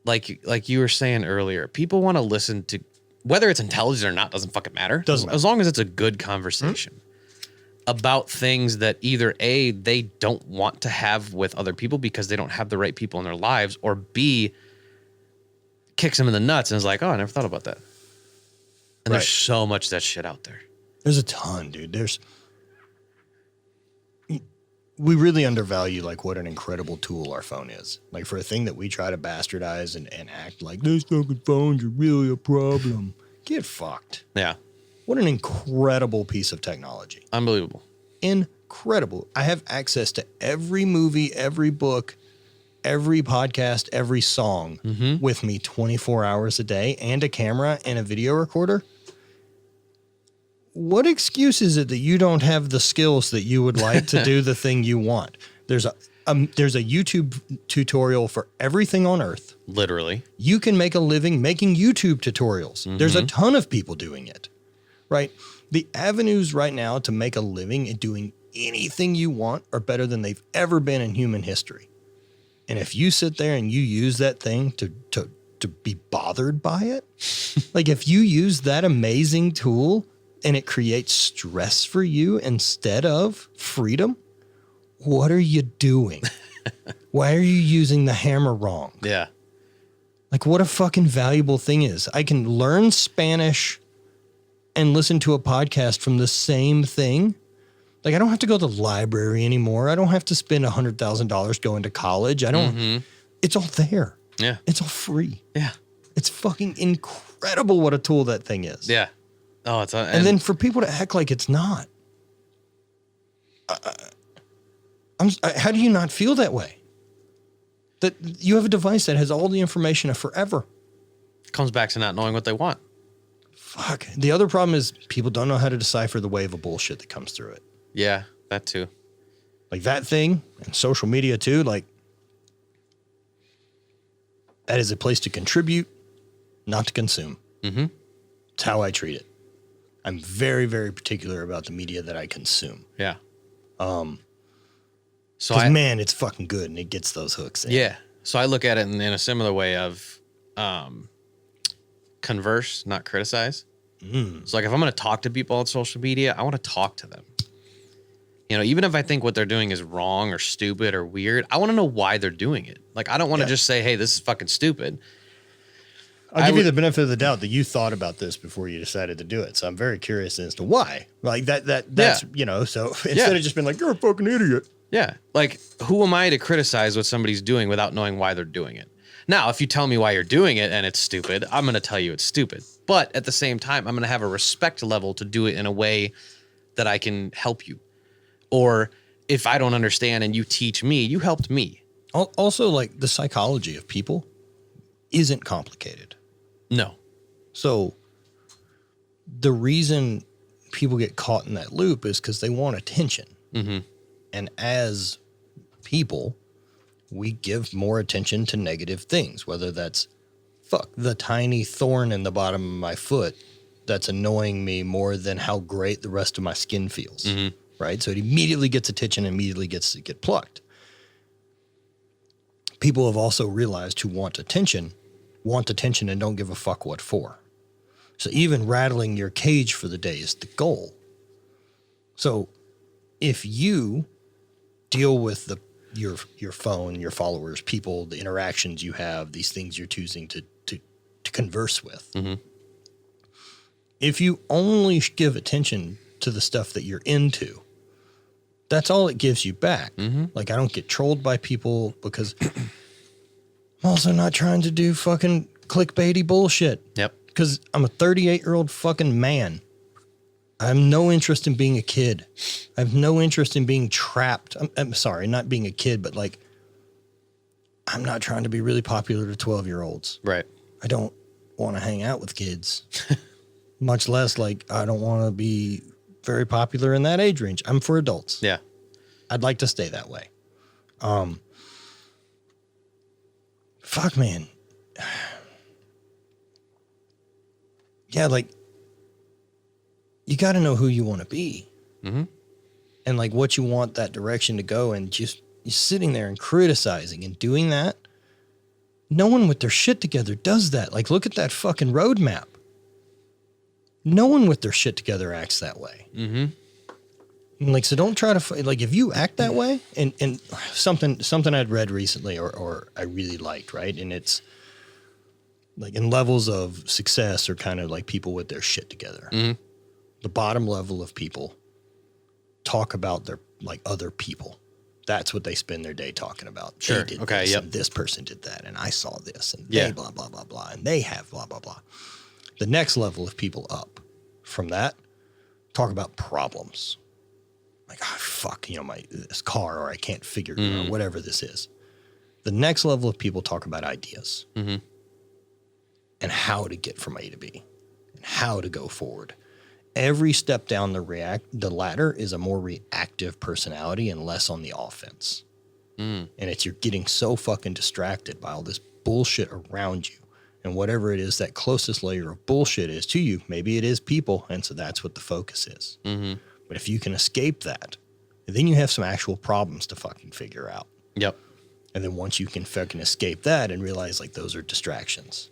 like you were saying earlier, people want to listen to, whether it's intelligent or not, doesn't fucking matter. Doesn't matter. As long as it's a good conversation about things that either A, they don't want to have with other people because they don't have the right people in their lives, or B, kicks them in the nuts and is like, oh, I never thought about that. And there's so much of that shit out there. There's a ton, dude. We really undervalue what an incredible tool our phone is. For a thing that we try to bastardize and act like those fucking phones are really a problem. Get fucked. Yeah. What an incredible piece of technology. Unbelievable. Incredible. I have access to every movie, every book, every podcast, every song with me 24 hours a day, and a camera and a video recorder. What excuse is it that you don't have the skills that you would like to do the thing you want? There's a YouTube tutorial for everything on earth. Literally. You can make a living making YouTube tutorials. There's a ton of people doing it, right? The avenues right now to make a living and doing anything you want are better than they've ever been in human history. And if you sit there and you use that thing to be bothered by it, if you use that amazing tool and it creates stress for you instead of freedom, what are you doing? Why are you using the hammer wrong? Yeah. Like, what a fucking valuable thing is. I can learn Spanish and listen to a podcast from the same thing. Like, I don't have to go to the library anymore. I don't have to spend $100,000 going to college. It's all there. Yeah. It's all free. Yeah. It's fucking incredible what a tool that thing is. Yeah. Oh, and then for people to act like it's not. How do you not feel that way? That you have a device that has all the information of forever. Comes back to not knowing what they want. Fuck. The other problem is people don't know how to decipher the wave of bullshit that comes through it. Yeah, that too. Like that thing and social media too, like that is a place to contribute, not to consume. Mm-hmm. It's how I treat it. I'm very, very particular about the media that I consume. Yeah. So because man, it's fucking good and it gets those hooks in. Yeah. So I look at it in a similar way of converse, not criticize. So like if I'm going to talk to people on social media, I want to talk to them. You know, even if I think what they're doing is wrong or stupid or weird, I want to know why they're doing it. Like, I don't want to just say, hey, this is fucking stupid. I'll give you the benefit of the doubt that you thought about this before you decided to do it. So I'm very curious as to why. Like that's, you know, so instead of just being like, you're a fucking idiot. Yeah. Like, who am I to criticize what somebody's doing without knowing why they're doing it? Now, if you tell me why you're doing it and it's stupid, I'm going to tell you it's stupid. But at the same time, I'm going to have a respect level to do it in a way that I can help you. Or if I don't understand and you teach me, you helped me. Also, like the psychology of people isn't complicated. No. So the reason people get caught in that loop is because they want attention. Mm-hmm. And as people, we give more attention to negative things, whether that's the tiny thorn in the bottom of my foot that's annoying me more than how great the rest of my skin feels. Mm-hmm. Right? So it immediately gets attention, immediately gets to get plucked. People have also realized who want attention and don't give a fuck what for. So even rattling your cage for the day is the goal. So if you deal with your phone, your followers, people, the interactions you have, these things you're choosing to converse with, if you only give attention to the stuff that you're into, that's all it gives you back. Like, I don't get trolled by people because I'm also not trying to do fucking clickbaity bullshit. Yep. Because I'm a 38-year-old fucking man. I have no interest in being a kid. I have no interest in being trapped. I'm sorry, not being a kid, but like, I'm not trying to be really popular to 12-year-olds. Right. I don't want to hang out with kids, much less like I don't want to be very popular in that age range. I'm for adults. Yeah. I'd like to stay that way. Fuck, man. Yeah, like, you got to know who you want to be. Mm-hmm. And like what you want that direction to go, and just you're sitting there and criticizing and doing that. No one with their shit together does that. Like, look at that fucking roadmap. No one with their shit together acts that way. Mm-hmm. And like, so don't try to, like, if you act that way, and something I'd read recently or I really liked, right? And it's like, in levels of success are kind of like people with their shit together. Mm-hmm. The bottom level of people talk about their, like, other people. That's what they spend their day talking about. Sure. They did Okay. this, Yep. and this person did that, and I saw this, and Yeah. they blah, blah, blah, blah, and they have blah, blah, blah. The next level of people up from that talk about problems. Like, oh, fuck, you know, this car, or I can't figure, you know, whatever this is. The next level of people talk about ideas and how to get from A to B and how to go forward. Every step down the ladder is a more reactive personality and less on the offense. And you're getting so fucking distracted by all this bullshit around you. And whatever it is, that closest layer of bullshit is to you, maybe it is people. And so that's what the focus is. But if you can escape that, then you have some actual problems to fucking figure out. Yep. And then once you can fucking escape that and realize like those are distractions,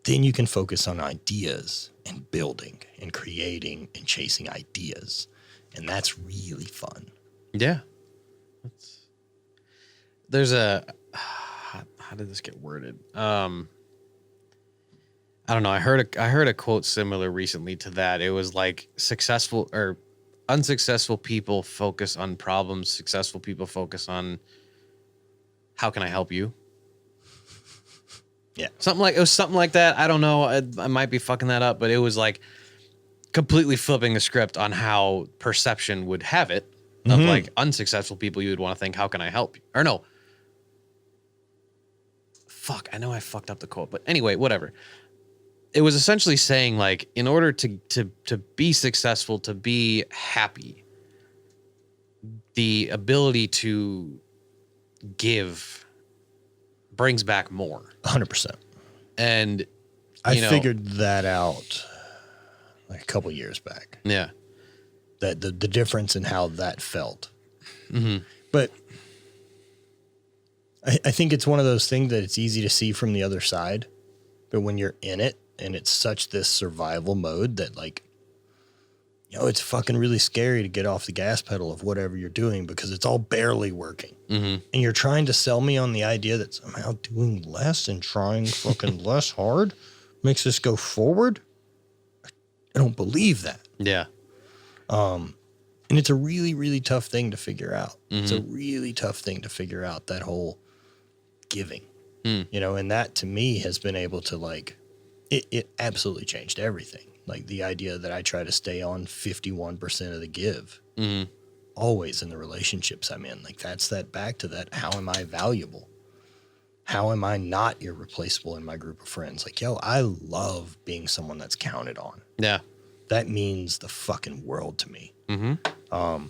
then you can focus on ideas and building and creating and chasing ideas. And that's really fun. Yeah. There's a how did this get worded? I don't know. I heard a quote similar recently to that. It was like successful or unsuccessful people focus on problems. Successful people focus on how can I help you? Yeah. It was something like that. I don't know. I might be fucking that up, but it was like completely flipping the script on how perception would have it of like unsuccessful people. You would want to think, how can I help you? Or no. Fuck. I know I fucked up the quote, but anyway, whatever. It was essentially saying like, in order to be successful, to be happy, the ability to give brings back more. 100%. And I figured that out like a couple years back. Yeah. That the difference in how that felt. Mm-hmm. But I think it's one of those things that it's easy to see from the other side. But when you're in it and it's such this survival mode that like, it's fucking really scary to get off the gas pedal of whatever you're doing because it's all barely working. Mm-hmm. And you're trying to sell me on the idea that somehow doing less and trying fucking less hard makes us go forward. I don't believe that. Yeah. And it's a really, really tough thing to figure out. Mm-hmm. It's a really tough thing to figure out, that whole giving, and that to me has been able to like, it absolutely changed everything. Like the idea that I try to stay on 51% of the give, always in the relationships I'm in. Like that's that back to that. How am I valuable? How am I not irreplaceable in my group of friends? Like, I love being someone that's counted on. Yeah. That means the fucking world to me. Mm-hmm.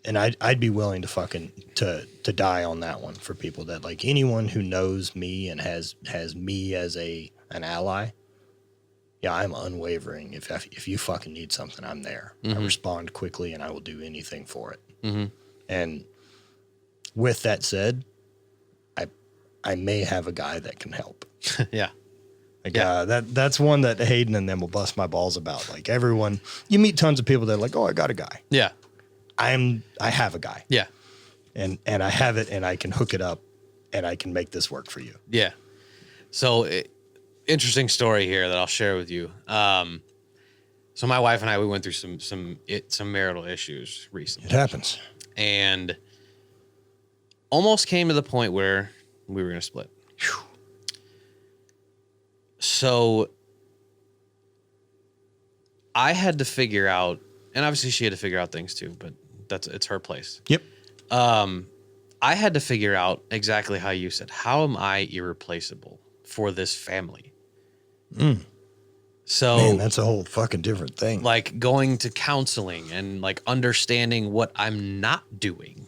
And I'd be willing to fucking to die on that one for people that like anyone who knows me and has me as an ally. Yeah, I'm unwavering. If you fucking need something, I'm there. I respond quickly and I will do anything for it. Mm-hmm. And with that said, I may have a guy that can help. Yeah. Like, that's one that Hayden and them will bust my balls about. Like everyone, you meet tons of people that are like, oh, I got a guy. Yeah. I have a guy. Yeah. And I have it and I can hook it up and I can make this work for you. Yeah. So interesting story here that I'll share with you. So my wife and I, we went through some marital issues recently. It happens. And almost came to the point where we were going to split. Whew. So I had to figure out, and obviously she had to figure out things too, but it's her place. Yep. I had to figure out exactly how you said, how am I irreplaceable for this family? So man, that's a whole fucking different thing. Like going to counseling and like understanding what I'm not doing,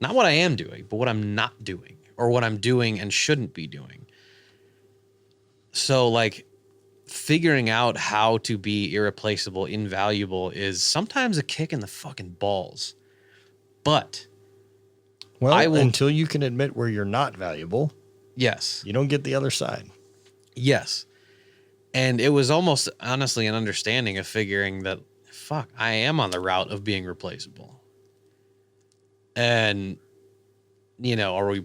not what I am doing, but what I'm not doing or what I'm doing and shouldn't be doing. So like figuring out how to be irreplaceable, invaluable is sometimes a kick in the fucking balls. But until you can admit where you're not valuable, yes, you don't get the other side. Yes. And it was almost honestly an understanding of figuring that, fuck, I am on the route of being replaceable. And, are we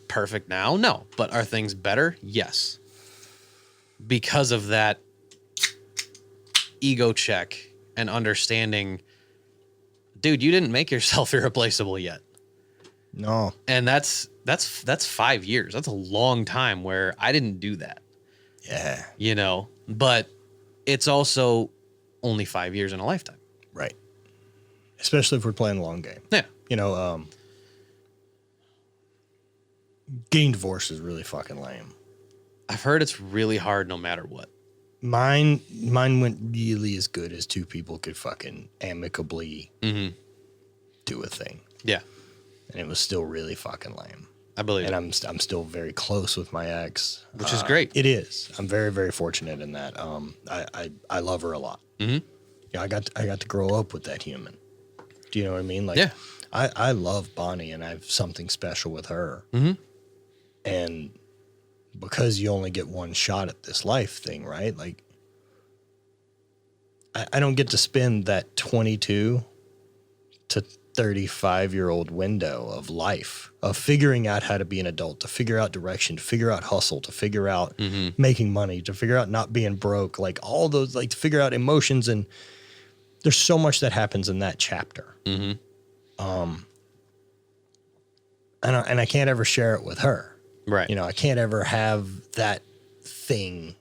perfect now? No. But are things better? Yes. Because of that ego check and understanding, dude, you didn't make yourself irreplaceable yet. No. And that's 5 years. That's a long time where I didn't do that. Yeah. But it's also only 5 years in a lifetime. Right. Especially if we're playing a long game. Yeah. Getting divorced is really fucking lame. I've heard it's really hard no matter what. Mine went really as good as two people could fucking amicably do a thing. Yeah. And it was still really fucking lame. I believe it. And I'm still very close with my ex. Which is great. It is. I'm very, very fortunate in that. I love her a lot. Mm-hmm. Yeah, I got to grow up with that human. Do you know what I mean? Like, yeah. I love Bonnie and I have something special with her. Mm-hmm. And because you only get one shot at this life thing, right? Like, I don't get to spend that 22 to 35-year-old window of life, of figuring out how to be an adult, to figure out direction, to figure out hustle, to figure out making money, to figure out not being broke, like all those, like to figure out emotions. And there's so much that happens in that chapter. And I can't ever share it with her. Right. You know, I can't ever have that thing.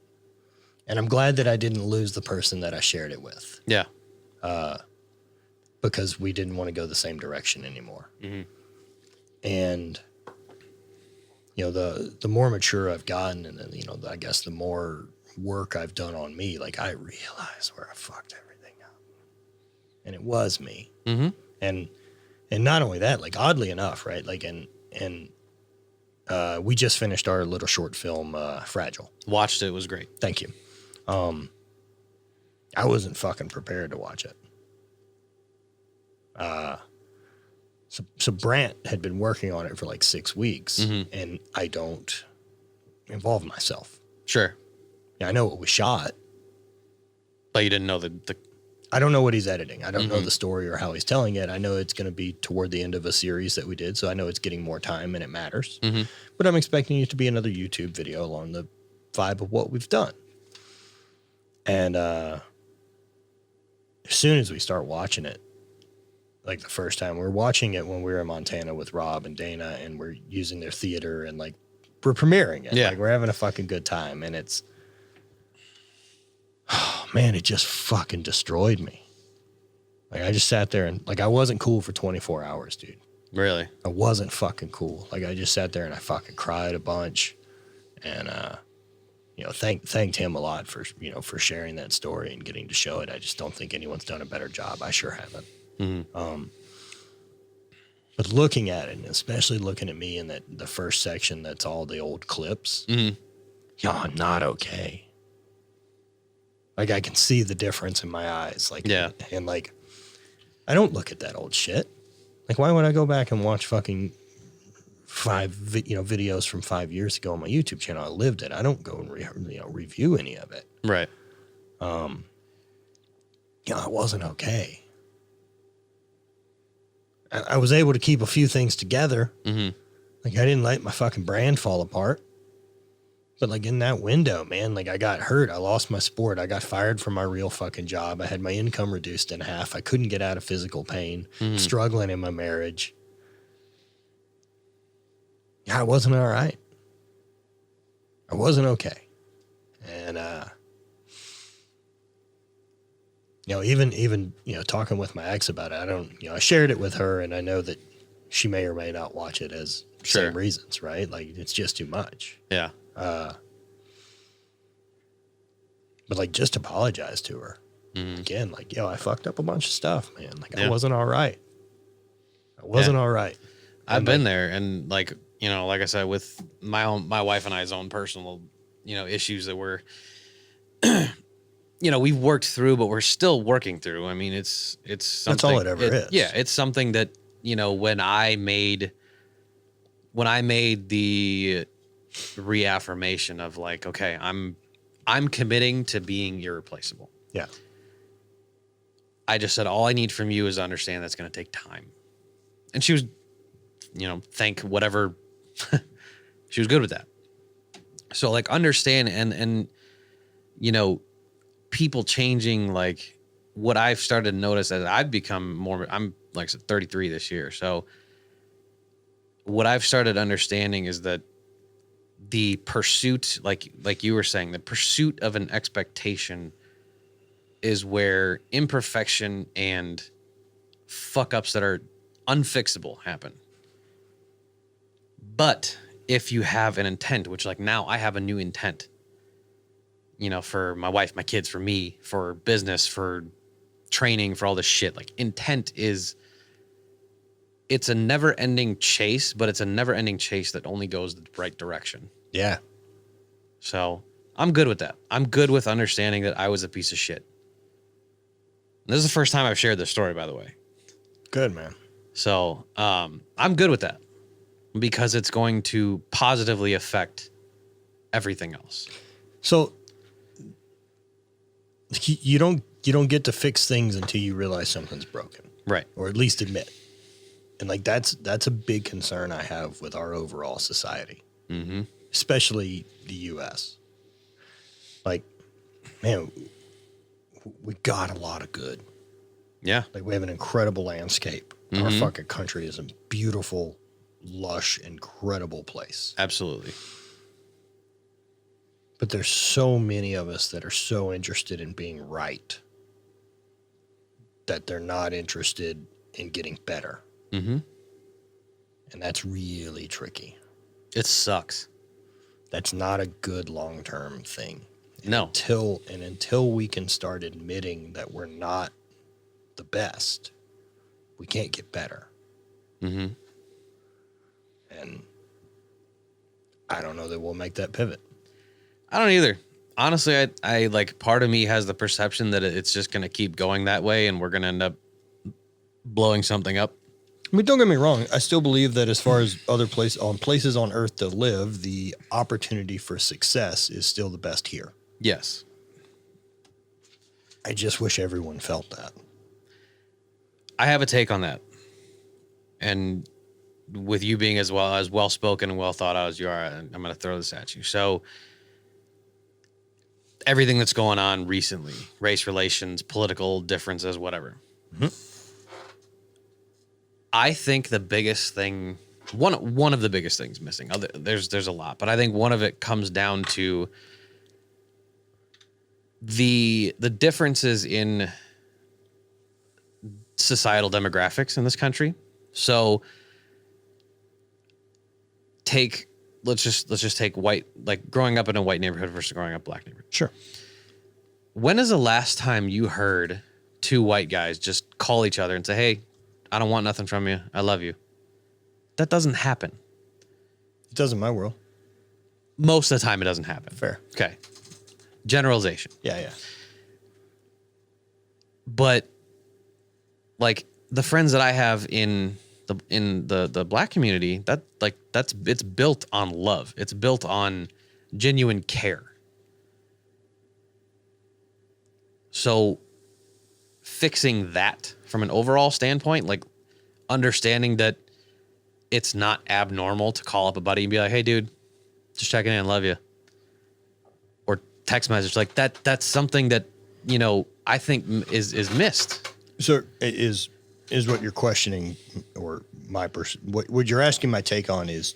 And I'm glad that I didn't lose the person that I shared it with. Yeah. Because we didn't want to go the same direction anymore. And, you know, the more mature I've gotten, and then, you know, I guess the more work I've done on me, like I realize where I fucked everything up. And it was me. And not only that, like oddly enough, right? Like, we just finished our little short film, Fragile. Watched it. It was great. Thank you. I wasn't fucking prepared to watch it. So Brant had been working on it for like 6 weeks, and I don't involve myself. Sure. Yeah, I know what was shot. But you didn't know the I don't know what he's editing. I don't know the story or how he's telling it. I know it's going to be toward the end of a series that we did, so I know it's getting more time and it matters. But I'm expecting it to be another YouTube video along the vibe of what we've done. And as soon as we start watching it, like the first time, we're watching it when we were in Montana with Rob and Dana, and we're using their theater, and like we're premiering it. Yeah. Like we're having a fucking good time, and it's, oh man, it just fucking destroyed me. Like I just sat there and like I wasn't cool for 24 hours, dude. Really? I wasn't fucking cool. Like I just sat there and I fucking cried a bunch, and you know, thanked him a lot for, you know, for sharing that story and getting to show it. I just don't think anyone's done a better job. I sure haven't. But looking at it, and especially looking at me in the first section, that's all the old clips. Yo, I'm not okay. Like I can see the difference in my eyes. Like, yeah. And like, I don't look at that old shit. Like, why would I go back and watch fucking videos from 5 years ago on my YouTube channel? I lived it. I don't go and review any of it. Right. I wasn't okay. I was able to keep a few things together. Like I didn't let my fucking brand fall apart. But like in that window, man, like I got hurt. I lost my sport. I got fired from my real fucking job. I had my income reduced in half. I couldn't get out of physical pain. Struggling in my marriage. Yeah, I wasn't all right. I wasn't okay. And, even talking with my ex about it, I shared it with her, and I know that she may or may not watch it as same reasons, right? Like it's just too much. Yeah. But like just apologize to her. Again, like, I fucked up a bunch of stuff, man. Like I wasn't all right. I wasn't all right. I've been there, and like, like I said, with my wife and I's own personal, issues that we're, we've worked through, but we're still working through. I mean, it's something. That's all it ever is. Yeah. It's something that, when I made the reaffirmation of like, okay, I'm committing to being irreplaceable. Yeah. I just said, all I need from you is to understand that's going to take time. And she was, thank whatever. She was good with that. So like understand and people changing, like what I've started to notice as I've become more, I'm like I said, 33 this year. So what I've started understanding is that the pursuit, like you were saying, the pursuit of an expectation is where imperfection and fuck ups that are unfixable happen. But if you have an intent, which like now I have a new intent, for my wife, my kids, for me, for business, for training, for all this shit, like intent it's a never ending chase, but it's a never ending chase that only goes the right direction. Yeah. So I'm good with that. I'm good with understanding that I was a piece of shit. And this is the first time I've shared this story, by the way. Good, man. So I'm good with that because it's going to positively affect everything else. So you don't you don't get to fix things until you realize something's broken. Right. Or at least admit. And like that's a big concern I have with our overall society. Mm-hmm. Especially the US. Like, man, we got a lot of good. Yeah. Like we have an incredible landscape. Mm-hmm. Our fucking country is a beautiful, lush, incredible place. Absolutely. But there's so many of us that are so interested in being right that they're not interested in getting better. Mm-hmm. And that's really tricky. It sucks. That's not a good long-term thing. No. Until we can start admitting that we're not the best, we can't get better. Mm-hmm. And I don't know that we'll make that pivot. I don't either. Honestly, I like part of me has the perception that it's just going to keep going that way and we're going to end up blowing something up. I mean, don't get me wrong. I still believe that as far as other places on earth to live, the opportunity for success is still the best here. Yes. I just wish everyone felt that. I have a take on that. And with you being as well spoken and well thought out as you are, I'm going to throw this at you. So everything that's going on recently, race relations, political differences, whatever. Mm-hmm. I think the biggest thing, one of the biggest things missing, there's a lot, but I think one of it comes down to the differences in societal demographics in this country. So let's just take white, like growing up in a white neighborhood versus growing up black neighborhood. Sure. When is the last time you heard two white guys just call each other and say, "Hey, I don't want nothing from you. I love you"? That doesn't happen. It does in my world. Most of the time it doesn't happen. Fair. Okay. Generalization. Yeah. But like the friends that I have in the black community, it's built on love. It's built on genuine care. So fixing that from an overall standpoint, like understanding that it's not abnormal to call up a buddy and be like, "Hey dude, just checking in, love you." Or text message like that. That's something that, I think is missed. So is what you're questioning, or what you're asking my take on is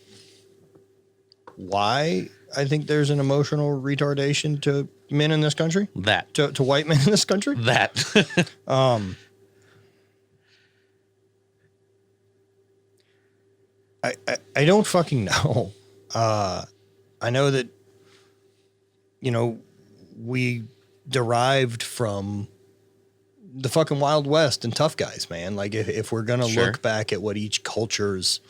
why I think there's an emotional retardation to men in this country? That. To white men in this country? That. I don't fucking know. I know that, we derived from the fucking Wild West and tough guys, man. Like if we're going to look back at what each culture's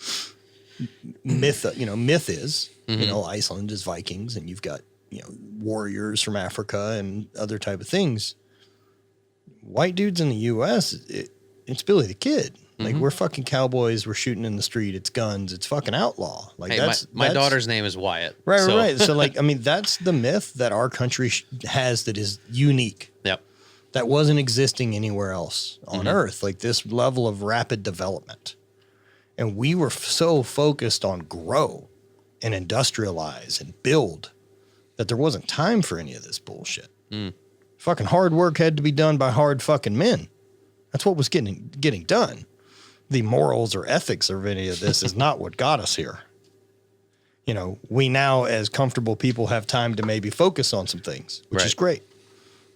myth is, mm-hmm. Iceland is Vikings and you've got, warriors from Africa and other type of things. White dudes in the U.S., it's Billy the Kid. Like, we're fucking cowboys. We're shooting in the street. It's guns. It's fucking outlaw. Like, hey, my daughter's name is Wyatt. Right. So, like, I mean, that's the myth that our country has that is unique. Yep. That wasn't existing anywhere else on Earth. Like, this level of rapid development. And we were so focused on grow and industrialize and build that there wasn't time for any of this bullshit. Fucking hard work had to be done by hard fucking men. That's what was getting done. The morals or ethics of any of this is not what got us here. We now, as comfortable people, have time to maybe focus on some things, which is great.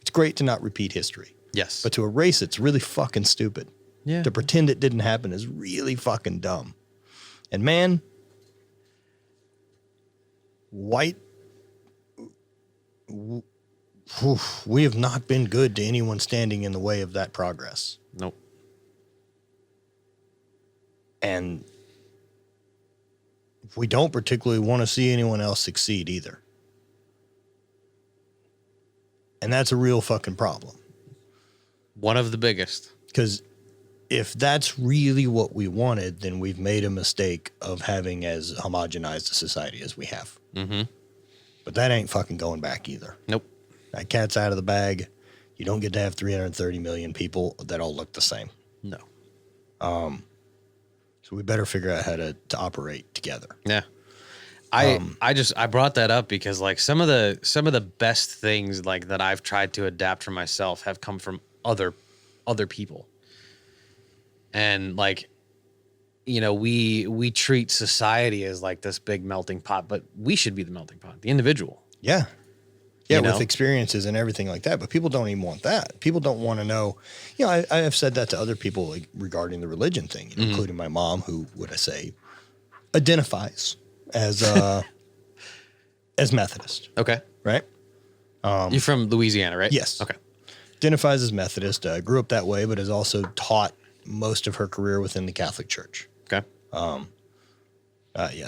It's great to not repeat history. Yes. But to erase it's really fucking stupid. Yeah. To pretend it didn't happen is really fucking dumb. And man, we have not been good to anyone standing in the way of that progress. Nope. And we don't particularly want to see anyone else succeed either. And that's a real fucking problem. One of the biggest. Because if that's really what we wanted, then we've made a mistake of having as homogenized a society as we have. Mm-hmm. But that ain't fucking going back either. Nope. That cat's out of the bag. You don't get to have 330 million people that all look the same. No. So we better figure out how to operate together. Yeah. I brought that up because like some of the best things like that I've tried to adapt for myself have come from other people. And like, you know, we treat society as like this big melting pot, but we should be the melting pot, the individual. Yeah. Yeah, You know? with experiences and everything like that. But people don't even want that. People don't want to know. You know, I have said that to other people like, regarding the religion thing, you know, including my mom, who, would I say, identifies as Methodist. Okay. Right? You're from Louisiana, right? Yes. Okay. Identifies as Methodist. Grew up that way, but has also taught most of her career within the Catholic Church. Okay.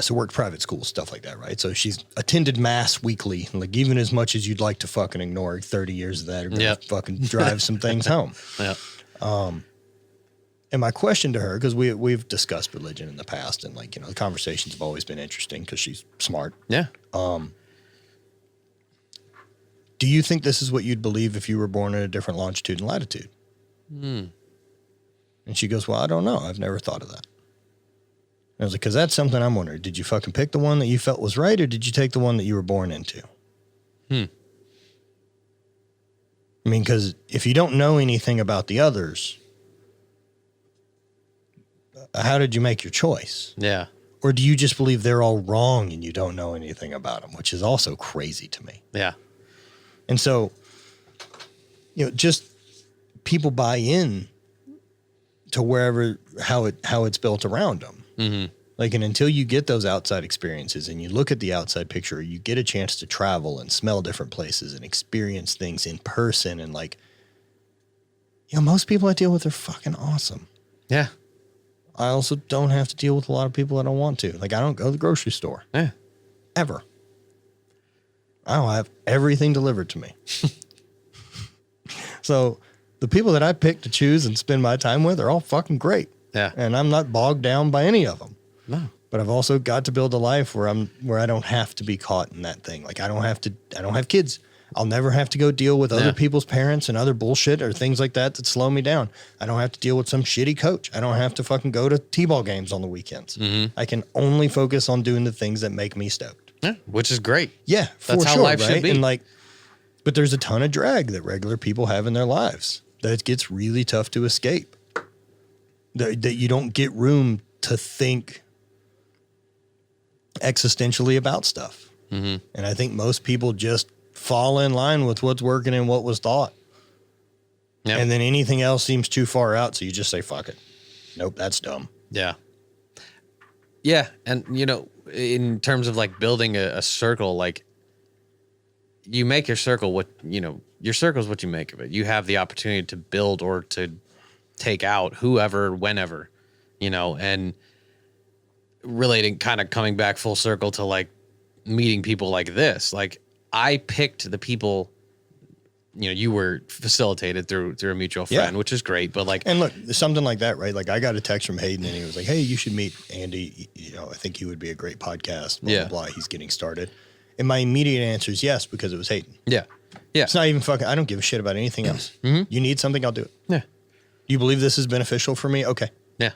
So worked private schools, stuff like that, right? So she's attended mass weekly, like even as much as you'd like to fucking ignore 30 years of that, or gonna fucking drive some things home. Yeah. And my question to her, because we've discussed religion in the past, and like, you know, the conversations have always been interesting because she's smart. Yeah. Do you think this is what you'd believe if you were born in a different longitude and latitude? And she goes, well, I don't know. I've never thought of that. I was like, because that's something I'm wondering. Did you fucking pick the one that you felt was right, or did you take the one that you were born into? I mean, because if you don't know anything about the others, how did you make your choice? Yeah. Or do you just believe they're all wrong and you don't know anything about them, which is also crazy to me. Yeah. And so, you know, just people buy in to wherever, how it's built around them. Like, and until you get those outside experiences and you look at the outside picture, you get a chance to travel and smell different places and experience things in person. And like, you know, most people I deal with are fucking awesome. Yeah. I also don't have to deal with a lot of people I don't want to. Like, I don't go to the grocery store. Yeah. Ever. I don't have everything delivered to me. So the people that I pick to choose and spend my time with are all fucking great. Yeah. And I'm not bogged down by any of them. No. But I've also got to build a life where I don't have to be caught in that thing. Like I don't have kids. I'll never have to go deal with other people's parents and other bullshit or things like that slow me down. I don't have to deal with some shitty coach. I don't have to fucking go to t-ball games on the weekends. I can only focus on doing the things that make me stoked. Yeah. Which is great. Yeah, for That's how sure, life right? should be. And like, but there's a ton of drag that regular people have in their lives that it gets really tough to escape. That you don't get room to think existentially about stuff. And I think most people just fall in line with what's working and what was thought. Yep. And then anything else seems too far out. So you just say, fuck it. Nope, that's dumb. Yeah. Yeah. And, you know, in terms of like building a circle, like you make your circle what, you know, your circle is what you make of it. You have the opportunity to build or to take out whoever, whenever, you know, and relating, kind of coming back full circle to like meeting people like this. Like I picked the people, you know, you were facilitated through a mutual friend, which is great. But like, and look, something like that, right? Like I got a text from Hayden and he was like, hey, you should meet Andy. You know, I think he would be a great podcast. Blah, blah, blah. He's getting started. And my immediate answer is yes, because it was Hayden. Yeah. Yeah. It's not even fucking, I don't give a shit about anything else. You need something, I'll do it. Yeah. You believe this is beneficial for me? Okay. Yeah.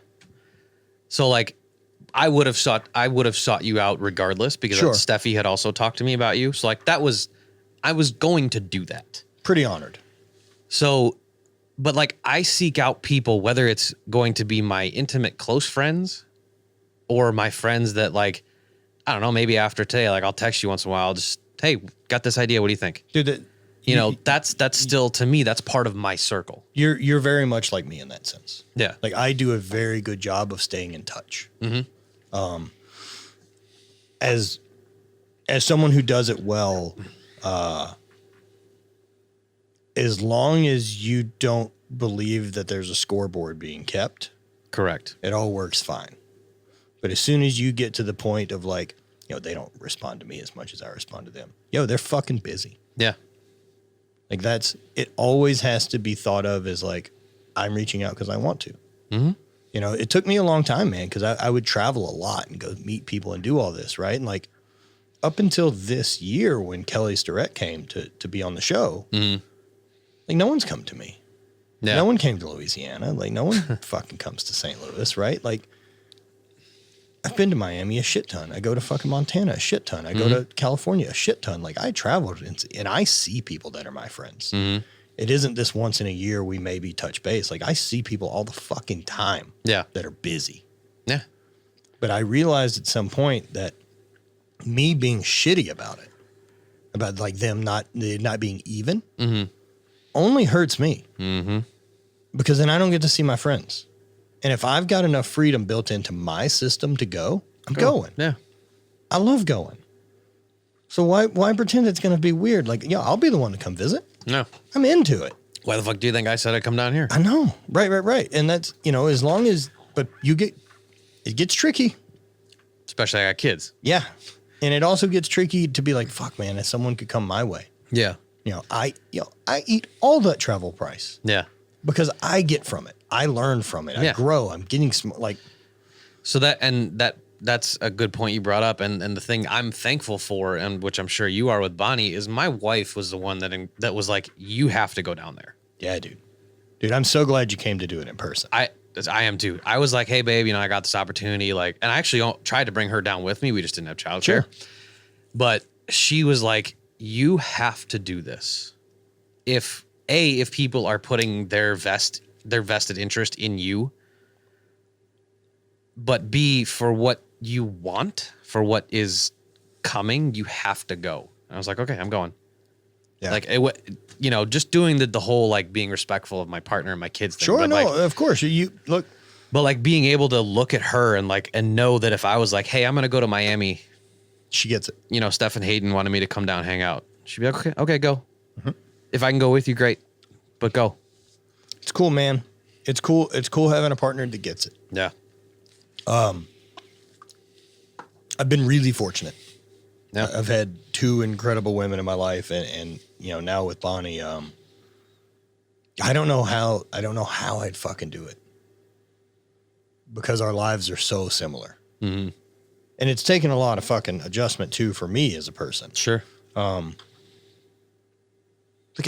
So like I would have sought you out regardless because Steffi had also talked to me about you. So like I was going to do that. Pretty honored. So, but like I seek out people, whether it's going to be my intimate close friends or my friends that like, I don't know, maybe after today, like I'll text you once in a while, just, hey, got this idea. What do you think? Dude, you know, that's still, to me, that's part of my circle. You're very much like me in that sense. Yeah. Like I do a very good job of staying in touch. As someone who does it well, as long as you don't believe that there's a scoreboard being kept. Correct. It all works fine. But as soon as you get to the point of like, you know, they don't respond to me as much as I respond to them. Yo, they're fucking busy. Yeah. Like it always has to be thought of as like, I'm reaching out because I want to. You know, it took me a long time, man, because I would travel a lot and go meet people and do all this, right? And like up until this year when Kelly Starrett came to be on the show, Like, no one's come to me. Yeah. No one came to Louisiana. Like, no one fucking comes to St. Louis, right? Like, I've been to Miami a shit ton. I go to fucking Montana a shit ton. I go to California a shit ton. Like, I traveled and I see people that are my friends. It isn't this once in a year we maybe touch base. Like, I see people all the fucking time that are busy. Yeah. But I realized at some point that me being shitty about it, about like them not being even, only hurts me. Because then I don't get to see my friends. And if I've got enough freedom built into my system to go, I'm going. Yeah. I love going. So why pretend it's going to be weird? Like, yeah, I'll be the one to come visit. No. I'm into it. Why the fuck do you think I said I'd come down here? I know. Right. And that's, as long as, but it gets tricky. Especially I got kids. Yeah. And it also gets tricky to be like, fuck, man, if someone could come my way. Yeah. I eat all that travel price. Yeah. Because I get from it. I learn from it. I grow. I'm getting So that's a good point you brought up. And the thing I'm thankful for, and which I'm sure you are with Bonnie, is my wife was the one that was like, you have to go down there. Yeah, dude. Dude, I'm so glad you came to do it in person. I am too. I was like, hey, babe, I got this opportunity. Like, and I actually tried to bring her down with me. We just didn't have childcare. Sure. But she was like, you have to do this. If people are putting their vested interest in you, but B, for what you want, for what is coming, you have to go. And I was like, okay, I'm going. Yeah. Like, just doing the whole, like, being respectful of my partner and my kids thing. Sure, but no, like, of course. You look. But like being able to look at her and know that if I was like, hey, I'm going to go to Miami. She gets it. Steph and Hayden wanted me to come down, hang out. She'd be like, okay, go. If I can go with you, great. But go. It's cool, man. It's cool. It's cool having a partner that gets it. Yeah. I've been really fortunate. Yeah. I've had two incredible women in my life, and now with Bonnie, I don't know how I'd fucking do it because our lives are so similar, and it's taken a lot of fucking adjustment too for me as a person. Sure. Like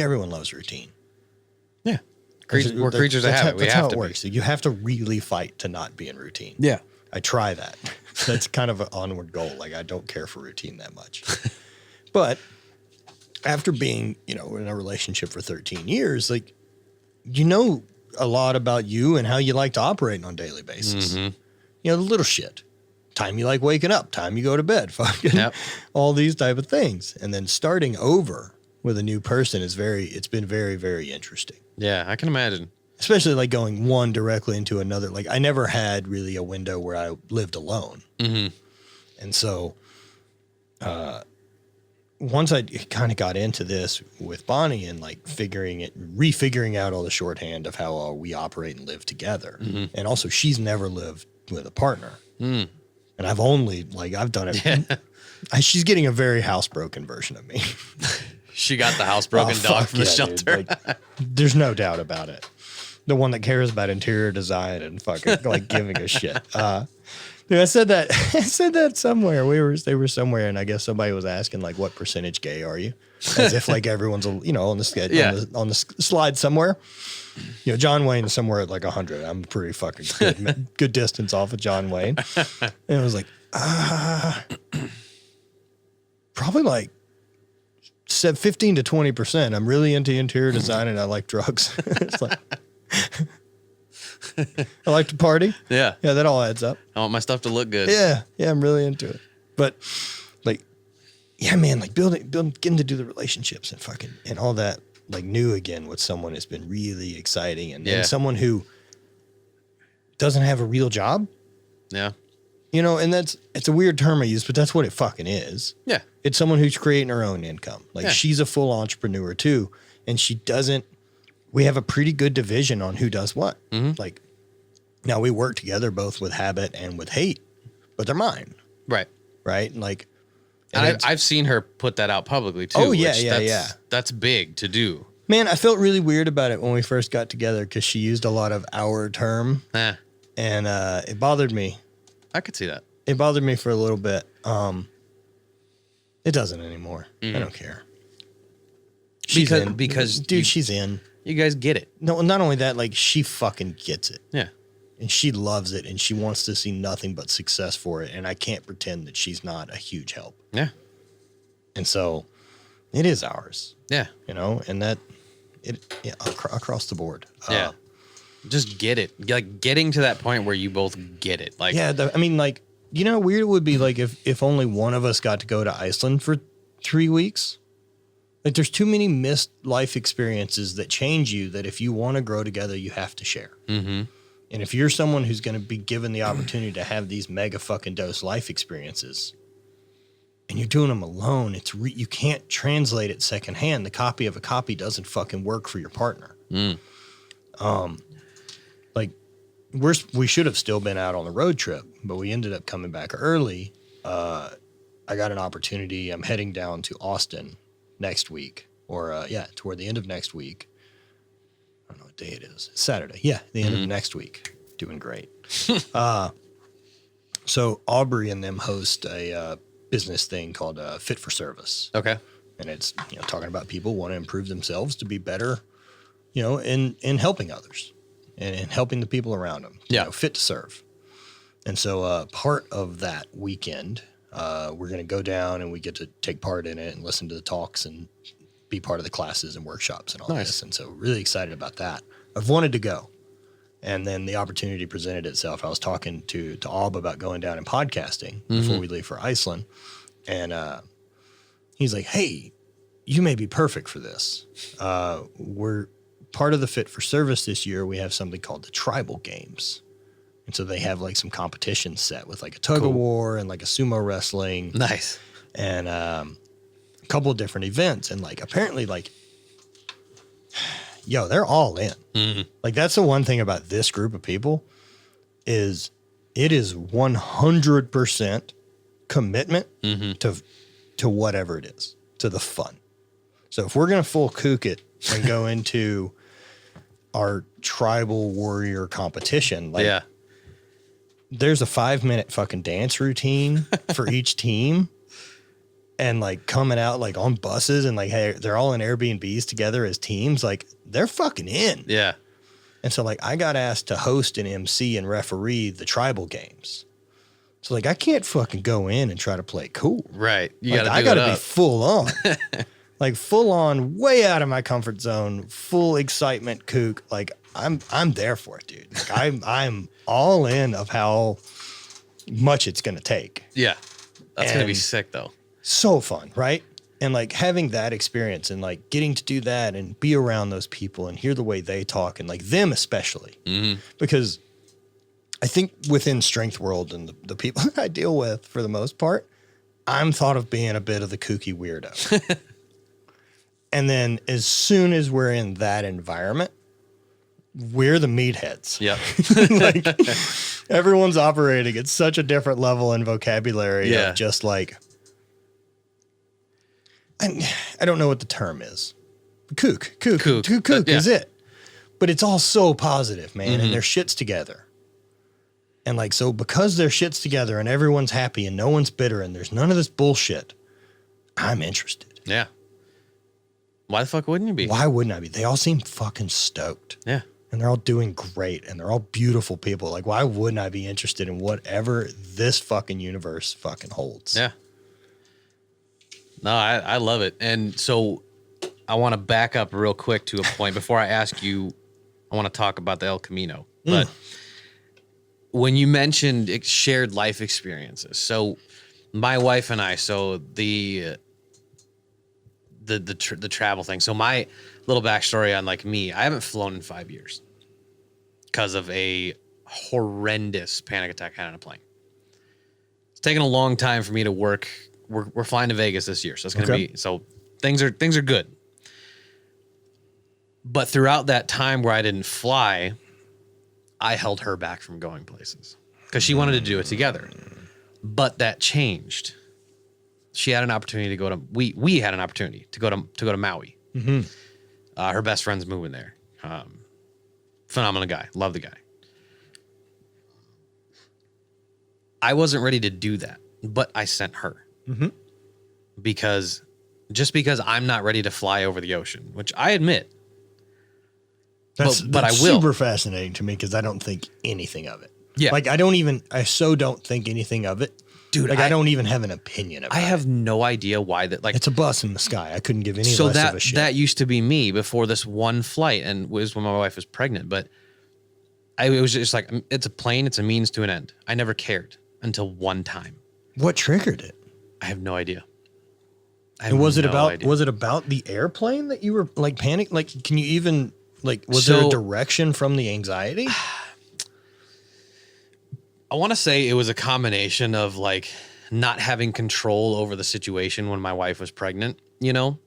everyone loves routine. Yeah. We're creatures of habit. That's how it works. You have to really fight to not be in routine. Yeah. I try that. That's kind of an onward goal. Like, I don't care for routine that much. But after being, in a relationship for 13 years, like, a lot about you and how you like to operate on a daily basis. The little shit. Time you like waking up, time you go to bed, fucking all these type of things. And then starting over with a new person it's been very, very interesting. Yeah, I can imagine. Especially like going one directly into another. Like, I never had really a window where I lived alone. And so once I kind of got into this with Bonnie and like refiguring out all the shorthand of how we operate and live together. And also she's never lived with a partner. And I've done it. She's getting a very housebroken version of me. She got the housebroken dog from the shelter. Dude. Like, there's no doubt about it. The one that cares about interior design and fucking like giving a shit. Dude, I said that somewhere. They were somewhere, and I guess somebody was asking like, "What percentage gay are you?" As if like everyone's on the schedule on the slide somewhere. John Wayne is somewhere at like 100. I'm pretty fucking good distance off of John Wayne, and I was like, probably like 15 to 20%. I'm really into interior design and I like drugs. It's like, I like to party. Yeah. Yeah, that all adds up. I want my stuff to look good. Yeah, I'm really into it. But like, yeah, man, like getting to do the relationships and fucking and all that, like new again with someone has been really exciting. And someone who doesn't have a real job. Yeah. And it's a weird term I use, but that's what it fucking is. Yeah. It's someone who's creating her own income. Like she's a full entrepreneur too. And we have a pretty good division on who does what. Like now we work together both with habit and with hate, but they're mine. Right. Right. Like, and I've seen her put that out publicly too. Oh yeah. That's big to do. Man, I felt really weird about it when we first got together because she used a lot of our term and it bothered me. I could see that. It bothered me for a little bit. It doesn't anymore. I don't care. Because dude, she's in. you guys get it. No, not only that, like she fucking gets it. Yeah. And she loves it, and she wants to see nothing but success for it. And I can't pretend that she's not a huge help. Yeah. And so it is ours, Yeah. you know, and that across the board. Yeah. Just get it. Like getting to that point where you both get it. Like, Yeah. I mean, like, you know, weird it would be like if only one of us got to go to Iceland for 3 weeks. Like there's too many missed life experiences that change you that if you want to grow together, you have to share. mm-hmm. And if you're someone who's going to be given the opportunity to have these mega fucking dose life experiences and you're doing them alone, you can't translate it secondhand. The copy of a copy doesn't fucking work for your partner. Like we should have still been out on the road trip, but we ended up coming back early. I got an opportunity. I'm heading down to Austin next week or toward the end of next week. I don't know what day it is. It's Saturday. Yeah, the end of next week. Doing great. So Aubrey and them host a business thing called Fit for Service. Okay. And it's, you know, talking about people want to improve themselves to be better, you know, in helping others and in helping the people around them. Yeah. You know, fit to serve. And so part of that weekend, we're going to go down and we get to take part in it and listen to the talks and be part of the classes and workshops and all this. And so really excited about that. I've wanted to go. And then the opportunity presented itself. I was talking to Aub about going down and podcasting before we leave for Iceland. And he's like, hey, you may be perfect for this. We're part of the Fit for Service this year. We have something called the Tribal Games. And so they have like some competitions set with like a tug of war and like a sumo wrestling. Nice. And a couple of different events. And like apparently like, yo, they're all in. Like that's the one thing about this group of people is it is 100% commitment to whatever it is, to the fun. So if we're going to full kook it and go into our tribal warrior competition, like there's a 5-minute fucking dance routine for each team. And like coming out like on buses and like, hey, they're all in Airbnbs together as teams. Like they're fucking in. Yeah. And so like I got asked to host and MC and referee the tribal games. So like I can't fucking go in and try to play cool. Right. I gotta be full on. Like full on, way out of my comfort zone, full excitement kook. Like I'm there for it, dude. Like, I'm all in of how much it's gonna take. Yeah. That's going to be And- sick though. So fun, right? And like having that experience and like getting to do that and be around those people and hear the way they talk and like them especially. Because I think within strength world and the people that I deal with for the most part, I'm thought of being a bit of the kooky weirdo. And then as soon as we're in that environment, we're the meatheads. Yep. Like everyone's operating at such a different level and vocabulary Yeah. of just like, I don't know what the term is. Kook Yeah. is it. But it's all so positive, man. And their shit's together. And like, so because their shit's together and everyone's happy and no one's bitter and there's none of this bullshit, I'm interested. Yeah. Why the fuck wouldn't you be? Why wouldn't I be? They all seem fucking stoked. Yeah. And they're all doing great and they're all beautiful people. Like, why wouldn't I be interested in whatever this fucking universe fucking holds? Yeah. No, I love it. And so I want to back up real quick to a point before I ask you. I want to talk about the El Camino. But when you mentioned shared life experiences, so my wife and I, so the travel thing. So my little backstory on like me, I haven't flown in 5 years because of a horrendous panic attack I had on a plane. It's taken a long time for me to work. We're flying to Vegas this year, so it's gonna be so things are good. But throughout that time where I didn't fly, I held her back from going places because she wanted to do it together. But that changed. She had an opportunity to go to we had an opportunity to go to Maui. Her best friend's moving there. Phenomenal guy, love the guy. I wasn't ready to do that, but I sent her because just because I'm not ready to fly over the ocean, which I admit. That's but I will. Super fascinating to me because I don't think anything of it. Yeah. Like I so don't think anything of it. Dude, like I don't even have an opinion about it. I have no idea why that, like, it's a bus in the sky. I couldn't give any so less of a shit. that used to be me before this one flight, and was when my wife was pregnant. But it was just like, it's a plane, it's a means to an end. I never cared until one time. What triggered it? I have no idea. And was it about the airplane that you were like panicked? Like, can you even like, was there a direction from the anxiety? I want to say it was a combination of like not having control over the situation when my wife was pregnant. You know,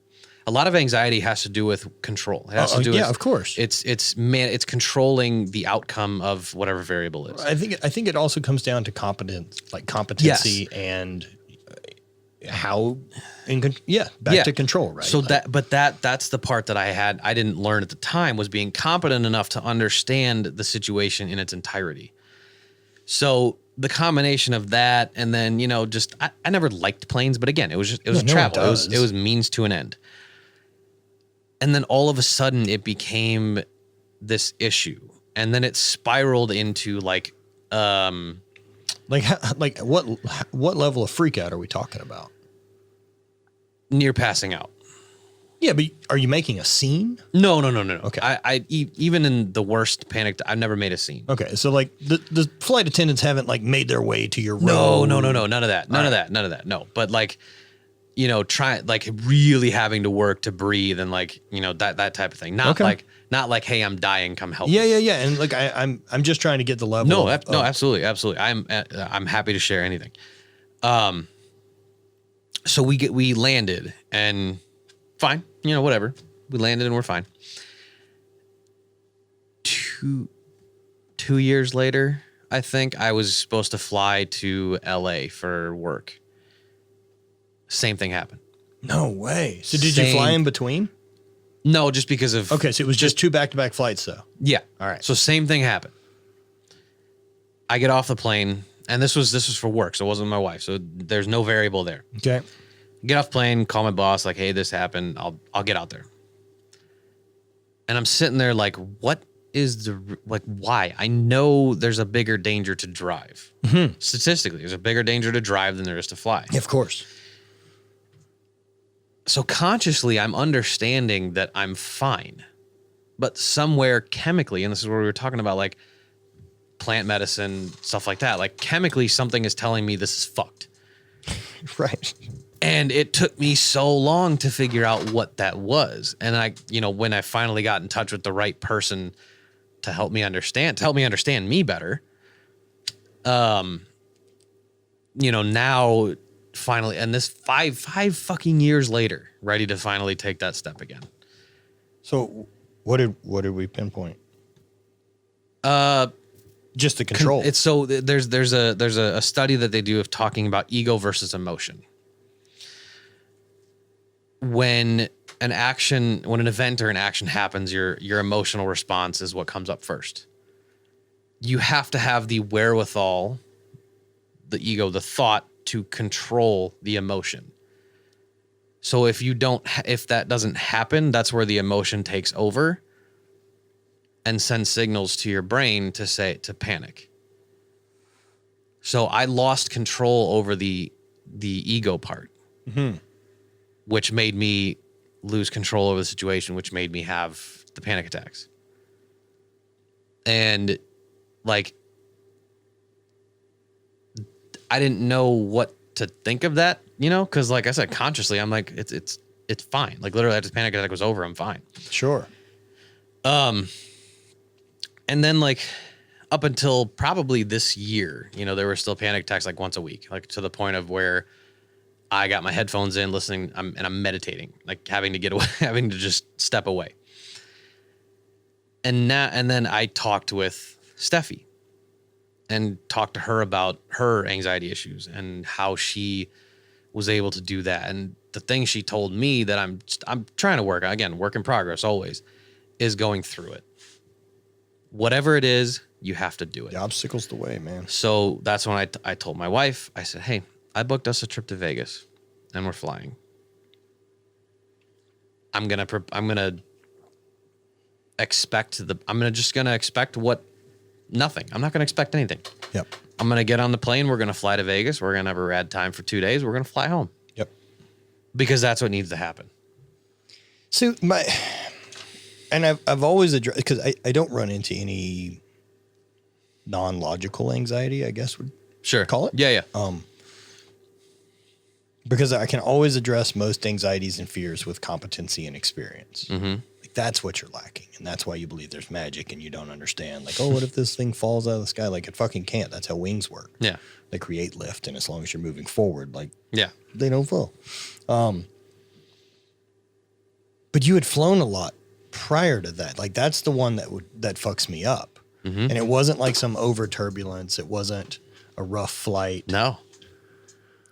a lot of anxiety has to do with control. It has to do with, of course. It's controlling the outcome of whatever variable is. I think it also comes down to competency and how to control, right? So that's the part that I didn't learn at the time, was being competent enough to understand the situation in its entirety. So the combination of that, and then, you know, just I never liked planes, but again, it was travel. It was means to an end. And then all of a sudden it became this issue, and then it spiraled into like what level of freak out are we talking about? Near passing out. Yeah, but are you making a scene? No. Okay. I even in the worst panic, I've never made a scene. Okay, so like the flight attendants haven't like made their way to your room. No, none of that. None of that. No, but like, you know, really having to work to breathe and like, you know, that type of thing. Not like, hey, I'm dying, come help me. Yeah. And like I'm just trying to get the level. No, absolutely. I'm happy to share anything. So we landed and fine, you know, whatever. We landed and we're fine. 2 years later, I think I was supposed to fly to LA for work. Same thing happened. No way. So did you fly in between? No, just because of... Okay, so it was just 2 back-to-back flights, though. Yeah. All right. So same thing happened. I get off the plane, and this was for work, so it wasn't my wife, so there's no variable there. Okay. Get off plane, call my boss, like, hey, this happened. I'll get out there. And I'm sitting there like, what is why? I know there's a bigger danger to drive. Mm-hmm. Statistically, there's a bigger danger to drive than there is to fly. Yeah, of course. So consciously, I'm understanding that I'm fine. But somewhere chemically, and this is where we were talking about like plant medicine, stuff like that, like chemically something is telling me this is fucked. Right. And it took me so long to figure out what that was. And I, you know, when I finally got in touch with the right person to help me understand me better, you know, now finally, and this five fucking years later, ready to finally take that step again. So what did we pinpoint? Just the control. It's so there's a study that they do of talking about ego versus emotion. When an event or an action happens, your emotional response is what comes up first. You have to have the wherewithal, the ego, the thought to control the emotion. So if that doesn't happen, that's where the emotion takes over and sends signals to your brain to panic. So I lost control over the ego part. Mm-hmm. Which made me lose control over the situation, which made me have the panic attacks. And like, I didn't know what to think of that, you know, because like I said, consciously, I'm like, it's fine. Like literally, after the panic attack was over, I'm fine. Sure. And then like up until probably this year, you know, there were still panic attacks like once a week, like to the point of where I got my headphones in, listening, and I'm meditating, like having to get away, having to just step away. And then I talked with Steffi and talked to her about her anxiety issues and how she was able to do that. And the thing she told me that I'm trying to work in progress always, is going through it. Whatever it is, you have to do it. The obstacle's the way, man. So that's when I told my wife, I said, hey, I booked us a trip to Vegas and we're flying. I'm gonna expect nothing. I'm not gonna expect anything. Yep. I'm gonna get on the plane. We're gonna fly to Vegas. We're gonna have a rad time for 2 days. We're gonna fly home. Yep. Because that's what needs to happen. So I've always addressed, because I don't run into any non-logical anxiety, I guess would Sure. call it. Yeah. Because I can always address most anxieties and fears with competency and experience. Mm-hmm. Like that's what you're lacking. And that's why you believe there's magic and you don't understand. Like, oh, what if this thing falls out of the sky? Like it fucking can't. That's how wings work. Yeah. They create lift. And as long as you're moving forward, like Yeah. they don't fall. But you had flown a lot prior to that. Like that's the one that fucks me up. Mm-hmm. And it wasn't like some over turbulence. It wasn't a rough flight. No.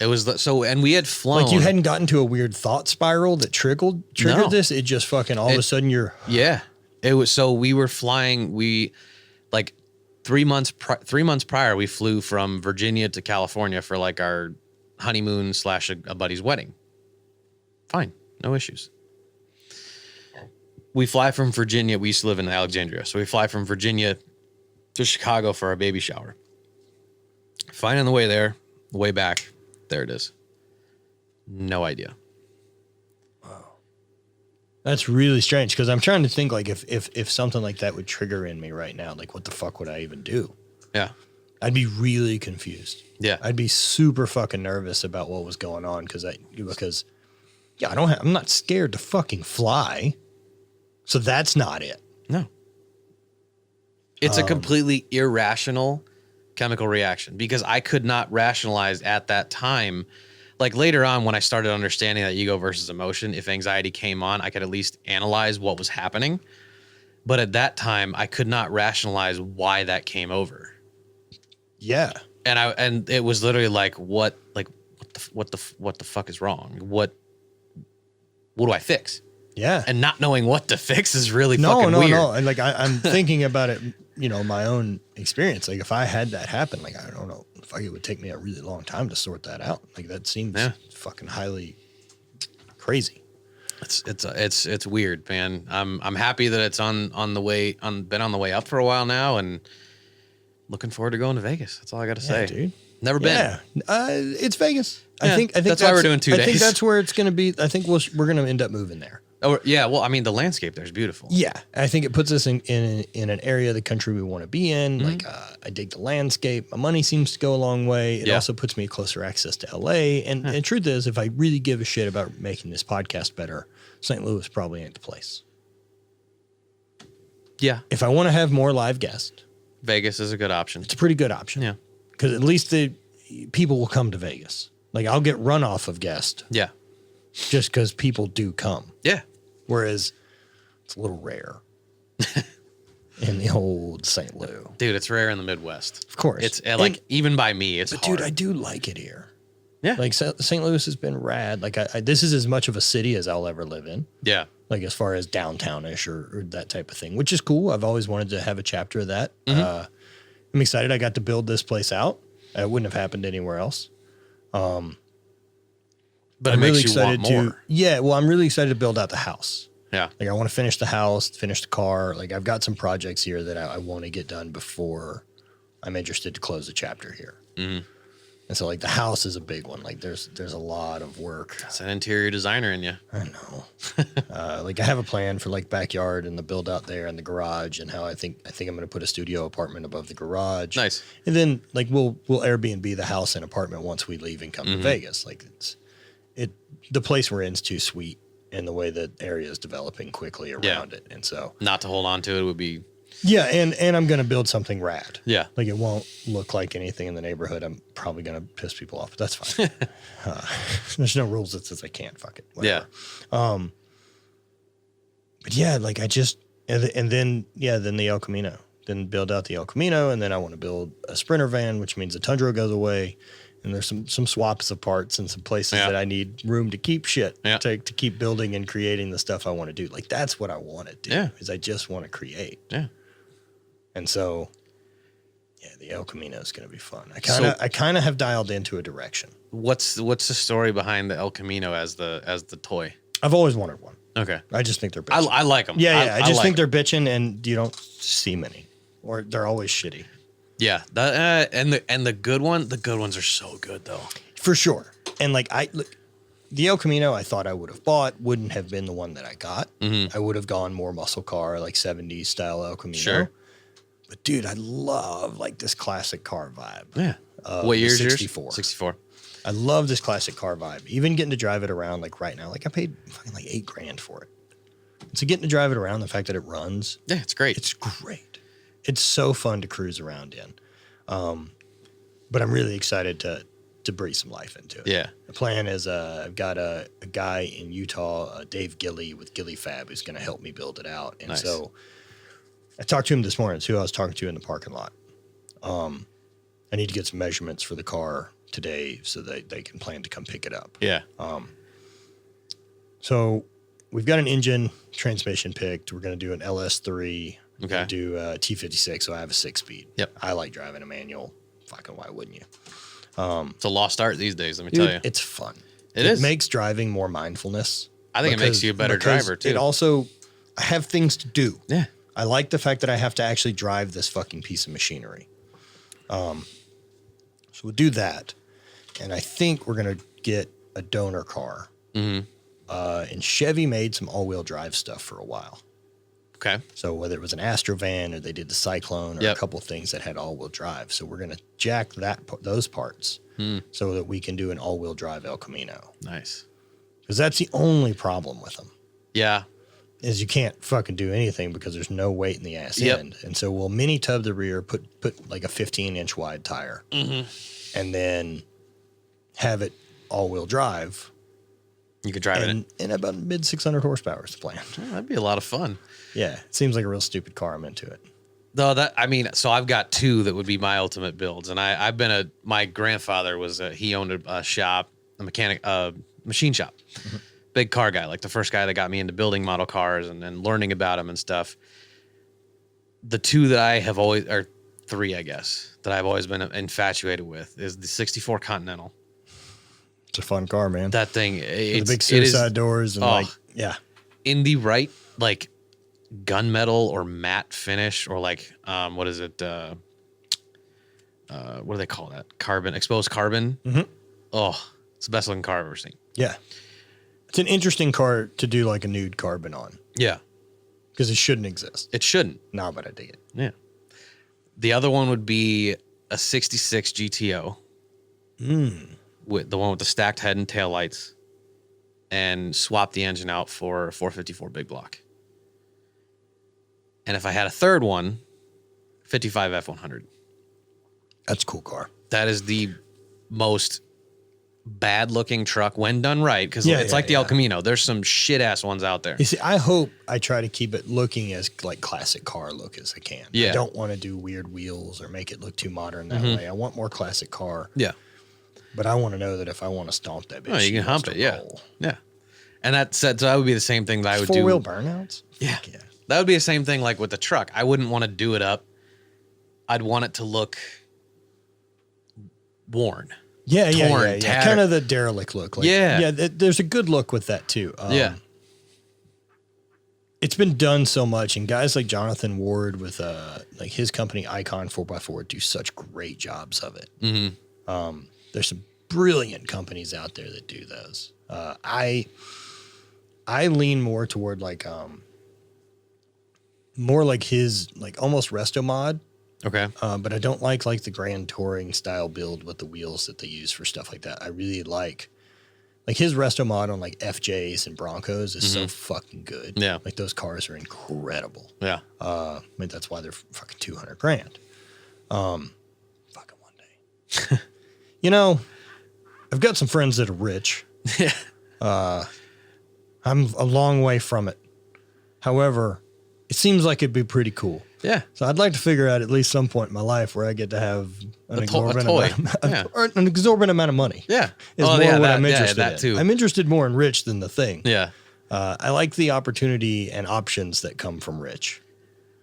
It was and we had flown. Like you hadn't gotten to a weird thought spiral that triggered No. this. It just fucking all of a sudden you're. Yeah. It was, so we were flying, like 3 months prior, we flew from Virginia to California for like our honeymoon / a buddy's wedding. Fine. No issues. We fly from Virginia. We used to live in Alexandria. So we fly from Virginia to Chicago for our baby shower. Fine on the way there, way back. There it is. No idea. That's really strange because I'm trying to think like if something like that would trigger in me right now, like what the fuck would I even do? Yeah. I'd be really confused. Yeah. I'd be super fucking nervous about what was going on because I'm not scared to fucking fly. So that's not it. No. It's a completely irrational chemical reaction because I could not rationalize at that time. Like later on when I started understanding that ego versus emotion, if anxiety came on, I could at least analyze what was happening. But at that time, I could not rationalize why that came over. Yeah. And it was literally like, what the fuck is wrong? What do I fix? Yeah. And not knowing what to fix is really fucking weird. No. And like I'm thinking about it, my own experience. Like if I had that happen, like I don't know, it would take me a really long time to sort that out. Like that seems fucking highly crazy. It's weird, man. I'm happy that it's been on the way up for a while now, and looking forward to going to Vegas. That's all I got to say, dude. Never been. Yeah, it's Vegas. Yeah, I think that's why we're doing 2 days. I think that's where it's going to be. I think we're going to end up moving there. Oh yeah, well, I mean, the landscape there is beautiful. Yeah, I think it puts us in an area of the country we want to be in. Mm-hmm. Like, I dig the landscape. My money seems to go a long way. It also puts me closer access to LA. And the truth is, if I really give a shit about making this podcast better, St. Louis probably ain't the place. Yeah. If I want to have more live guests, Vegas is a good option. it's a pretty good option. Yeah. Because at least the people will come to Vegas. Like, I'll get runoff of guests Yeah. just because people do come. Yeah. Whereas it's a little rare in the old St. Louis. Dude, it's rare in the Midwest. Of course. It's like, even by me, it's But hard. dude, I do like it here. Yeah. Like St. Louis has been rad. Like this is as much of a city as I'll ever live in. Yeah. Like as far as downtownish or that type of thing, which is cool. I've always wanted to have a chapter of that. Mm-hmm. I'm excited I got to build this place out. It wouldn't have happened anywhere else. But I'm it makes really you excited want more. Yeah, well, I'm really excited to build out the house. Yeah. Like I want to finish the house, finish the car. Like I've got some projects here that I want to get done before I'm interested to close the chapter here. Mm-hmm. And so like the house is a big one. Like there's a lot of work. It's an interior designer in you. I know. Like I have a plan for like backyard and the build out there and the garage and how I think I'm going to put a studio apartment above the garage. Nice. And then like we'll Airbnb the house and apartment once we leave and come to Vegas. Like the place we're in is too sweet in the way that area is developing quickly around it. And so Not to hold on to it would be. yeah, and I'm going to build something rad. Yeah. Like it won't look like anything in the neighborhood. I'm probably going to piss people off, but that's fine. There's no rules that says I can't. Fuck it. Whatever. Yeah. But yeah, like I just, and then the El Camino, then build out the El Camino. And then I want to build a Sprinter van, which means the Tundra goes away. And there's some swaps of parts and some places that I need room to keep shit to keep building and creating the stuff I want to do. Like that's what I want to do is I just want to create. Yeah. And so, yeah, the El Camino is going to be fun. I kind of have dialed into a direction. What's the story behind the El Camino as the toy? I've always wanted one. Okay. I just think they're bitching. I like them. Yeah, I just like think they're bitching, and you don't see many, or they're always shitty. Yeah, and the good ones are so good though. For sure. And like the El Camino, I thought I would have bought, wouldn't have been the one that I got. Mm-hmm. I would have gone more muscle car, like 70s style El Camino. Sure. But dude, I love like this classic car vibe. Yeah. What year is yours? 64. 64. I love this classic car vibe. Even getting to drive it around like right now, like I paid fucking like $8,000 for it. So getting to drive it around, the fact that it runs, Yeah, it's great. it's great. It's so fun to cruise around in. But I'm really excited to breathe some life into it. Yeah. The plan is I've got a guy in Utah, Dave Gilly with Gilly Fab, who's going to help me build it out. And Nice. so I talked to him this morning. It's who I was talking to in the parking lot. I need to get some measurements for the car today so that they can plan to come pick it up. Yeah. So we've got an engine transmission picked. We're going to do an LS3. We're Okay. going to do a T56, so I have a 6-speed. Yep. I like driving a manual. Fucking why wouldn't you? It's a lost art these days, let me Dude, tell you. it's fun. It is. makes driving more mindfulness. I think it makes you a better because driver, too. It also, I have things to do. Yeah. I like the fact that I have to actually drive this fucking piece of machinery. So we'll do that. And I think we're going to get a donor car. Mm-hmm. And Chevy made some all-wheel drive stuff for a while. Okay. So whether it was an Astrovan or they did the Cyclone or Yep. a couple things that had all-wheel drive. So we're going to jack those parts so that we can do an all-wheel drive El Camino. Nice. Because that's the only problem with them. Yeah. Is you can't fucking do anything because there's no weight in the ass Yep. end. And so we'll mini tub the rear, put like a 15-inch wide tire, and then have it all-wheel drive. You could drive And, it. and about mid 600 horsepower is the plan. Oh, that'd be a lot of fun. Yeah, it seems like a real stupid car. I'm into it. Though so I've got two that would be my ultimate builds, and my grandfather was he owned a shop, machine shop, big car guy, like the first guy that got me into building model cars and learning about them and stuff. The two that I have always, or three, I guess, that I've always been infatuated with is the 64 Continental. It's a fun car, man. That thing, The big suicide doors and yeah. in the right like gunmetal or matte finish or like what is it? What do they call that? Exposed carbon. Mm-hmm. Oh, it's the best looking car I've ever seen. Yeah. It's an interesting car to do like a nude carbon on Yeah, because it shouldn't exist. it shouldn't. No, but I dig it. Yeah. The other one would be a 66 GTO. With the one with the stacked head and tail lights, and swap the engine out for a 454 big block. And if I had a third one, 55 F100. That's a cool car. That is the most bad looking truck when done right, because it's like the El Camino. There's some shit ass ones out there. You see, I hope I try to keep it looking as like classic car look as I can. Yeah. I don't want to do weird wheels or make it look too modern that way. I want more classic car. Yeah. But I want to know that if I want to stomp that bitch, Oh, you can hump it. Yeah. Yeah. And that said, so that would be the same thing that I would do. 4-wheel burnouts? Yeah. Fuck yeah. That would be the same thing like with the truck. I wouldn't want to do it up. I'd want it to look worn. Yeah, Torn, tattered. Kind of the derelict look. Like, Yeah. There's a good look with that too. Yeah. It's been done so much, and guys like Jonathan Ward with like his company Icon 4x4 do such great jobs of it. Mm-hmm. There's some brilliant companies out there that do those. I lean more toward like more like his like almost resto mod. Okay. But I don't like the grand touring style build with the wheels that they use for stuff like that. I really like his resto mod on like FJs and Broncos is so fucking good. Yeah. Like those cars are incredible. Yeah. I mean, that's why they're fucking $200,000. Fucking one day. You know, I've got some friends that are rich. Yeah. I'm a long way from it. However, it seems like it'd be pretty cool. Yeah. So I'd like to figure out at least some point in my life where I get to have an exorbitant toy. amount or an exorbitant amount of money. Yeah. Is more what I'm interested that in. too. I'm interested more in rich than the thing. Yeah. I like the opportunity and options that come from rich.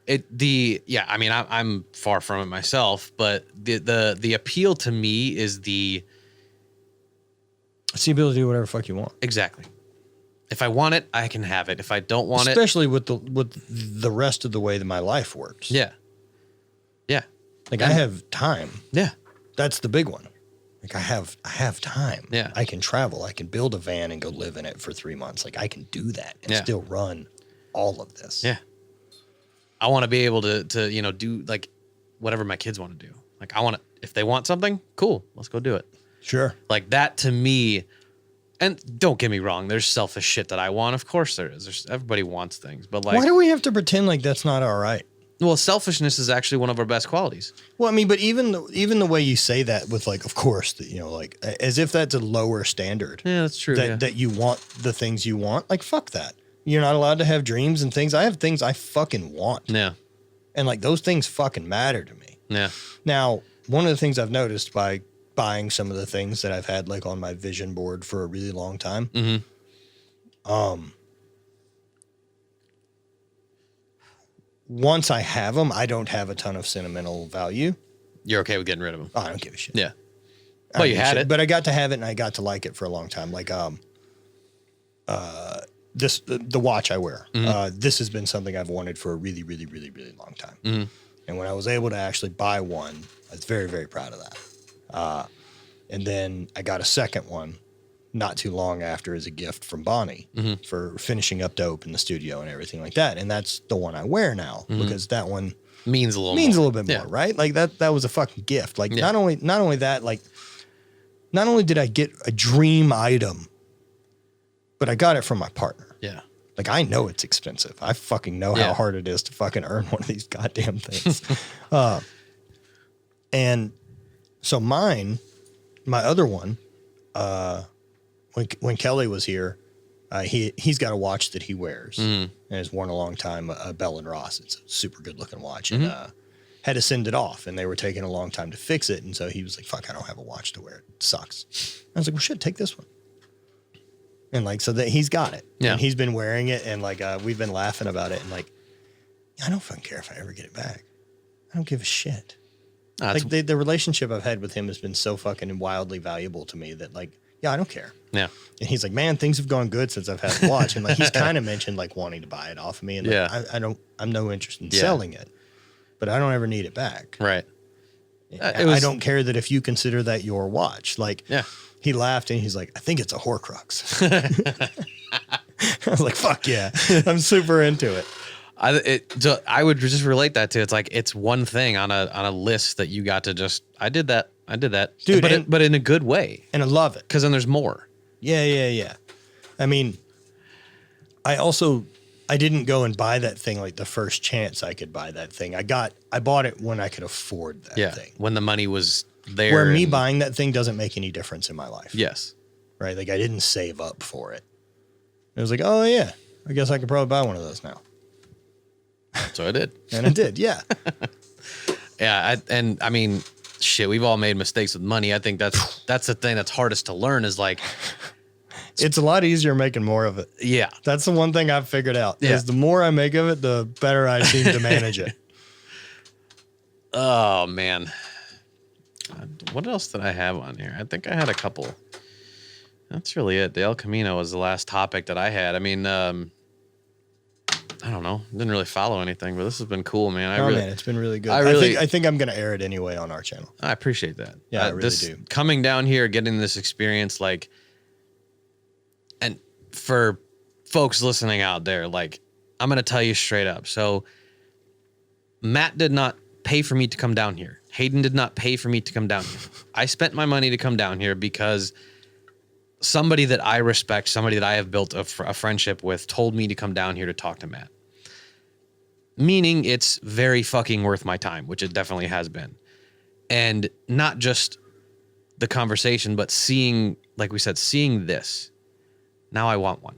I mean, I'm far from it myself, but the appeal to me is It's the ability to do whatever the fuck you want. exactly. If I want it, I can have it. If I don't want Especially with the rest of the way that my life works. yeah. Yeah. Like I have time. Yeah. That's the big one. Like I have time. Yeah. I can travel. I can build a van and go live in it for 3 months. Like I can do that and Yeah. still run all of this. Yeah. I want to be able to, you know, do like whatever my kids want to do. Like I want to, if they want something, cool, let's go do it. Sure. Like that to me, and don't get me wrong, there's selfish shit that I want. Of course there is. Everybody wants things, but like, Why do we have to pretend like that's not all right? well, selfishness is actually one of our best qualities. Well, I mean, but even the way you say that with like, of course, you know, like as if that's a lower standard. Yeah, that's true. That you want the things you want. Like, fuck that. You're not allowed to have dreams and things. I have things I fucking want. Yeah. And like those things fucking matter to me. Yeah. Now, one of the things I've noticed by buying some of the things that I've had like on my vision board for a really long time, once I have them, I don't have a ton of sentimental value. You're okay with getting rid of them. Oh, I don't give a shit. Yeah. I Well, don't you give a had shit. it. But I got to have it and I got to like it for a long time. Like, the watch I wear, this has been something I've wanted for a really, really, really, really long time. And when I was able to actually buy one, I was very, very proud of that. And then I got a second one not too long after as a gift from Bonnie for finishing up dope in the studio and everything like that. And that's the one I wear now because that one Means a little bit Yeah. more, right? Like that was a fucking gift. Like Yeah. not only that, like not only did I get a dream item, but I got it from my partner. Yeah. Like I know it's expensive. I fucking know Yeah. how hard it is to fucking earn one of these goddamn things. And so my other one, when Kelly was here, he's got a watch that he wears and has worn a long time, a Bell & Ross. It's a super good looking watch and had to send it off and they were taking a long time to fix it. And so he was like, fuck, I don't have a watch to wear. It sucks. I was like, well, shit, take this one. And like, so that he's got it and he's been wearing it. And like, we've been laughing about it and like, I don't fucking care if I ever get it back. I don't give a shit. Like the relationship I've had with him has been so fucking wildly valuable to me that like, yeah, I don't care. Yeah. And he's like, man, things have gone good since I've had the watch. And like, he's kind of mentioned like wanting to buy it off of me. And like, I'm no interest in selling it, but I don't ever need it back. Right. I don't care that if you consider that your watch. Like, he laughed and he's like, I think it's a Horcrux. I was like, fuck yeah. I'm super into it. I would just relate that to, it's like, it's one thing on a list that you got to just, I did that. Dude, but in a good way. And I love it. 'Cause then there's more. Yeah. I mean, I didn't go and buy that thing like the first chance I could buy that thing. I bought it when I could afford that thing. When the money was there. Where me buying that thing doesn't make any difference in my life. Yes. Right? Like I didn't save up for it. It was like, oh yeah, I guess I could probably buy one of those now. So I did. And I did, yeah. Yeah. I mean, shit, we've all made mistakes with money. I think that's the thing that's hardest to learn is like, it's a lot easier making more of it. yeah. That's the one thing I've figured out. Yeah. Is the more I make of it, the better I seem to manage it. Oh man. What else did I have on here? I think I had a couple. That's really it. The El Camino was the last topic that I had. I mean, I don't know. Didn't really follow anything, but this has been cool, man. Man, it's been really good. I think I'm going to air it anyway on our channel. I appreciate that. Yeah, I really do. Coming down here, getting this experience, like, and for folks listening out there, like, I'm going to tell you straight up. So Matt did not pay for me to come down here. Hayden did not pay for me to come down here. I spent my money to come down here because somebody that I respect, somebody that I have built a friendship with, told me to come down here to talk to Matt. Meaning it's very fucking worth my time, which it definitely has been. And not just the conversation, but seeing, like we said, seeing this. Now I want one.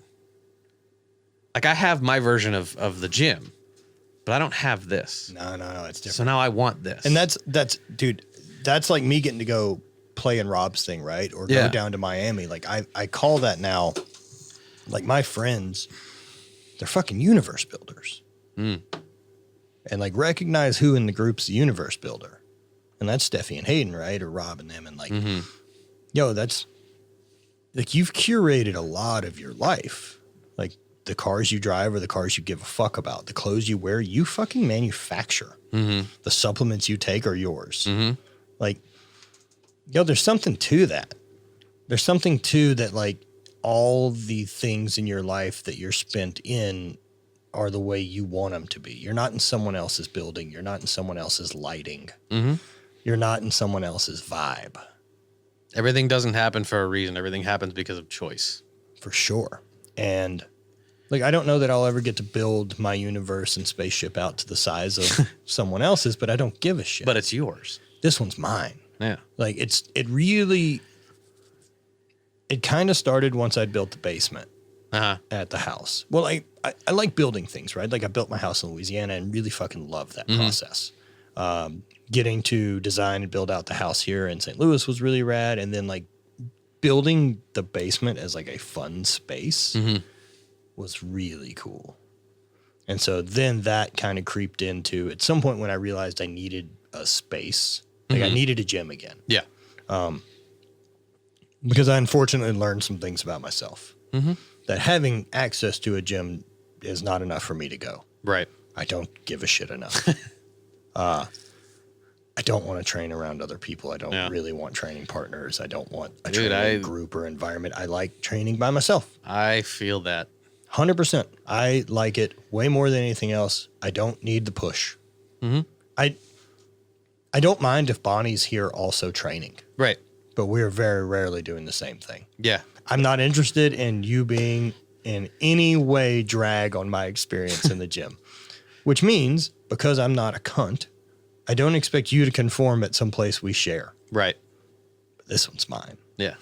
Like I have my version of the gym, but I don't have this. No, it's different. So now I want this. And that's dude, that's like me getting to go play in Rob's thing, right? Or go down to Miami. Like I call that now, like my friends, they're fucking universe builders. And like recognize who in the group's the universe builder. And that's Steffi and Hayden, right? Or Rob and them. And like, yo, that's like, you've curated a lot of your life the cars you drive are the cars you give a fuck about. The clothes you wear, you fucking manufacture. The supplements you take are yours. Like, there's something to that. There's something to that, like, all the things in your life that you're spent in are the way you want them to be. You're not in someone else's building. You're not in someone else's lighting. You're not in someone else's vibe. Everything doesn't happen for a reason. Everything happens because of choice. For sure. And like, I don't know that I'll ever get to build my universe and spaceship out to the size of someone else's, but I don't give a shit. But it's yours. This one's mine. Yeah. Like, it kind of started once I'd built the basement at the house. Well, I like building things, right? Like, I built my house in Louisiana and really fucking love that process. Getting to design and build out the house here in St. Louis was really rad. And then, like, building the basement as like a fun space was really cool. And so then that kind of creeped into, at some point when I realized I needed a space, like I needed a gym again. Yeah. Because I unfortunately learned some things about myself. That having access to a gym is not enough for me to go. Right. I don't give a shit enough. I don't want to train around other people. I don't really want training partners. I don't want a training group or environment. I like training by myself. I feel that. 100%. I like it way more than anything else. I don't need the push. I don't mind if Bonnie's here also training. Right. But we're very rarely doing the same thing. Yeah. I'm not interested in you being in any way drag on my experience in the gym, which means because I'm not a cunt, I don't expect you to conform at some place we share. Right. But this one's mine. Yeah.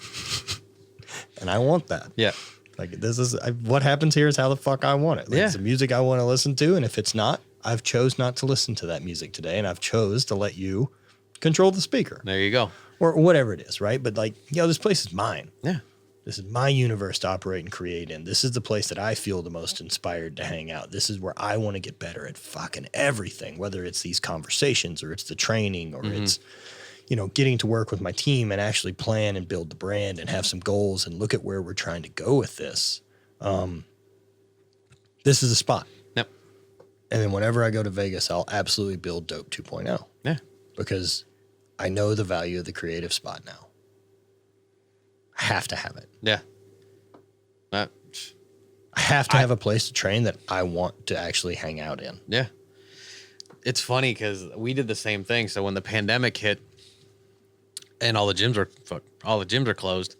And I want that. Yeah. Like, this is what happens here is how the fuck I want it. Like, it's the music I want to listen to. And if it's not, I've chose not to listen to that music today. And I've chose to let you control the speaker. There you go. Or whatever it is, right? But like, this place is mine. Yeah. This is my universe to operate and create in. This is the place that I feel the most inspired to hang out. This is where I want to get better at fucking everything, whether it's these conversations or it's the training or it's, getting to work with my team and actually plan and build the brand and have some goals and look at where we're trying to go with this. This is a spot. Yep. And then whenever I go to Vegas, I'll absolutely build Dope 2.0. Yeah. Because I know the value of the creative spot now. I have to have it. Yeah. I have to have a place to train that I want to actually hang out in. Yeah. It's funny because we did the same thing. So when the pandemic hit and all the gyms are closed,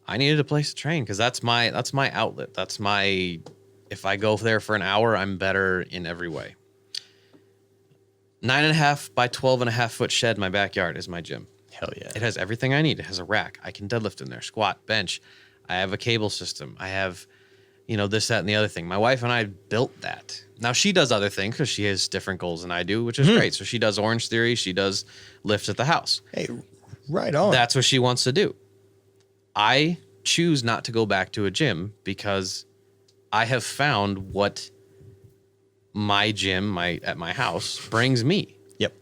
I needed a place to train because that's my outlet. That's if I go there for an hour, I'm better in every way. 9.5 by 12.5 foot shed in my backyard is my gym. Hell yeah. It has everything I need. It has a rack. I can deadlift in there, squat, bench. I have a cable system. I have, this, that, and the other thing. My wife and I built that. Now she does other things because she has different goals than I do, which is great. So she does Orange Theory. She does lifts at the house. Hey, right on. That's what she wants to do. I choose not to go back to a gym because I have found what my gym at my house brings me. Yep.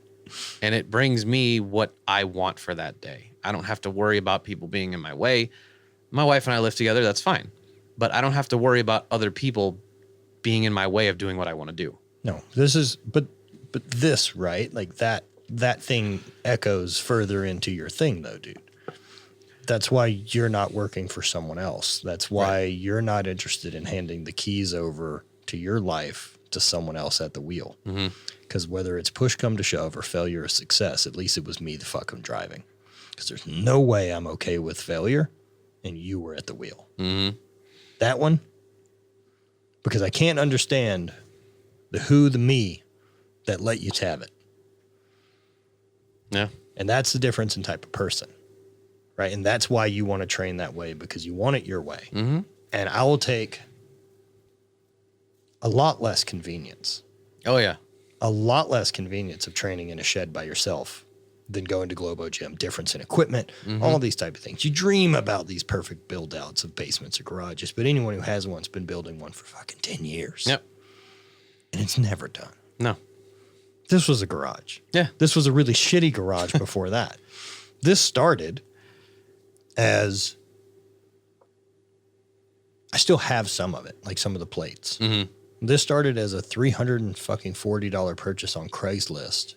And it brings me what I want for that day. I don't have to worry about people being in my way. My wife and I live together. That's fine. But I don't have to worry about other people being in my way of doing what I want to do. No, but this, right? Like that thing echoes further into your thing though, dude. That's why you're not working for someone else. That's why you're not interested in handing the keys over to your life to someone else at the wheel. Because whether it's push come to shove or failure or success, at least it was me the fucking driving. Because there's no way I'm okay with failure and you were at the wheel. That one, because I can't understand the me that let you have it. Yeah. And that's the difference in type of person, right? And that's why you want to train that way, because you want it your way. And I will take a lot less convenience. Oh, yeah. A lot less convenience of training in a shed by yourself than going to Globo Gym, difference in equipment, all these type of things. You dream about these perfect build outs of basements or garages, but anyone who has one's been building one for fucking 10 years. Yep. And it's never done. No. This was a garage. Yeah. This was a really shitty garage before that. This started as I still have some of it, like some of the plates. Mm-hmm. This started as a $340 purchase on Craigslist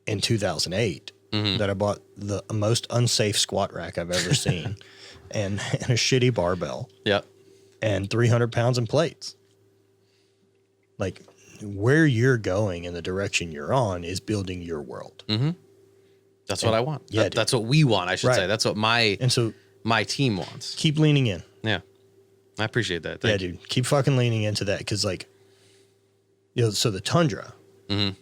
in 2008 that I bought the most unsafe squat rack I've ever seen and a shitty barbell. Yep. And 300 pounds in plates. Like, where you're going and the direction you're on is building your world. Mm-hmm. That's what I want. Yeah, that's what we want, I should say. That's what my team wants. Keep leaning in. Yeah. I appreciate that. Thank you. Dude. Keep fucking leaning into that. Because, like, so the Tundra. Mm-hmm.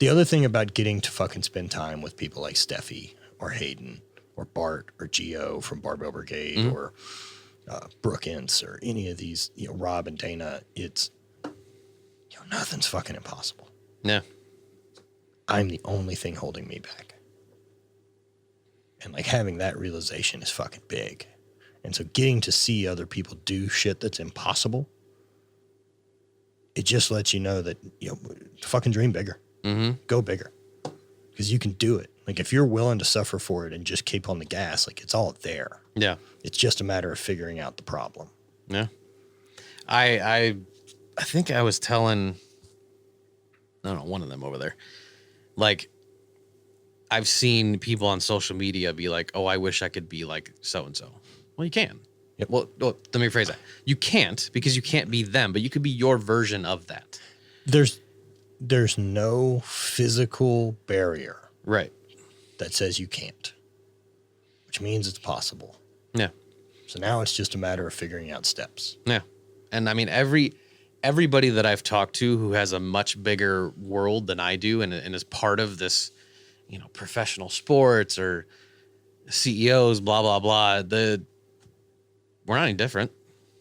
The other thing about getting to fucking spend time with people like Steffi or Hayden or Bart or Gio from Barbell Brigade or Brooke Ince or any of these, Rob and Dana, it's, nothing's fucking impossible. Yeah. I'm the only thing holding me back. And like having that realization is fucking big. And so getting to see other people do shit that's impossible, it just lets you know that, fucking dream bigger. Mm-hmm. Go bigger. Because you can do it. Like if you're willing to suffer for it and just keep on the gas, like it's all there. Yeah. It's just a matter of figuring out the problem. Yeah. I think I was telling, I don't know, one of them over there. Like, I've seen people on social media be like, oh, I wish I could be like so-and-so. Well, you can. Yep. Well, let me rephrase that. You can't because you can't be them, but you could be your version of that. There's no physical barrier. Right. That says you can't, which means it's possible. Yeah. So now it's just a matter of figuring out steps. Yeah. And I mean, everybody that I've talked to who has a much bigger world than I do and is part of this, professional sports or CEOs, blah, blah, blah, we're not any different.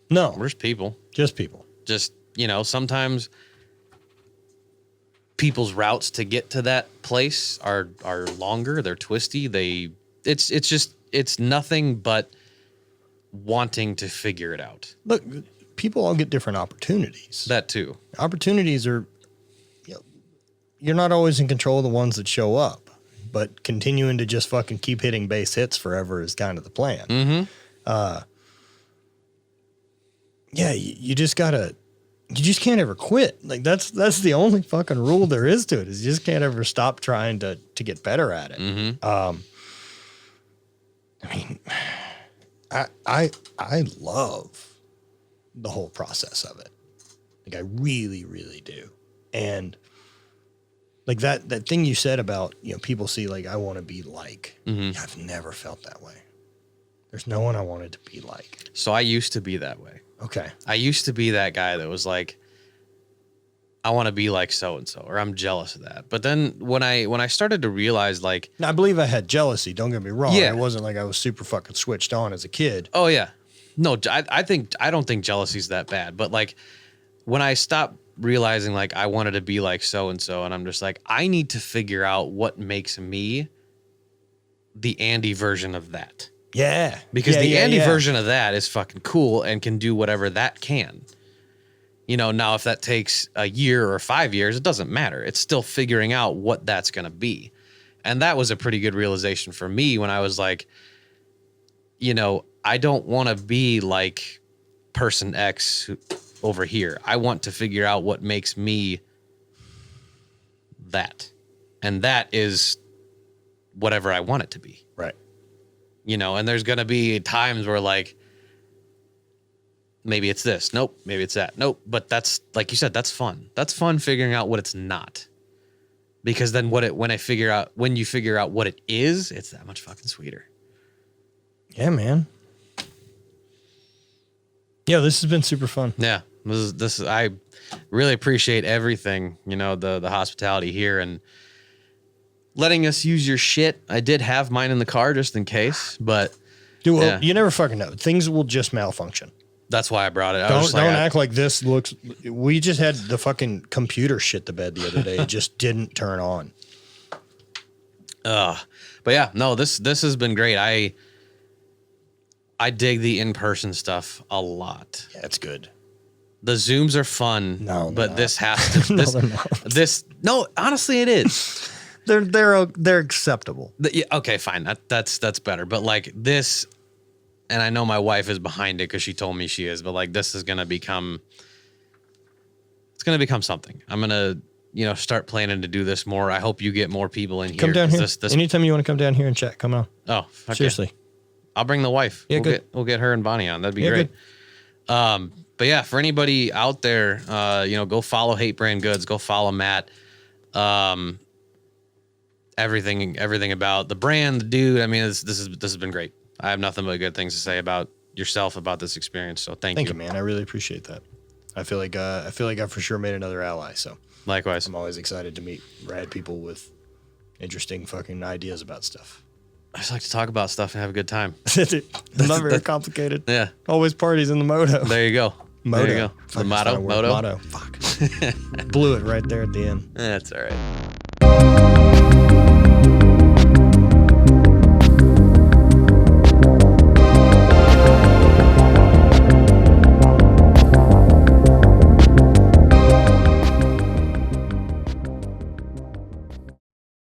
No. We're just people. Just people. Just, sometimes people's routes to get to that place are longer, they're twisty, it's nothing but wanting to figure it out. Look, people all get different opportunities. That too. Opportunities are, you're not always in control of the ones that show up, but continuing to just fucking keep hitting base hits forever is kind of the plan. Mm-hmm. You just can't ever quit. Like that's the only fucking rule there is to it is you just can't ever stop trying to get better at it. Mm-hmm. I mean, I love the whole process of it. Like I really, really do. And like that thing you said about, people see like, I want to be like, I've never felt that way. There's no one I wanted to be like. So I used to be that way. Okay. I used to be that guy that was like, I want to be like so-and-so, or I'm jealous of that. But then when I started to realize like, now, I believe I had jealousy. Don't get me wrong. Yeah. It wasn't like I was super fucking switched on as a kid. oh yeah, no, I don't think jealousy's that bad. But like when I stopped realizing like I wanted to be like so-and-so, and I'm just like, I need to figure out what makes me the Andy version of that. Yeah. Because the Andy version of that is fucking cool and can do whatever that can. Now if that takes a year or 5 years, it doesn't matter. It's still figuring out what that's going to be. And that was a pretty good realization for me when I was like, I don't want to be like person X over here. I want to figure out what makes me that. And that is whatever I want it to be. Right. And there's going to be times where like, maybe it's this. Nope. Maybe it's that. Nope. But that's, like you said, that's fun. That's fun figuring out what it's not. Because then when you figure out what it is, it's that much fucking sweeter. Yeah, man. Yeah, this has been super fun. Yeah. I really appreciate everything, the hospitality here and letting us use your shit. I did have mine in the car just in case, but Dude, well, you never fucking know. Things will just malfunction. That's why I brought it. Don't act like this looks. We just had the fucking computer shit the bed the other day. It just didn't turn on. But yeah, no, this has been great. I dig the in-person stuff a lot. Yeah, it's good. The Zooms are fun. No, but not. this has to. No, they're not. No, honestly, it is. They're acceptable. Yeah, okay, fine. That's better. But like this, and I know my wife is behind it because she told me she is, but like this is gonna become something. I'm gonna start planning to do this more. I hope you get more people in here. Come down here. This, Anytime you want to come down here and chat, come on. oh, okay. Seriously. I'll bring the wife. Yeah, We'll get her and Bonnie on. That'd be great. Good. But yeah, for anybody out there, go follow Hate Brand Goods. Go follow Matt. Everything about the brand, the dude. I mean, this has been great. I have nothing but good things to say about yourself, about this experience. So thank you, man. I really appreciate that. I feel like I for sure made another ally. So likewise, I'm always excited to meet rad people with interesting fucking ideas about stuff. I just like to talk about stuff and have a good time. Not very complicated. Yeah. Always parties in the moto. There you go. Moto. There you go. The motto. Motto. Fuck. Blew it right there at the end. That's all right.